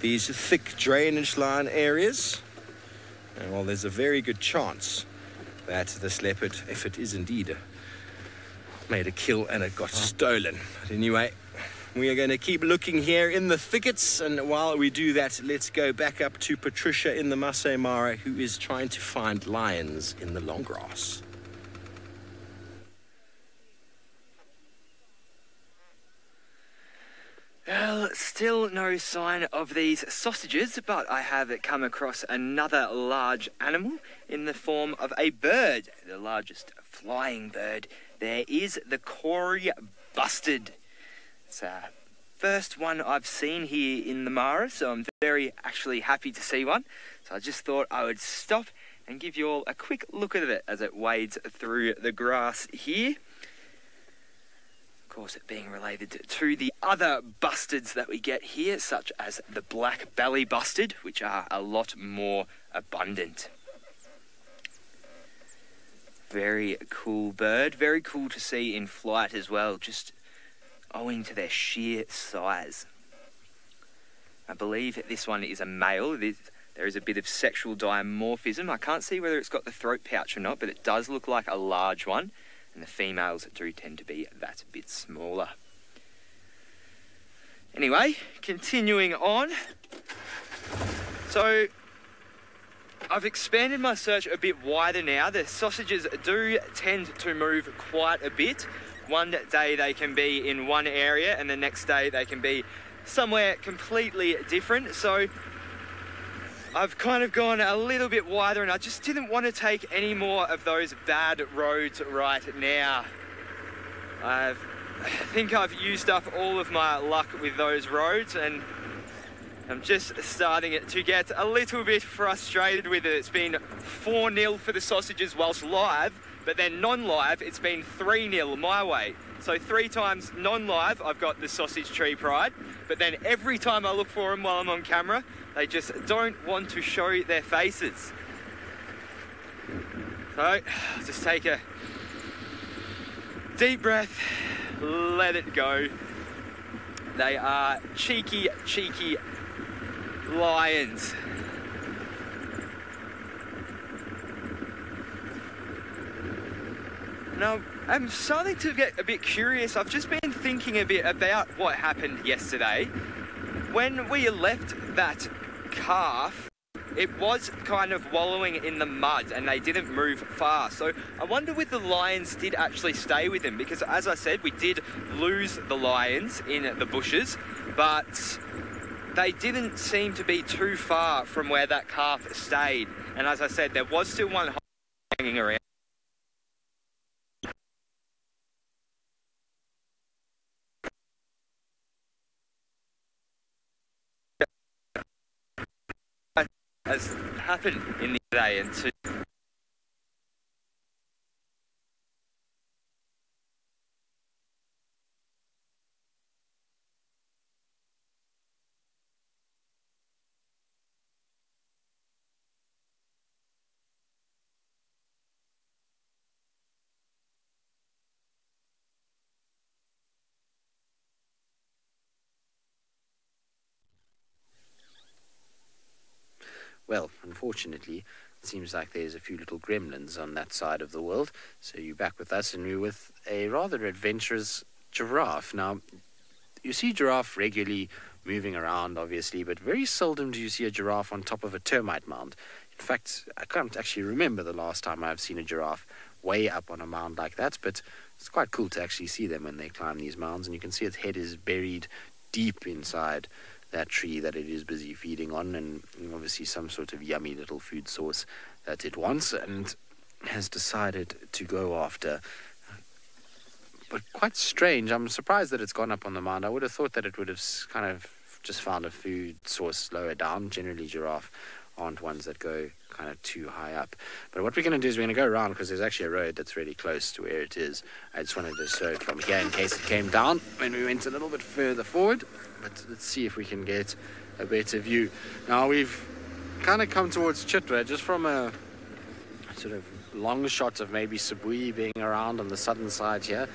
these thick drainage line areas. And well, there's a very good chance that this leopard, if it is indeed made a kill and it got stolen. But anyway, we are going to keep looking here in the thickets, and while we do that, let's go back up to Patricia in the Masai Mara, who is trying to find lions in the long grass. Well, still no sign of these sausages, but I have come across another large animal in the form of a bird, the largest flying bird. There is the Kori bustard. It's the first one I've seen here in the Mara, so I'm very actually happy to see one. So I just thought I would stop and give you all a quick look at it as it wades through the grass here. Of course, it being related to the other bustards that we get here, such as the black belly bustard, which are a lot more abundant. Very cool bird, very cool to see in flight as well, just owing to their sheer size. I believe this one is a male. There is a bit of sexual dimorphism. I can't see whether it's got the throat pouch or not, but it does look like a large one. And the females do tend to be that bit smaller. Anyway, continuing on. So, I've expanded my search a bit wider now. The sausages do tend to move quite a bit. One day they can be in one area and the next day they can be somewhere completely different. So I've kind of gone a little bit wider and I just didn't want to take any more of those bad roads right now. I think I've used up all of my luck with those roads and I'm just starting to get a little bit frustrated with it. It's been 4-0 for the sausages whilst live, but then non-live, it's been 3-0 my way. So 3 times non-live, I've got the sausage tree pride, but then every time I look for them while I'm on camera, they just don't want to show their faces. So, I'll just take a deep breath, let it go. They are cheeky, cheeky lions. Now, I'm starting to get a bit curious. I've just been thinking a bit about what happened yesterday. When we left that calf, it was kind of wallowing in the mud and they didn't move far. So I wonder if the lions did actually stay with him, because as I said, we did lose the lions in the bushes, but they didn't seem to be too far from where that calf stayed. And as I said, there was still one hanging around. Has happened in the day and to Well, unfortunately, it seems like there's a few little gremlins on that side of the world. So you're back with us, and we're with a rather adventurous giraffe. Now, you see giraffe regularly moving around, obviously, but very seldom do you see a giraffe on top of a termite mound. In fact, I can't actually remember the last time I've seen a giraffe way up on a mound like that, but it's quite cool to actually see them when they climb these mounds, and you can see its head is buried deep inside that tree that it is busy feeding on, and obviously some sort of yummy little food source that it wants and has decided to go after. But quite strange. I'm surprised that it's gone up on the mound. I would have thought that it would have kind of just found a food source lower down. Generally, giraffe aren't ones that go kind of too high up. But what we're going to do is we're going to go around, because there's actually a road that's really close to where it is. I just wanted to show it from here in case it came down when we went a little bit further forward. But let's see if we can get a better view. Now, we've kind of come towards Chitwa just from a sort of long shot of maybe Sibui being around on the southern side here,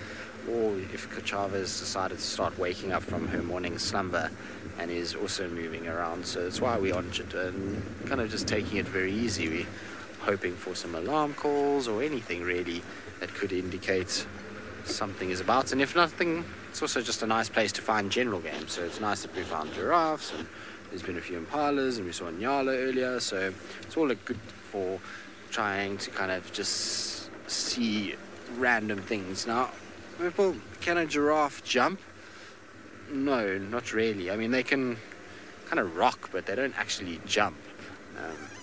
or if Kachava's decided to start waking up from her morning slumber and is also moving around. So that's why we're on Chitwa and kind of just taking it very easy. We're hoping for some alarm calls or anything really that could indicate something is about. And if nothing, it's also just a nice place to find general game. So it's nice that we found giraffes, and there's been a few impalas, and we saw Nyala earlier. So it's all good for trying to kind of just see random things. Now, people, can a giraffe jump? No, not really. I mean, they can kind of rock, but they don't actually jump.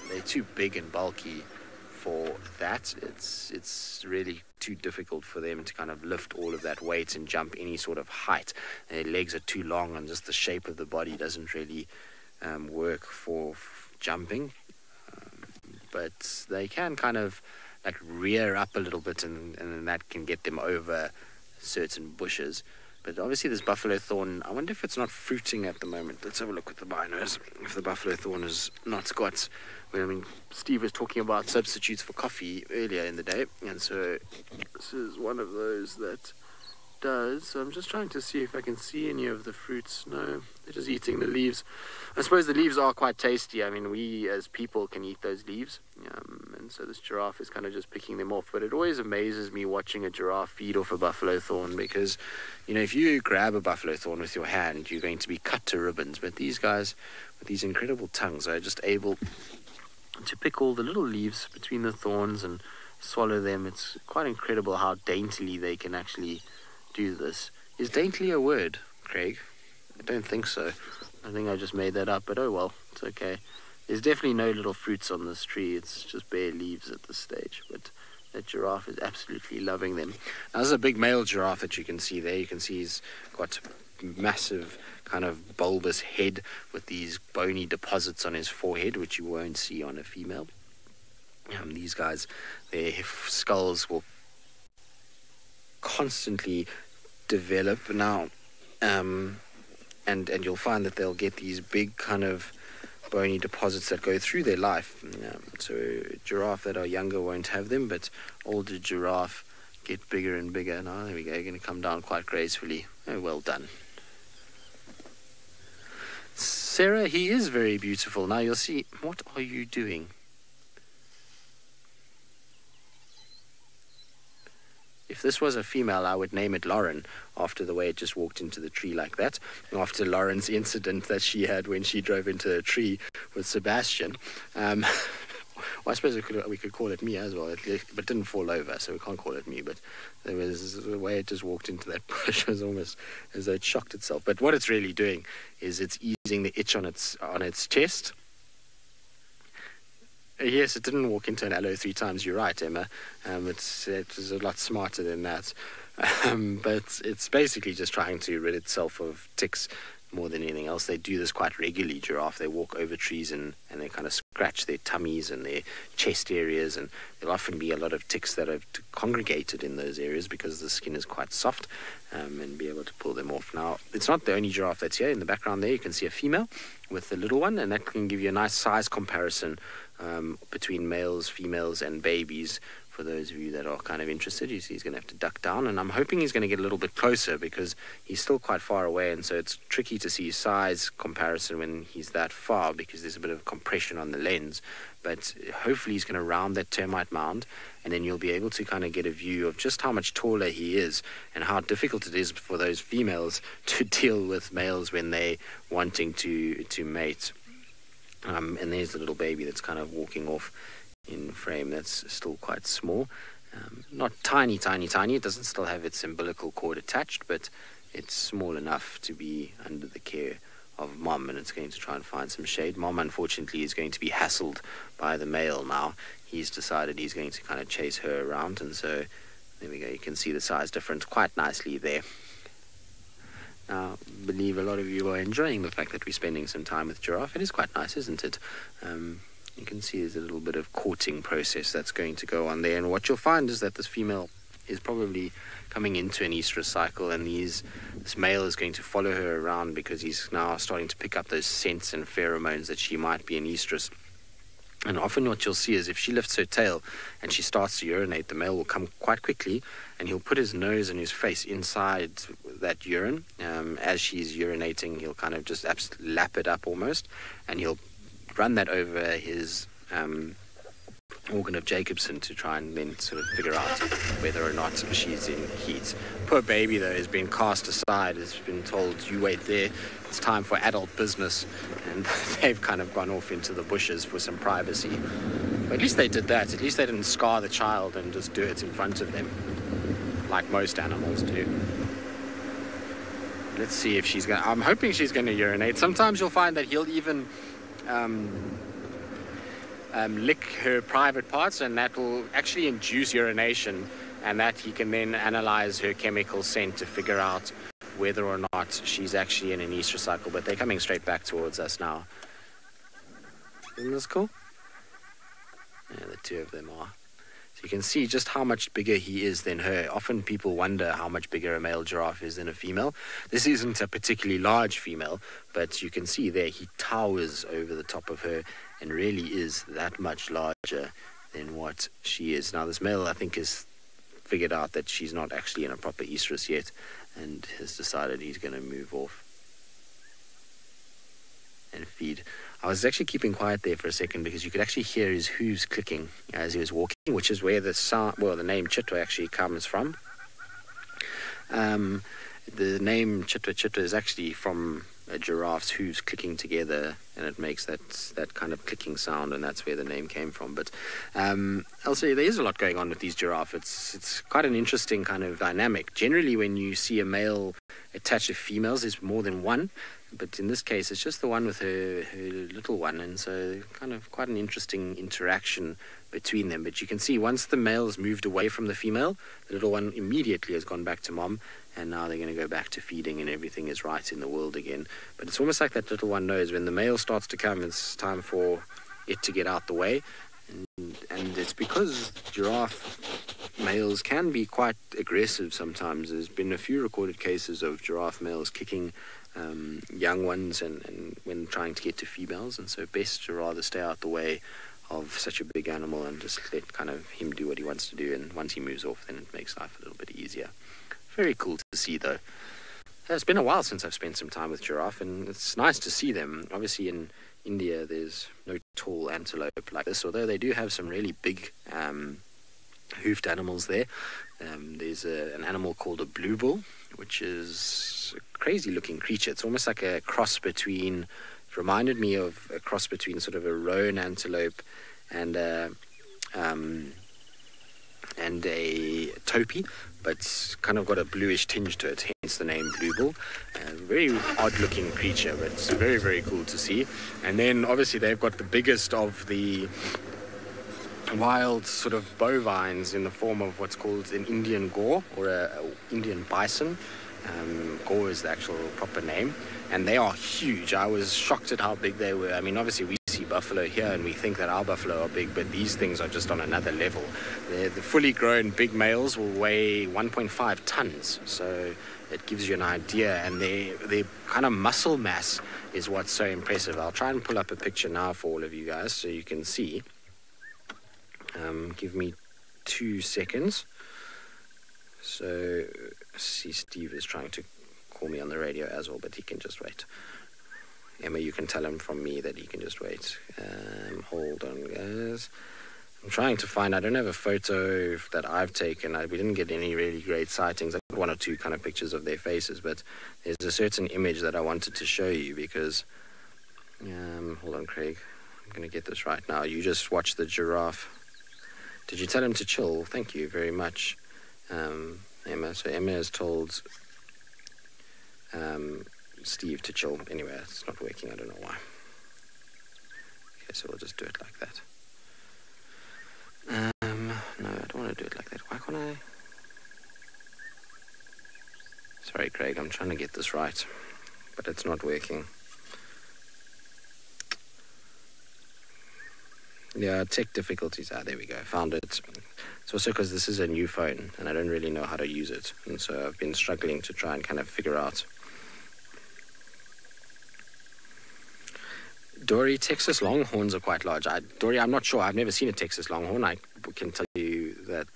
They're too big and bulky for that. It's really too difficult for them to kind of lift all of that weight and jump any sort of height. Their legs are too long, and just the shape of the body doesn't really work for jumping. But they can kind of like rear up a little bit, and that can get them over certain bushes. But obviously this buffalo thorn, I wonder if it's not fruiting at the moment. Let's have a look with the binos. If the buffalo thorn has not got, well, I mean, Steve was talking about substitutes for coffee earlier in the day, and so this is one of those that does. So I'm just trying to see if I can see any of the fruits. No, they're just eating the leaves. I suppose the leaves are quite tasty. I mean, we as people can eat those leaves. And so this giraffe is kind of just picking them off. But it always amazes me watching a giraffe feed off a buffalo thorn because, you know, if you grab a buffalo thorn with your hand, you're going to be cut to ribbons. But these guys with these incredible tongues are just able to pick all the little leaves between the thorns and swallow them. It's quite incredible how daintily they can actually do this. Is daintily a word, Craig? I don't think so. I think I just made that up, but oh well, it's okay. There's definitely no little fruits on this tree. It's just bare leaves at this stage, but that giraffe is absolutely loving them. Now, there's a big male giraffe that you can see there. You can see he's got massive kind of bulbous head with these bony deposits on his forehead, which you won't see on a female. These guys, their skulls will constantly develop now, and you'll find that they'll get these big kind of bony deposits that go through their life. So giraffe that are younger won't have them, but older giraffe get bigger and bigger. Now there we go, going to come down quite gracefully. Oh, well done. Sarah, he is very beautiful. Now you'll see, what are you doing? If this was a female, I would name it Lauren, after the way it just walked into the tree like that, after Lauren's incident that she had when she drove into a tree with Sebastian. Well, I suppose we could call it me as well, but didn't fall over, so we can't call it me. But there was the way it just walked into that bush was almost as though it shocked itself. But what it's really doing is it's easing the itch on its chest. Yes, it didn't walk into an aloe 3 times. You're right, Emma. It was a lot smarter than that. But it's basically just trying to rid itself of ticks more than anything else. They do this quite regularly, giraffe. They walk over trees and they kind of scratch their tummies and their chest areas, and there'll often be a lot of ticks that have congregated in those areas because the skin is quite soft, and be able to pull them off. Now, it's not the only giraffe that's here. In the background there, you can see a female with the little one, and that can give you a nice size comparison between males, females, and babies. For those of you that are kind of interested, you see he's going to have to duck down, and I'm hoping he's going to get a little bit closer because he's still quite far away, and so it's tricky to see size comparison when he's that far because there's a bit of compression on the lens. But hopefully he's going to round that termite mound, and then you'll be able to kind of get a view of just how much taller he is and how difficult it is for those females to deal with males when they're wanting to mate. And there's the little baby that's kind of walking off in frame. That's still quite small, not tiny. It doesn't still have its umbilical cord attached, but it's small enough to be under the care of mom, and it's going to try and find some shade. Mom, unfortunately, is going to be hassled by the male now. He's decided he's going to kind of chase her around, and so there we go. You can see the size difference quite nicely there. Now, I believe a lot of you are enjoying the fact that we're spending some time with giraffe. It is quite nice, isn't it? You can see there's a little bit of courting process that's going to go on there. And what you'll find is that this female is probably coming into an estrus cycle, and this male is going to follow her around because he's now starting to pick up those scents and pheromones that she might be in estrus. And often what you'll see is if she lifts her tail and she starts to urinate, the male will come quite quickly and he'll put his nose and his face inside that urine. As she's urinating, he'll kind of just lap it up almost, and he'll run that over his organ of Jacobson to try and then sort of figure out whether or not she's in heat. Poor baby, though, has been cast aside, has been told, you wait there, it's time for adult business, and they've kind of gone off into the bushes for some privacy. But at least they did that. At least they didn't scar the child and just do it in front of them, like most animals do. Let's see if she's going to... I'm hoping she's going to urinate. Sometimes you'll find that he'll even lick her private parts, and that will actually induce urination, and that he can then analyze her chemical scent to figure out whether or not she's actually in an estrus cycle. But they're coming straight back towards us now. Isn't this cool? Yeah, the two of them are. So you can see just how much bigger he is than her. Often people wonder how much bigger a male giraffe is than a female. This isn't a particularly large female, but you can see there he towers over the top of her and really is that much larger than what she is. Now this male, I think, is figured out that she's not actually in a proper estrus yet and has decided he's going to move off and feed. I was actually keeping quiet there for a second because you could actually hear his hooves clicking as he was walking, which is where the the name Chitwa actually comes from. The name Chitwa Chitwa is actually from a giraffe's hooves clicking together, and it makes that kind of clicking sound, and that's where the name came from. But I'll say there is a lot going on with these giraffes. It's quite an interesting kind of dynamic. Generally, when you see a male attached to females, there's more than one. But in this case, it's just the one with her little one, and so kind of quite an interesting interaction between them. But you can see once the male has moved away from the female, the little one immediately has gone back to mom, and now they're going to go back to feeding, and everything is right in the world again. But it's almost like that little one knows when the male starts to come, it's time for it to get out the way. And it's because giraffe males can be quite aggressive sometimes. There's been a few recorded cases of giraffe males kicking young ones and when trying to get to females, and so best to rather stay out the way of such a big animal and just let kind of him do what he wants to do, and once he moves off, then it makes life a little bit easier. Very cool to see, though. It's been a while since I've spent some time with giraffe, and it's nice to see them. Obviously in India there's no tall antelope like this, although they do have some really big hoofed animals there. There's an animal called a blue bull, which is a crazy looking creature. It's almost like a cross between, it reminded me of a cross between sort of a roan antelope and a topee, but kind of got a bluish tinge to it, hence the name blue bull. Very odd looking creature, but it's very, very cool to see. And then obviously they've got the biggest of the wild sort of bovines in the form of what's called an Indian gaur, or a Indian bison. Gaur is the actual proper name, and they are huge. I was shocked at how big they were. I mean, obviously we see buffalo here and we think that our buffalo are big, but these things are just on another level. The fully grown big males will weigh 1.5 tons, so it gives you an idea, and their kind of muscle mass is what's so impressive. I'll try and pull up a picture now for all of you guys so you can see. Give me 2 seconds. So, see, Steve is trying to call me on the radio as well, but he can just wait. Emma, you can tell him from me that he can just wait. Hold on, guys. I'm trying to find, I don't have a photo that I've taken. We didn't get any really great sightings. I got 1 or 2 kind of pictures of their faces, but there's a certain image that I wanted to show you because, hold on, Craig. I'm going to get this right now. You just watch the giraffe. Did you tell him to chill? Thank you very much, Emma. So Emma has told Steve to chill. Anyway, it's not working. I don't know why. Okay, so we'll just do it like that. No, I don't want to do it like that. Why can't I? Sorry, Craig. I'm trying to get this right, but it's not working. Yeah, tech difficulties. There we go. Found it. It's also because this is a new phone and I don't really know how to use it. And so I've been struggling to try and kind of figure out. Dory, Texas Longhorns are quite large. Dory, I'm not sure. I've never seen a Texas Longhorn. I can tell you that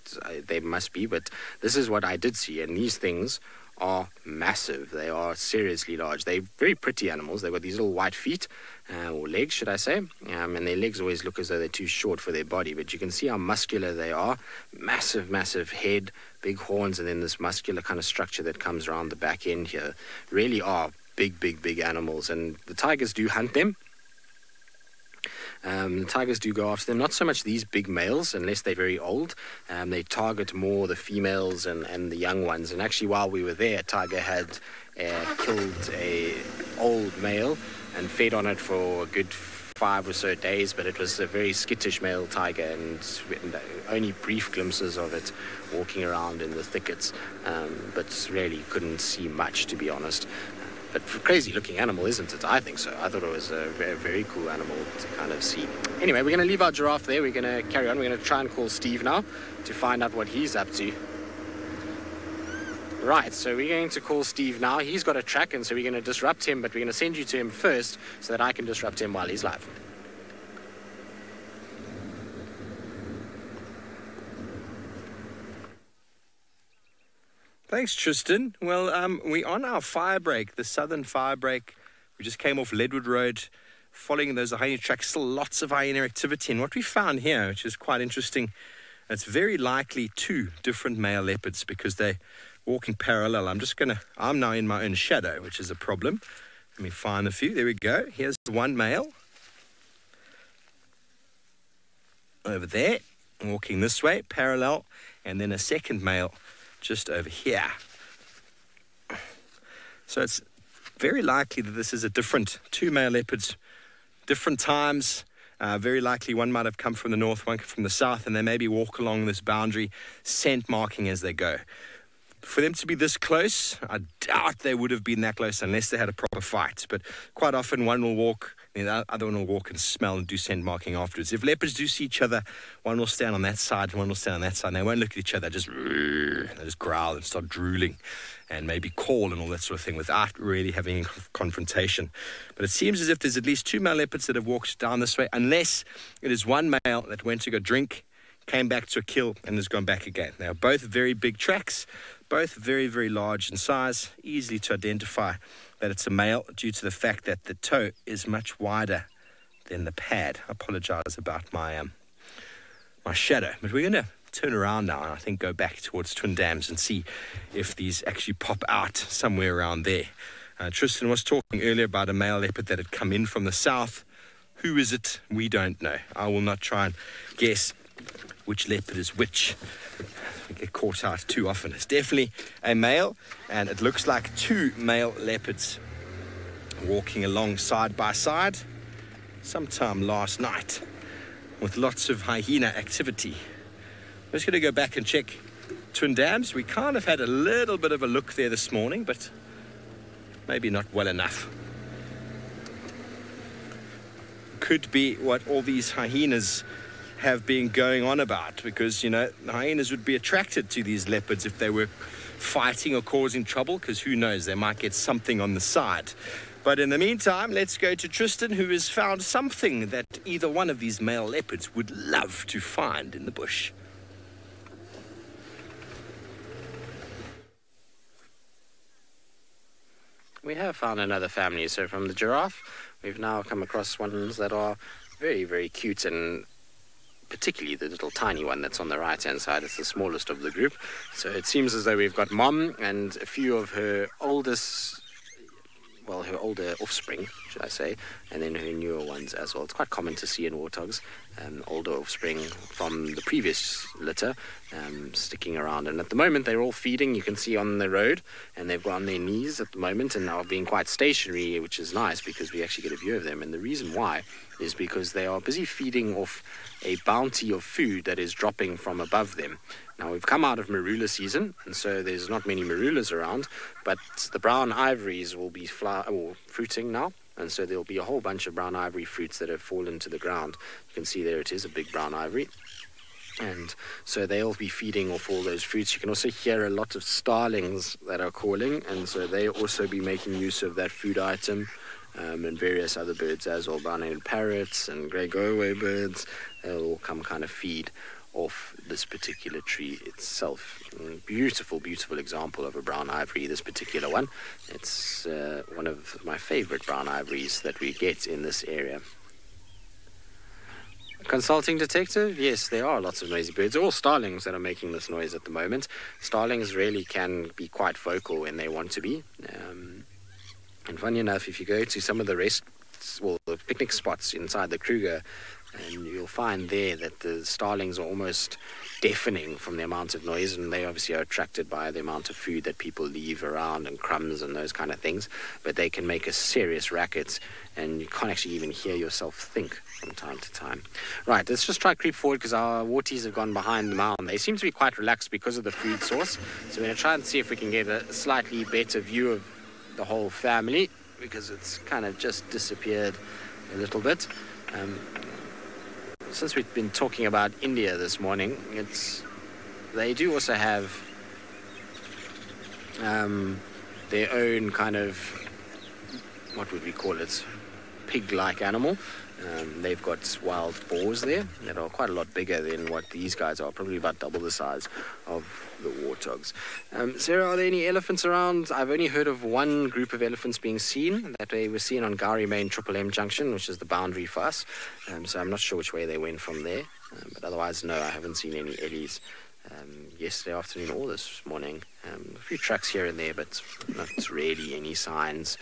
they must be, but this is what I did see. And these things are massive. They are seriously large. They're very pretty animals. They've got these little white feet, or legs, should I say. And their legs always look as though they're too short for their body. But you can see how muscular they are. Massive, massive head, big horns, and then this muscular kind of structure that comes around the back end here. Really are big, big, big animals. And the tigers do hunt them. The tigers do go after them, not so much these big males unless they're very old. They target more the females and the young ones. And actually, while we were there, a tiger had killed a old male and fed on it for a good 5 or so days, but it was a very skittish male tiger, and only brief glimpses of it walking around in the thickets, but really couldn't see much, to be honest. But a crazy looking animal, isn't it? I think so. I thought it was a very, very cool animal to kind of see. Anyway, we're going to leave our giraffe there. We're going to carry on. We're going to try and call Steve now to find out what he's up to. Right, so we're going to call Steve now. He's got a track, and so we're going to disrupt him, but we're going to send you to him first so that I can disrupt him while he's live. Thanks, Tristan. Well, we're on our fire break, the southern fire break. We just came off Leadwood Road, following those hyena tracks. Still lots of hyena activity. And what we found here, which is quite interesting, it's very likely two different male leopards because they're walking parallel. I'm now in my own shadow, which is a problem. Let me find a few. There we go. Here's one male. Over there, walking this way, parallel. And then a second male just over here. So it's very likely that this is a different two male leopards, different times. Very likely one might have come from the north, one from the south, and they maybe walk along this boundary, scent marking as they go. For them to be this close, I doubt they would have been that close unless they had a proper fight. But quite often one will walk, the other one will walk and smell and do scent marking afterwards. If leopards do see each other, one will stand on that side and one will stand on that side. And they won't look at each other, they just growl and start drooling and maybe call and all that sort of thing without really having a confrontation. But it seems as if there's at least two male leopards that have walked down this way, unless it is one male that went to go drink, came back to a kill and has gone back again. They are both very big tracks, both very, very large in size, easily to identify that it's a male due to the fact that the toe is much wider than the pad. I apologize about my my shadow, but we're going to turn around now and I think go back towards Twin Dams and see if these actually pop out somewhere around there. Tristan was talking earlier about a male leopard that had come in from the south. Who is it? We don't know. I will not try and guess which leopard is which. We get caught out too often. It's definitely a male, and it looks like two male leopards walking along side by side sometime last night with lots of hyena activity. I'm just going to go back and check Twin Dams. We kind of had a little bit of a look there this morning, but maybe not well enough. Could be what all these hyenas have been going on about, because, you know, the hyenas would be attracted to these leopards if they were fighting or causing trouble, because who knows, they might get something on the side. But in the meantime, let's go to Tristan, who has found something that either one of these male leopards would love to find in the bush. We have found another family. So from the giraffe, we've now come across ones that are very, very cute, and particularly the little tiny one that's on the right-hand side. It's the smallest of the group. So it seems as though we've got mom and a few of her oldest, well, her older offspring, should I say, and then her newer ones as well. It's quite common to see in warthogs, older offspring from the previous litter sticking around. And at the moment, they're all feeding. You can see on the road, and they've got on their knees at the moment and are being quite stationary, which is nice because we actually get a view of them. And the reason why is because they are busy feeding off a bounty of food that is dropping from above them. Now, we've come out of marula season, and so there's not many marulas around, but the brown ivories will be fruiting now, and so there'll be a whole bunch of brown ivory fruits that have fallen to the ground. You can see there it is, a big brown ivory. And so they'll be feeding off all those fruits. You can also hear a lot of starlings that are calling, and so they'll also be making use of that food item. And various other birds as well, brown-headed parrots and grey go-away birds. They'll all come kind of feed off this particular tree itself. Beautiful, beautiful example of a brown ivory, this particular one. It's one of my favorite brown ivories that we get in this area. Consulting detective, yes, there are lots of noisy birds. All starlings that are making this noise at the moment. Starlings really can be quite vocal when they want to be. And funny enough, if you go to some of the the picnic spots inside the Kruger, and you'll find there that the starlings are almost deafening from the amount of noise, and they obviously are attracted by the amount of food that people leave around and crumbs and those kind of things. But they can make a serious racket, and you can't actually even hear yourself think from time to time. Right, let's just try creep forward because our warties have gone behind the mound. They seem to be quite relaxed because of the food source. So we're going to try and see if we can get a slightly better view of the whole family, because it's kind of just disappeared a little bit. Since we've been talking about India this morning, they do also have their own kind of, what would we call it, pig-like animal. They've got wild boars there that are quite a lot bigger than what these guys are, probably about double the size of the warthogs. Sarah, are there any elephants around? I've only heard of one group of elephants being seen that they were seen on Gowrie Main Triple M Junction, which is the boundary for us. So I'm not sure which way they went from there. But otherwise, no, I haven't seen any ellies yesterday afternoon or this morning. A few tracks here and there, but not really any signs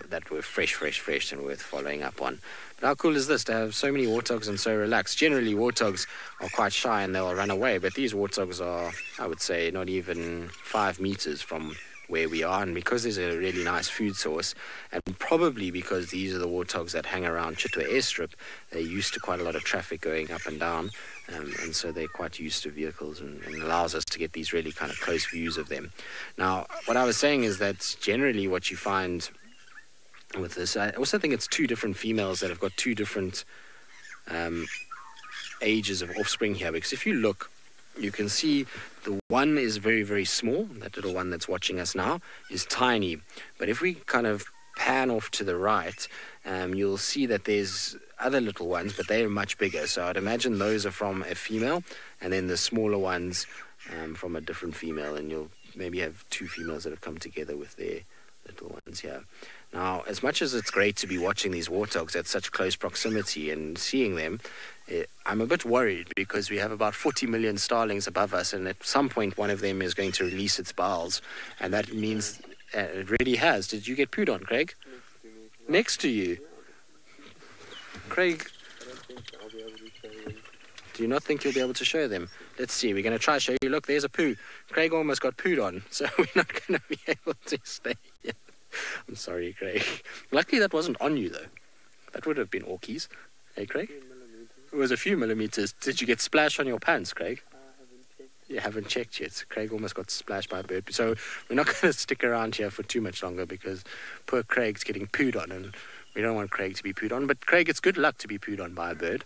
that were fresh and worth following up on. But how cool is this to have so many warthogs and so relaxed? Generally, warthogs are quite shy and they'll run away, but these warthogs are, I would say, not even 5 meters from where we are, and because there's a really nice food source, and probably because these are the warthogs that hang around Chitwa Airstrip, they're used to quite a lot of traffic going up and down, and so they're quite used to vehicles, and allows us to get these really kind of close views of them. Now, what I was saying is that generally what you find with this, I also think it's 2 different females that have got 2 different ages of offspring here, because if you look, you can see the one is very, very small. That little one that's watching us now is tiny. But if we kind of pan off to the right, you'll see that there's other little ones, but they're much bigger. So I'd imagine those are from a female, and then the smaller ones from a different female. And you'll maybe have 2 females that have come together with their little ones here. Now, as much as it's great to be watching these warthogs at such close proximity and seeing them, I'm a bit worried because we have about 40 million starlings above us, and at some point one of them is going to release its bowels, and that means it really has. Did you get pooed on, Craig? Next to you. Craig, do you not think you'll be able to show them? Let's see, we're going to try to show you. Look, there's a poo. Craig almost got pooed on, so we're not going to be able to stay here. I'm sorry, Craig. Luckily that wasn't on you, though. That would have been orkies. Hey, Craig? It was a few millimeters. Did you get splashed on your pants, Craig? You haven't checked yet. Craig almost got splashed by a bird. So we're not going to stick around here for too much longer because poor Craig's getting pooed on, and we don't want Craig to be pooed on. But Craig, it's good luck to be pooed on by a bird.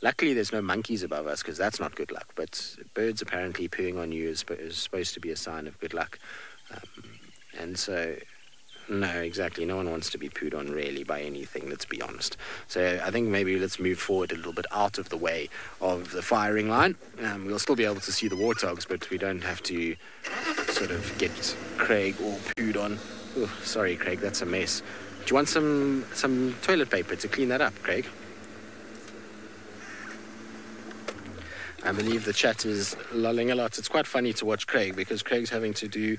Luckily there's no monkeys above us because that's not good luck. But birds apparently pooing on you is supposed to be a sign of good luck. And so, no, exactly. No one wants to be pooed on really by anything, let's be honest. So I think maybe let's move forward a little bit out of the way of the firing line. We'll still be able to see the warthogs, but we don't have to sort of get Craig all pooed on. Oh, sorry, Craig, that's a mess. Do you want some toilet paper to clean that up, Craig? I believe the chat is lulling a lot. It's quite funny to watch Craig because Craig's having to do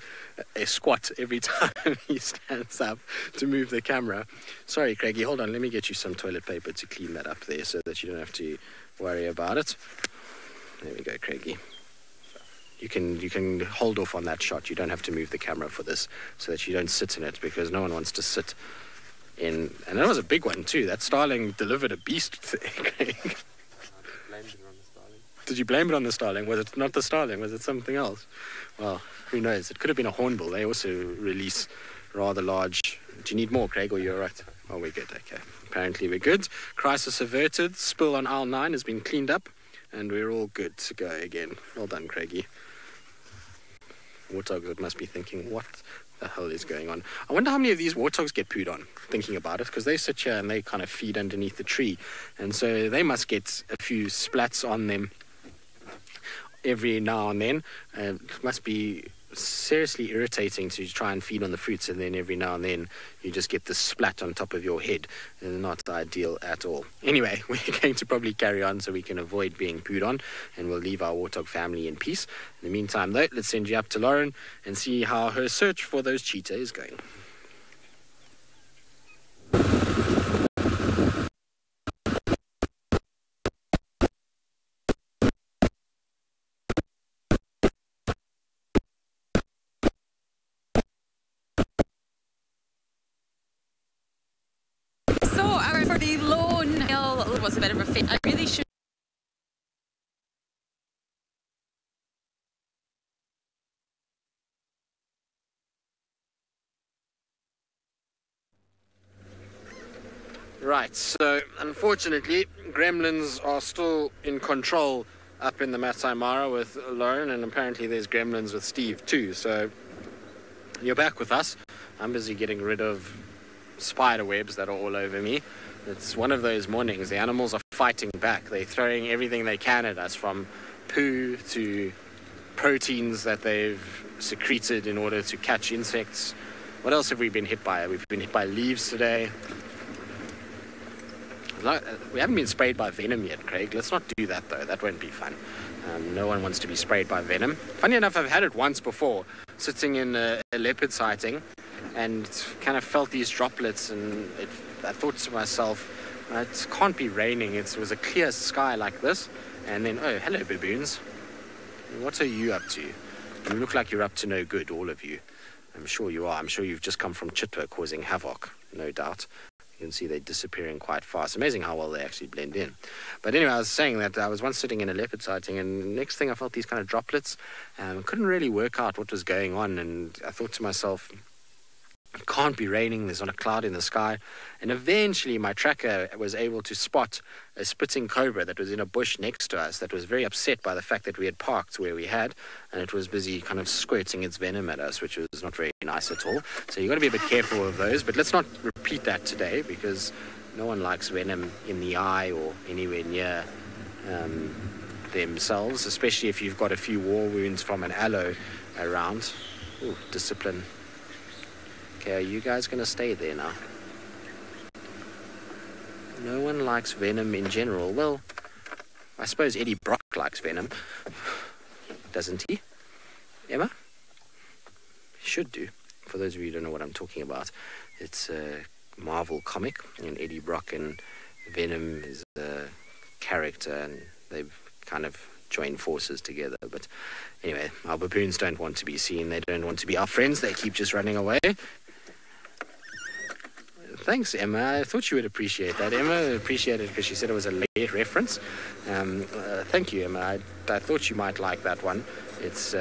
a squat every time he stands up to move the camera. Sorry, Craigie, hold on. Let me get you some toilet paper to clean that up there so that you don't have to worry about it. There we go, Craigie. You can hold off on that shot. You don't have to move the camera for this so that you don't sit in it because no one wants to sit in. And that was a big one too. That starling delivered a beast there, Craig. Did you blame it on the starling? Was it not the starling? Was it something else? Well, who knows? It could have been a hornbill. They also release rather large. Do you need more, Craig, or you're all right? Oh, we're good. Okay. Apparently we're good. Crisis averted. Spill on aisle 9 has been cleaned up, and we're all good to go again. Well done, Craigie. Warthog must be thinking, what the hell is going on? I wonder how many of these warthogs get pooed on, thinking about it, because they sit here and they kind of feed underneath the tree, and so they must get a few splats on them every now and then. It must be seriously irritating to try and feed on the fruits, and then every now and then you just get this splat on top of your head. Not ideal at all. Anyway, we're going to probably carry on so we can avoid being pooed on, and we'll leave our warthog family in peace. In the meantime, though, let's send you up to Lauren and see how her search for those cheetah is going. For the lone hill was a bit of a fit. I really should. Right, so unfortunately, gremlins are still in control up in the Masai Mara with Lauren, and apparently there's gremlins with Steve too. So you're back with us. I'm busy getting rid of spider webs that are all over me. It's one of those mornings. The animals are fighting back. They're throwing everything they can at us, from poo to proteins that they've secreted in order to catch insects. What else have we been hit by? We've been hit by leaves today. We haven't been sprayed by venom yet, Craig. Let's not do that, though. That won't be fun. No one wants to be sprayed by venom. Funny enough, I've had it once before, sitting in a leopard sighting, and kind of felt these droplets, and I thought to myself, it can't be raining. It was a clear sky like this, and then, oh, hello, baboons. What are you up to? You look like you're up to no good, all of you. I'm sure you are. I'm sure you've just come from Chitwa causing havoc, no doubt. You can see they're disappearing quite fast. Amazing how well they actually blend in. But anyway, I was saying that I was once sitting in a leopard sighting, and the next thing I felt these kind of droplets. Couldn't really work out what was going on, and I thought to myself, it can't be raining, there's not a cloud in the sky. And eventually my tracker was able to spot a spitting cobra that was in a bush next to us that was very upset by the fact that we had parked where we had, and it was busy kind of squirting its venom at us, which was not very nice at all. So you've got to be a bit careful of those, but let's not repeat that today, because no one likes venom in the eye or anywhere near themselves, especially if you've got a few war wounds from an aloe around. Ooh, discipline. Okay, are you guys going to stay there now? No one likes venom in general. Well, I suppose Eddie Brock likes venom. Doesn't he? Emma? He should do. For those of you who don't know what I'm talking about, it's a Marvel comic, and Eddie Brock and Venom is a character, and they've kind of joined forces together. But anyway, our baboons don't want to be seen. They don't want to be our friends. They keep just running away. Thanks, Emma. I thought you would appreciate that. Emma appreciated it because she said it was a late reference. Thank you, Emma. I thought you might like that one. It's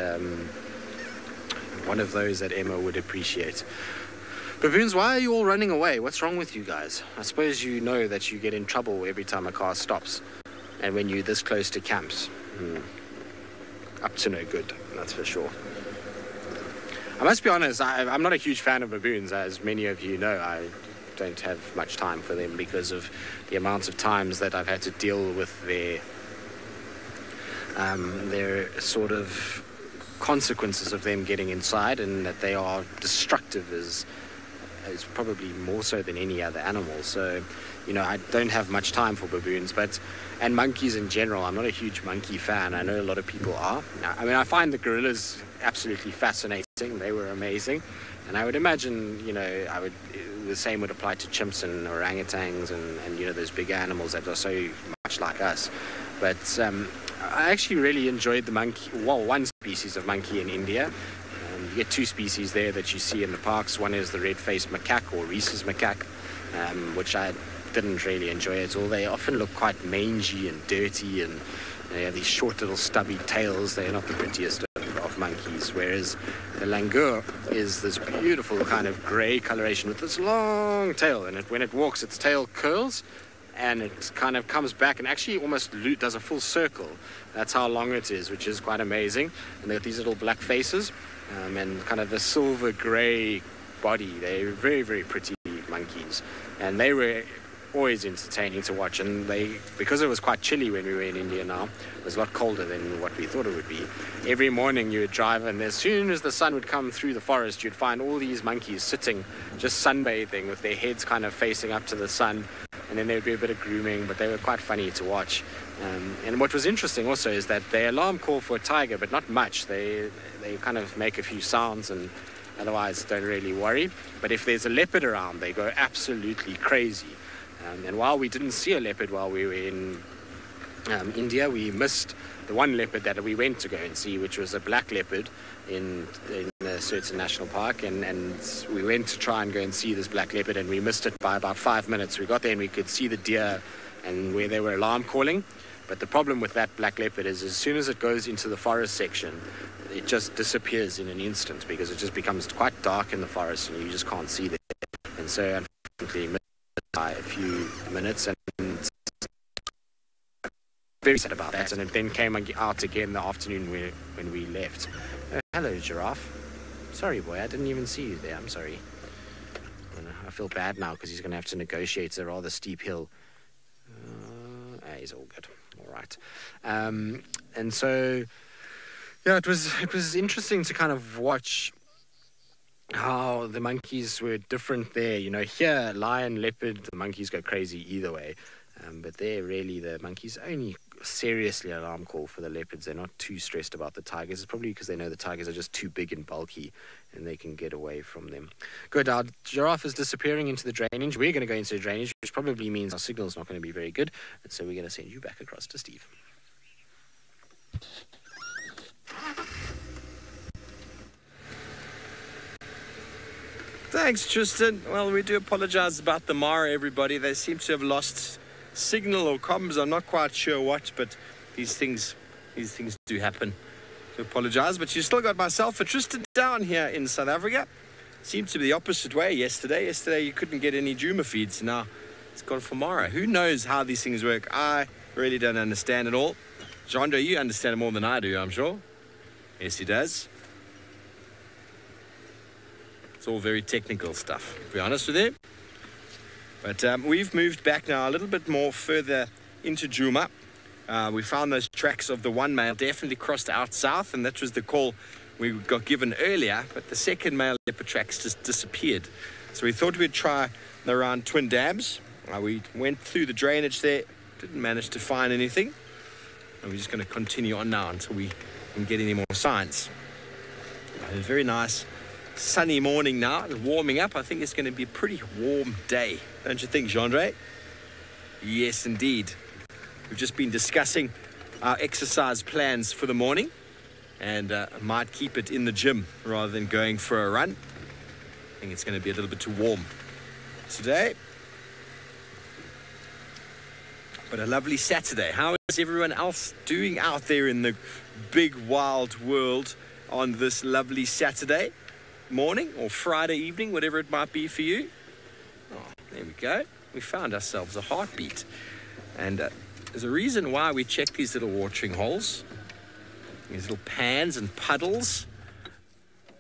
one of those that Emma would appreciate. Baboons, why are you all running away? What's wrong with you guys? I suppose you know that you get in trouble every time a car stops, and when you're this close to camps. Up to no good, that's for sure. I must be honest, I'm not a huge fan of baboons, as many of you know. I don't have much time for them because of the amounts of times that I've had to deal with their sort of consequences of them getting inside, and that they are destructive is probably more so than any other animal. So, you know, I don't have much time for baboons, and monkeys in general. I'm not a huge monkey fan. I know a lot of people are. I mean, I find the gorillas absolutely fascinating. They were amazing. And I would imagine, you know, the same would apply to chimps and orangutans and you know, those big animals that are so much like us. But I actually really enjoyed the monkey, well, one species of monkey in India. You get two species there that you see in the parks. One is the red-faced macaque, or Rhesus macaque, which I didn't really enjoy at all. They often look quite mangy and dirty, and they have these short little stubby tails. They're not the prettiest of monkeys, whereas the langur is this beautiful kind of grey coloration with this long tail, and when it walks, its tail curls, and it kind of comes back and actually almost does a full circle. That's how long it is, which is quite amazing. And they've got these little black faces, and kind of a silver grey body. They're very, very pretty monkeys, and they were always entertaining to watch. And because it was quite chilly when we were in India now, it was a lot colder than what we thought it would be. Every morning you would drive, and as soon as the sun would come through the forest, you'd find all these monkeys sitting, just sunbathing with their heads kind of facing up to the sun, and then there would be a bit of grooming, but they were quite funny to watch. And what was interesting also is that they alarm call for a tiger, but not much. They kind of make a few sounds and otherwise don't really worry. But if there's a leopard around, they go absolutely crazy. And while we didn't see a leopard while we were in India, we missed the one leopard that we went to go and see, which was a black leopard in a certain national park, and we went to try and go and see this black leopard, and we missed it by about 5 minutes. We got there and we could see the deer and where they were alarm calling. But the problem with that black leopard is as soon as it goes into the forest section, it just disappears in an instant, because it just becomes quite dark in the forest and you just can't see them. And so unfortunately missed by a few minutes, and very sad about that. And it then came out again in the afternoon when we left. Hello, giraffe. Sorry, boy, I didn't even see you there. I'm sorry. I feel bad now because he's going to have to negotiate a rather steep hill. He's all good. All right. And so, yeah, it was interesting to kind of watch how the monkeys were different there. You know, here, lion, leopard, the monkeys go crazy either way. But there, really, the monkeys only seriously alarm call for the leopards. They're not too stressed about the tigers. It's probably because they know the tigers are just too big and bulky and they can get away from them. Good. Our giraffe is disappearing into the drainage. We're going to go into the drainage, which probably means our signal's not going to be very good. And so we're going to send you back across to Steve. Thanks, Tristan. Well, we do apologize about the Mara, everybody. They seem to have lost signal or comms. I'm not quite sure what, but these things do happen. So apologize, but you still got myself and Tristan down here in South Africa. Seemed to be the opposite way yesterday. Yesterday you couldn't get any Juma feeds. Now it's gone for Mara. Who knows how these things work? I really don't understand it all. Jandre, you understand it more than I do, I'm sure. Yes, he does. It's all very technical stuff, to be honest with you. But we've moved back now a little bit more further into Juma. We found those tracks of the one male definitely crossed out south, and that was the call we got given earlier. But the second male leopard tracks just disappeared. So we thought we'd try around Twin Dams. We went through the drainage there, didn't manage to find anything. And we're just going to continue on now until we can get any more signs. It's a very nice sunny morning now, warming up. I think it's going to be a pretty warm day, don't you think, Jandre? Yes, indeed. We've just been discussing our exercise plans for the morning, and might keep it in the gym rather than going for a run. I think it's going to be a little bit too warm today. But a lovely Saturday. How is everyone else doing out there in the big wild world on this lovely Saturday morning or Friday evening, whatever it might be for you? Oh, there we go. We found ourselves a heartbeat. And there's a reason why we check these little watering holes, these little pans and puddles.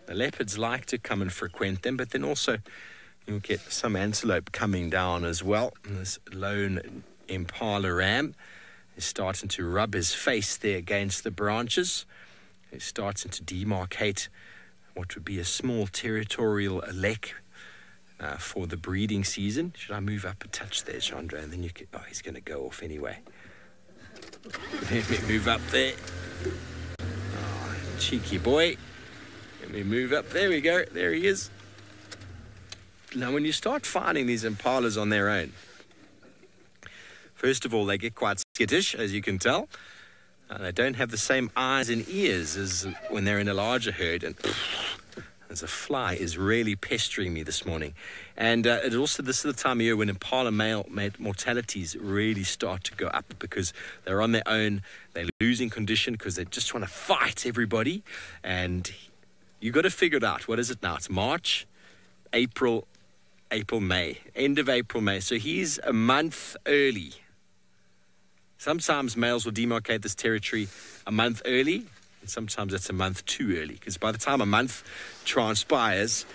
The leopards like to come and frequent them, but then also you'll get some antelope coming down as well. And this lone impala ram is starting to rub his face there against the branches. He's starting to demarcate what would be a small territorial lek for the breeding season. Should I move up a touch there, Chandra? And then you can... Oh, he's going to go off anyway. Let me move up there. Oh, cheeky boy. Let me move up. There we go. There he is. Now, when you start finding these impalas on their own, first of all, they get quite skittish, as you can tell. They don't have the same eyes and ears as when they're in a larger herd. And as a fly is really pestering me this morning. And it also, this is the time of year when impala male mortalities really start to go up because they're on their own. They're losing condition because they just want to fight everybody. And you got to figure it out. What is it now? It's March, April, May. End of April, May. So he's a month early. Sometimes males will demarcate this territory a month early, and sometimes it's a month too early, because by the time a month transpires,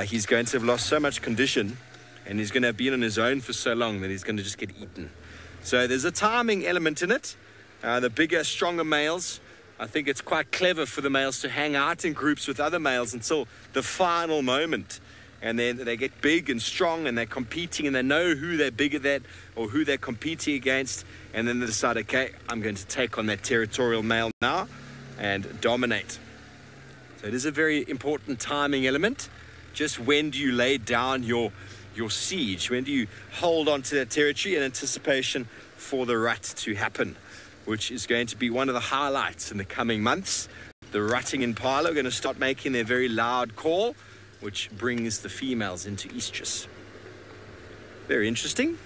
he's going to have lost so much condition, and he's going to have been on his own for so long that he's going to just get eaten. So there's a timing element in it. The bigger, stronger males, I think it's quite clever for the males to hang out in groups with other males until the final moment. And then they get big and strong and they're competing and they know who they're bigger than or who they're competing against. And then they decide, okay, I'm going to take on that territorial male now and dominate. So it is a very important timing element. Just when do you lay down your siege? When do you hold on to that territory in anticipation for the rut to happen? Which is going to be one of the highlights in the coming months. The rutting impala are going to start making their very loud call, which brings the females into estrus. Very interesting.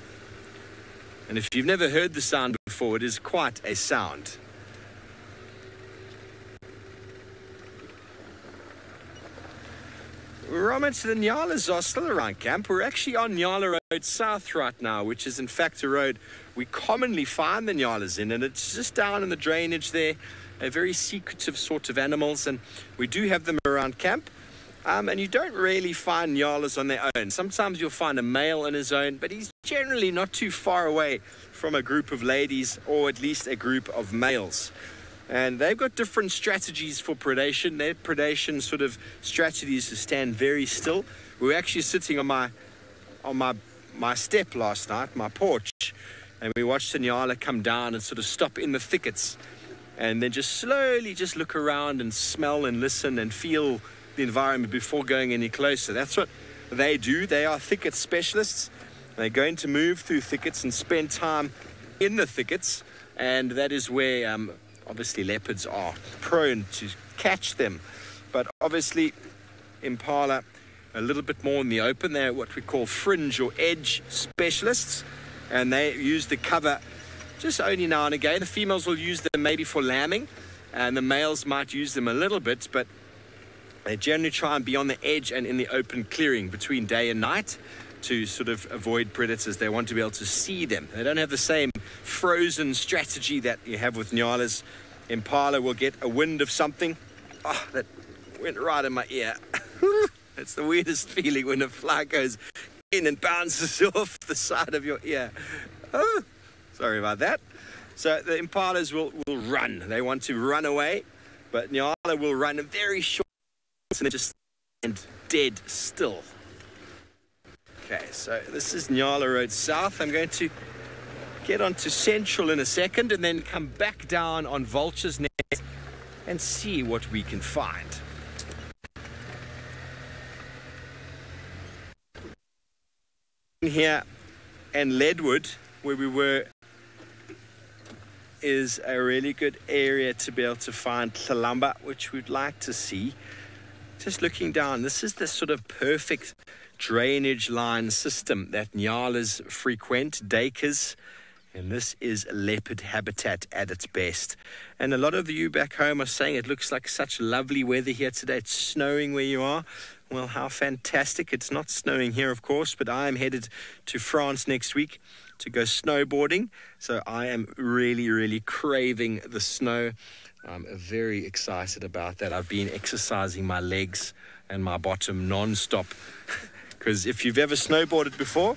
And if you've never heard the sound before, it is quite a sound. Romans, the Nyalas are still around camp. We're actually on Nyala Road South right now, which is in fact a road we commonly find the Nyalas in, and it's just down in the drainage there, a very secretive sort of animals, and we do have them around camp. And you don't really find nyalas on their own. Sometimes you'll find a male on his own, but he's generally not too far away from a group of ladies or at least a group of males. And they've got different strategies for predation. Their predation sort of strategies to stand very still. We were actually sitting on my step last night, my porch, and we watched the nyala come down and sort of stop in the thickets and then just slowly just look around and smell and listen and feel the environment before going any closer. That's what they do. They are thicket specialists. They're going to move through thickets and spend time in the thickets, and that is where obviously leopards are prone to catch them. But obviously impala a little bit more in the open. They're what we call fringe or edge specialists, and they use the cover just only now and again. The females will use them maybe for lambing, and the males might use them a little bit, but they generally try and be on the edge and in the open clearing between day and night to sort of avoid predators. They want to be able to see them. They don't have the same frozen strategy that you have with nyalas. Impala will get a wind of something. Oh, that went right in my ear. It's the weirdest feeling when a fly goes in and bounces off the side of your ear. Oh, sorry about that. So the impalas will run. They want to run away, but nyala will run a very short and then just stand dead still. Okay, so this is Nyala Road South. I'm going to get onto Central in a second and then come back down on Vulture's Nest and see what we can find. Here and Leadwood, where we were, is a really good area to be able to find Tlalamba, which we'd like to see. Just looking down, this is the sort of perfect drainage line system that nyalas frequent, duikers, and this is leopard habitat at its best. And a lot of you back home are saying it looks like such lovely weather here today. It's snowing where you are. Well, how fantastic. It's not snowing here, of course, but I am headed to France next week to go snowboarding. So I am really, really craving the snow. I'm very excited about that. I've been exercising my legs and my bottom non-stop. Because if you've ever snowboarded before,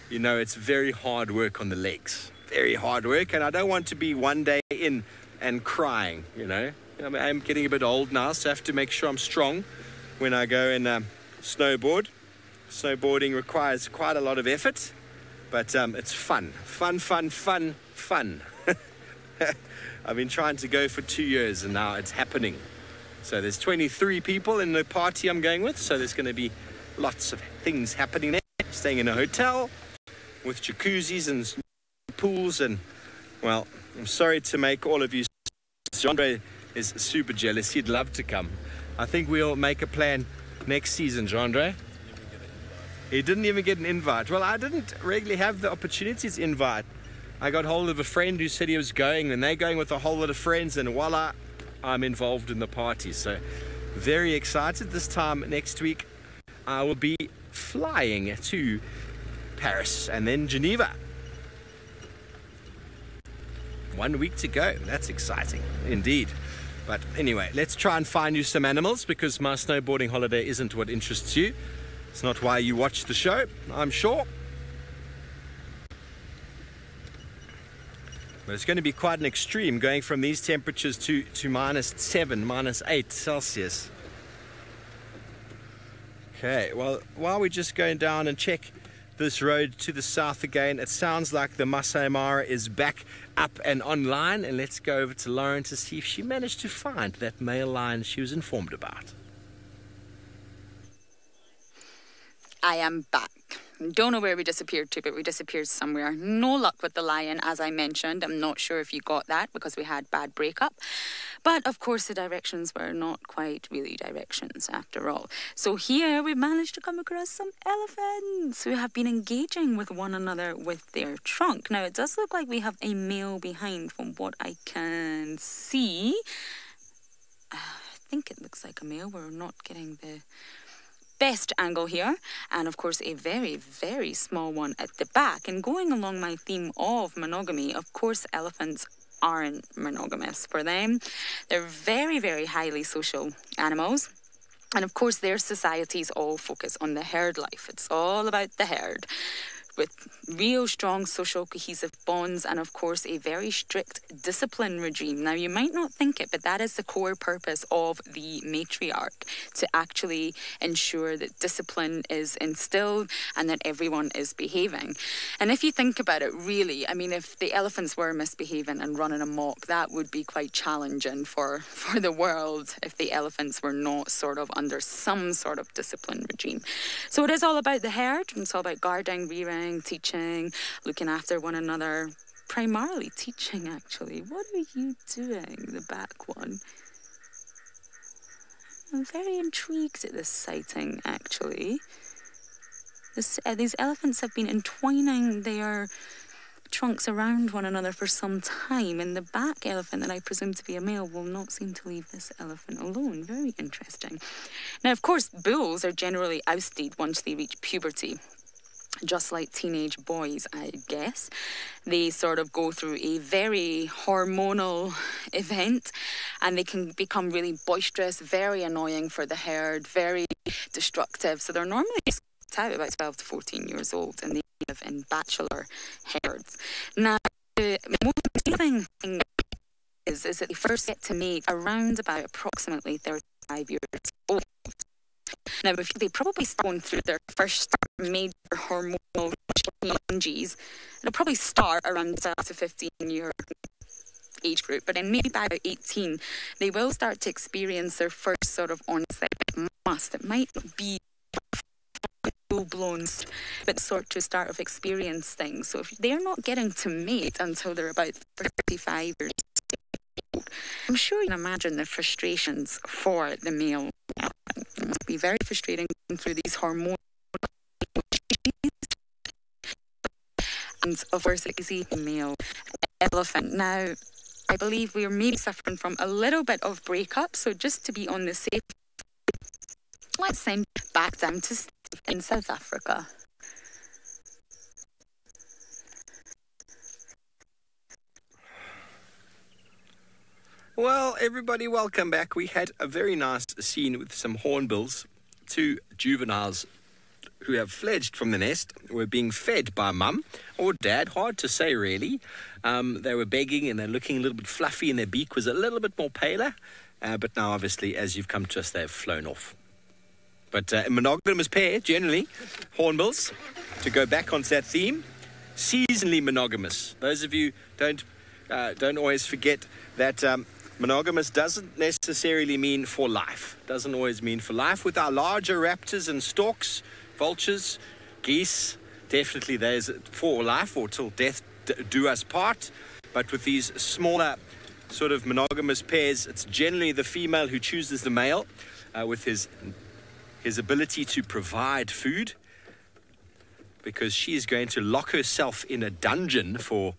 you know it's very hard work on the legs. Very hard work. And I don't want to be one day in and crying, you know. I'm getting a bit old now, so I have to make sure I'm strong when I go and snowboard. Snowboarding requires quite a lot of effort, but it's fun. Fun. I've been trying to go for 2 years and now it's happening. So there's 23 people in the party I'm going with, so there's going to be lots of things happening there. Staying in a hotel with jacuzzis and pools, and well, I'm sorry to make all of you. Jandre is super jealous. He'd love to come. I think we'll make a plan next season, Jandre. He didn't even get an invite. Well, I didn't regularly have the opportunity to invite. I got hold of a friend who said he was going, and they're going with a whole lot of friends, and voila, I'm involved in the party. So very excited. This time next week I will be flying to Paris and then Geneva. 1 week to go. That's exciting indeed. But anyway, let's try and find you some animals, because my snowboarding holiday isn't what interests you. It's not why you watch the show, I'm sure. But it's going to be quite an extreme going from these temperatures to -7, -8 Celsius. Okay, well, while we're just going down and check this road to the south again, it sounds like the Masai Mara is back up and online. And let's go over to Lauren to see if she managed to find that male lion she was informed about. I am back. Don't know where we disappeared to, but we disappeared somewhere. No luck with the lion, as I mentioned. I'm not sure if you got that because we had bad breakup. But of course the directions were not quite really directions after all. So here we managed to come across some elephants who have been engaging with one another with their trunk. Now it does look like we have a male behind from what I can see. I think it looks like a male. We're not getting the best angle here, and of course a very, very small one at the back. And going along my theme of monogamy, of course elephants aren't monogamous. For them, they're very, very highly social animals. And of course, their societies all focus on the herd life. It's all about the herd, with real strong social cohesive bonds and, of course, a very strict discipline regime. Now, you might not think it, but that is the core purpose of the matriarch, to actually ensure that discipline is instilled and that everyone is behaving. And if you think about it, really, I mean, if the elephants were misbehaving and running amok, that would be quite challenging for the world if the elephants were not sort of under some sort of discipline regime. So it is all about the herd. It's all about guarding, rearing, teaching, looking after one another, primarily teaching, actually. What are you doing, the back one? I'm very intrigued at this sighting, actually. These elephants have been entwining their trunks around one another for some time, and the back elephant, that I presume to be a male, will not seem to leave this elephant alone. Very interesting. Now, of course, bulls are generally ousted once they reach puberty. Just like teenage boys, I guess. They sort of go through a very hormonal event, and they can become really boisterous, very annoying for the herd, very destructive. So they're normally out about 12 to 14 years old, and they live in bachelor herds. Now, the most amazing thing is that they first get to mate around about approximately 35 years old. Now, they probably start going through their first major hormonal changes. It'll probably start around the 12 to 15-year age group, but then maybe by about 18, they will start to experience their first sort of onset must. It might not be full-blown, but sort to start of experience things. So if they're not getting to mate until they're about 35 years old, I'm sure you can imagine the frustrations for the male. It must be very frustrating going through these hormonal changes. And of course, it is a male elephant. Now, I believe we are maybe suffering from a little bit of breakup, so just to be on the safe, let's send back down to Steve in South Africa. Well, everybody, welcome back. We had a very nice scene with some hornbills. Two juveniles who have fledged from the nest were being fed by mum or dad, hard to say really. They were begging and they're looking a little bit fluffy and their beak was a little bit more paler. But now, obviously, as you've come to us, they've flown off. But a monogamous pair, generally, hornbills, to go back onto that theme, seasonally monogamous. Those of you don't always forget that monogamous doesn't necessarily mean for life. Doesn't always mean for life. With our larger raptors and storks, vultures, geese, definitely there's for life or till death do us part. But with these smaller sort of monogamous pairs, it's generally the female who chooses the male with his ability to provide food, because she is going to lock herself in a dungeon for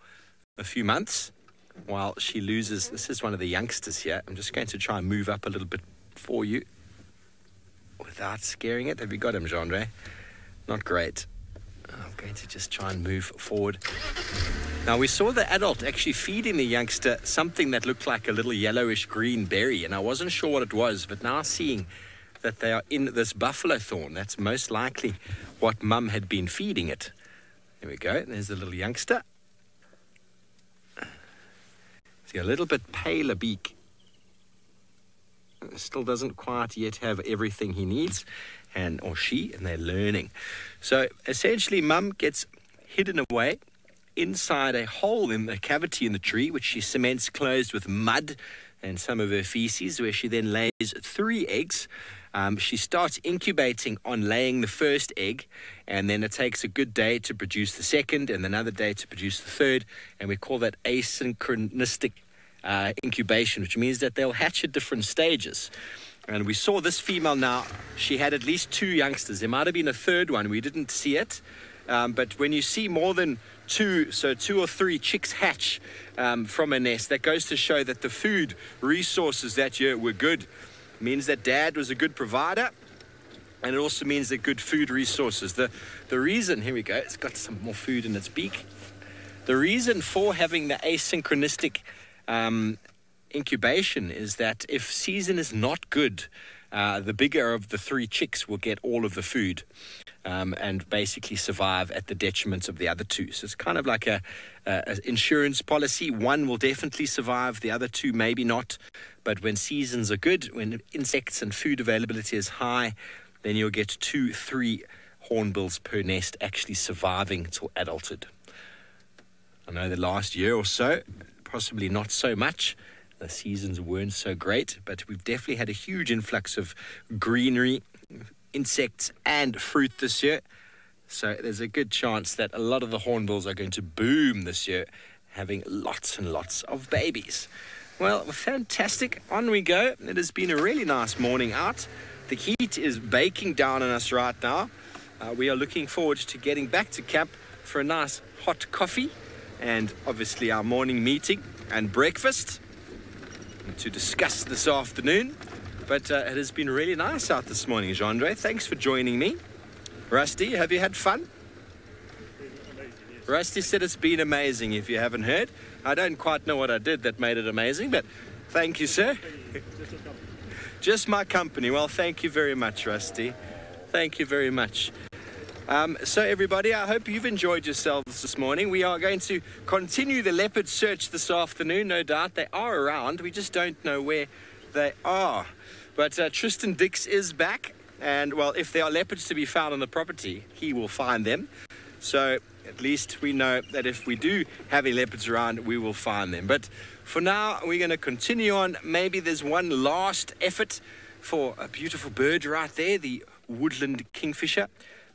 a few months while she loses. This is one of the youngsters here. I'm just going to try and move up a little bit for you without scaring it. Have you got him, Jean-Ray? Not great. I'm going to just try and move forward. Now, we saw the adult actually feeding the youngster something that looked like a little yellowish green berry, and I wasn't sure what it was, but now seeing that they are in this buffalo thorn, that's most likely what mum had been feeding it. There we go. There's the little youngster. He's got a little bit paler beak. Still doesn't quite yet have everything he needs, or she, and they're learning. So essentially, mum gets hidden away inside a hole in the cavity in the tree, which she cements closed with mud and some of her feces, where she then lays 3 eggs. She starts incubating on laying the first egg, and then it takes a good day to produce the second and another day to produce the third, and we call that asynchronistic incubation, which means that they'll hatch at different stages. And we saw this female now, she had at least 2 youngsters. There might have been a third one, we didn't see it, but when you see more than 2, so 2 or 3 chicks hatch from a nest, that goes to show that the food resources that year were good. It means that dad was a good provider, and it also means that good food resources. The reason, here we go, it's got some more food in its beak. The reason for having the asynchronistic incubation is that if season is not good, the bigger of the 3 chicks will get all of the food and basically survive at the detriment of the other 2. So it's kind of like a insurance policy. One will definitely survive, the other 2 maybe not. But when seasons are good, when insects and food availability is high, then you'll get 2, 3 hornbills per nest actually surviving till adulthood. I know the last year or so, possibly not so much. The seasons weren't so great, but we've definitely had a huge influx of greenery, insects and fruit this year. So there's a good chance that a lot of the hornbills are going to boom this year, having lots and lots of babies. Well, fantastic. On we go. It has been a really nice morning out. The heat is baking down on us right now. We are looking forward to getting back to camp for a nice hot coffee and obviously our morning meeting and breakfast to discuss this afternoon. But it has been really nice out this morning, Jean-Andre. Thanks for joining me. Rusty, have you had fun? Rusty said it's been amazing, if you haven't heard. I don't quite know what I did that made it amazing, but thank you, sir. Just my company. Well, thank you very much, Rusty. Thank you very much. So everybody, I hope you've enjoyed yourselves this morning. We are going to continue the leopard search this afternoon, no doubt. They are around. We just don't know where they are. But Tristan Dix is back. And, well, if there are leopards to be found on the property, he will find them. So at least we know that if we do have any leopards around, we will find them. But for now, we're going to continue on. Maybe there's one last effort for a beautiful bird right there, the woodland kingfisher.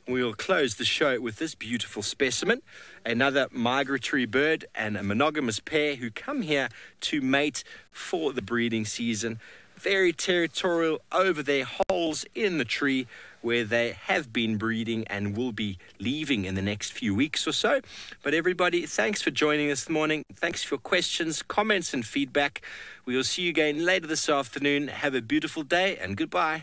We'll close the show with this beautiful specimen, another migratory bird and a monogamous pair who come here to mate for the breeding season. Very territorial over their holes in the tree where they have been breeding and will be leaving in the next few weeks or so. But everybody, thanks for joining us this morning. Thanks for your questions, comments and feedback. We will see you again later this afternoon. Have a beautiful day and goodbye.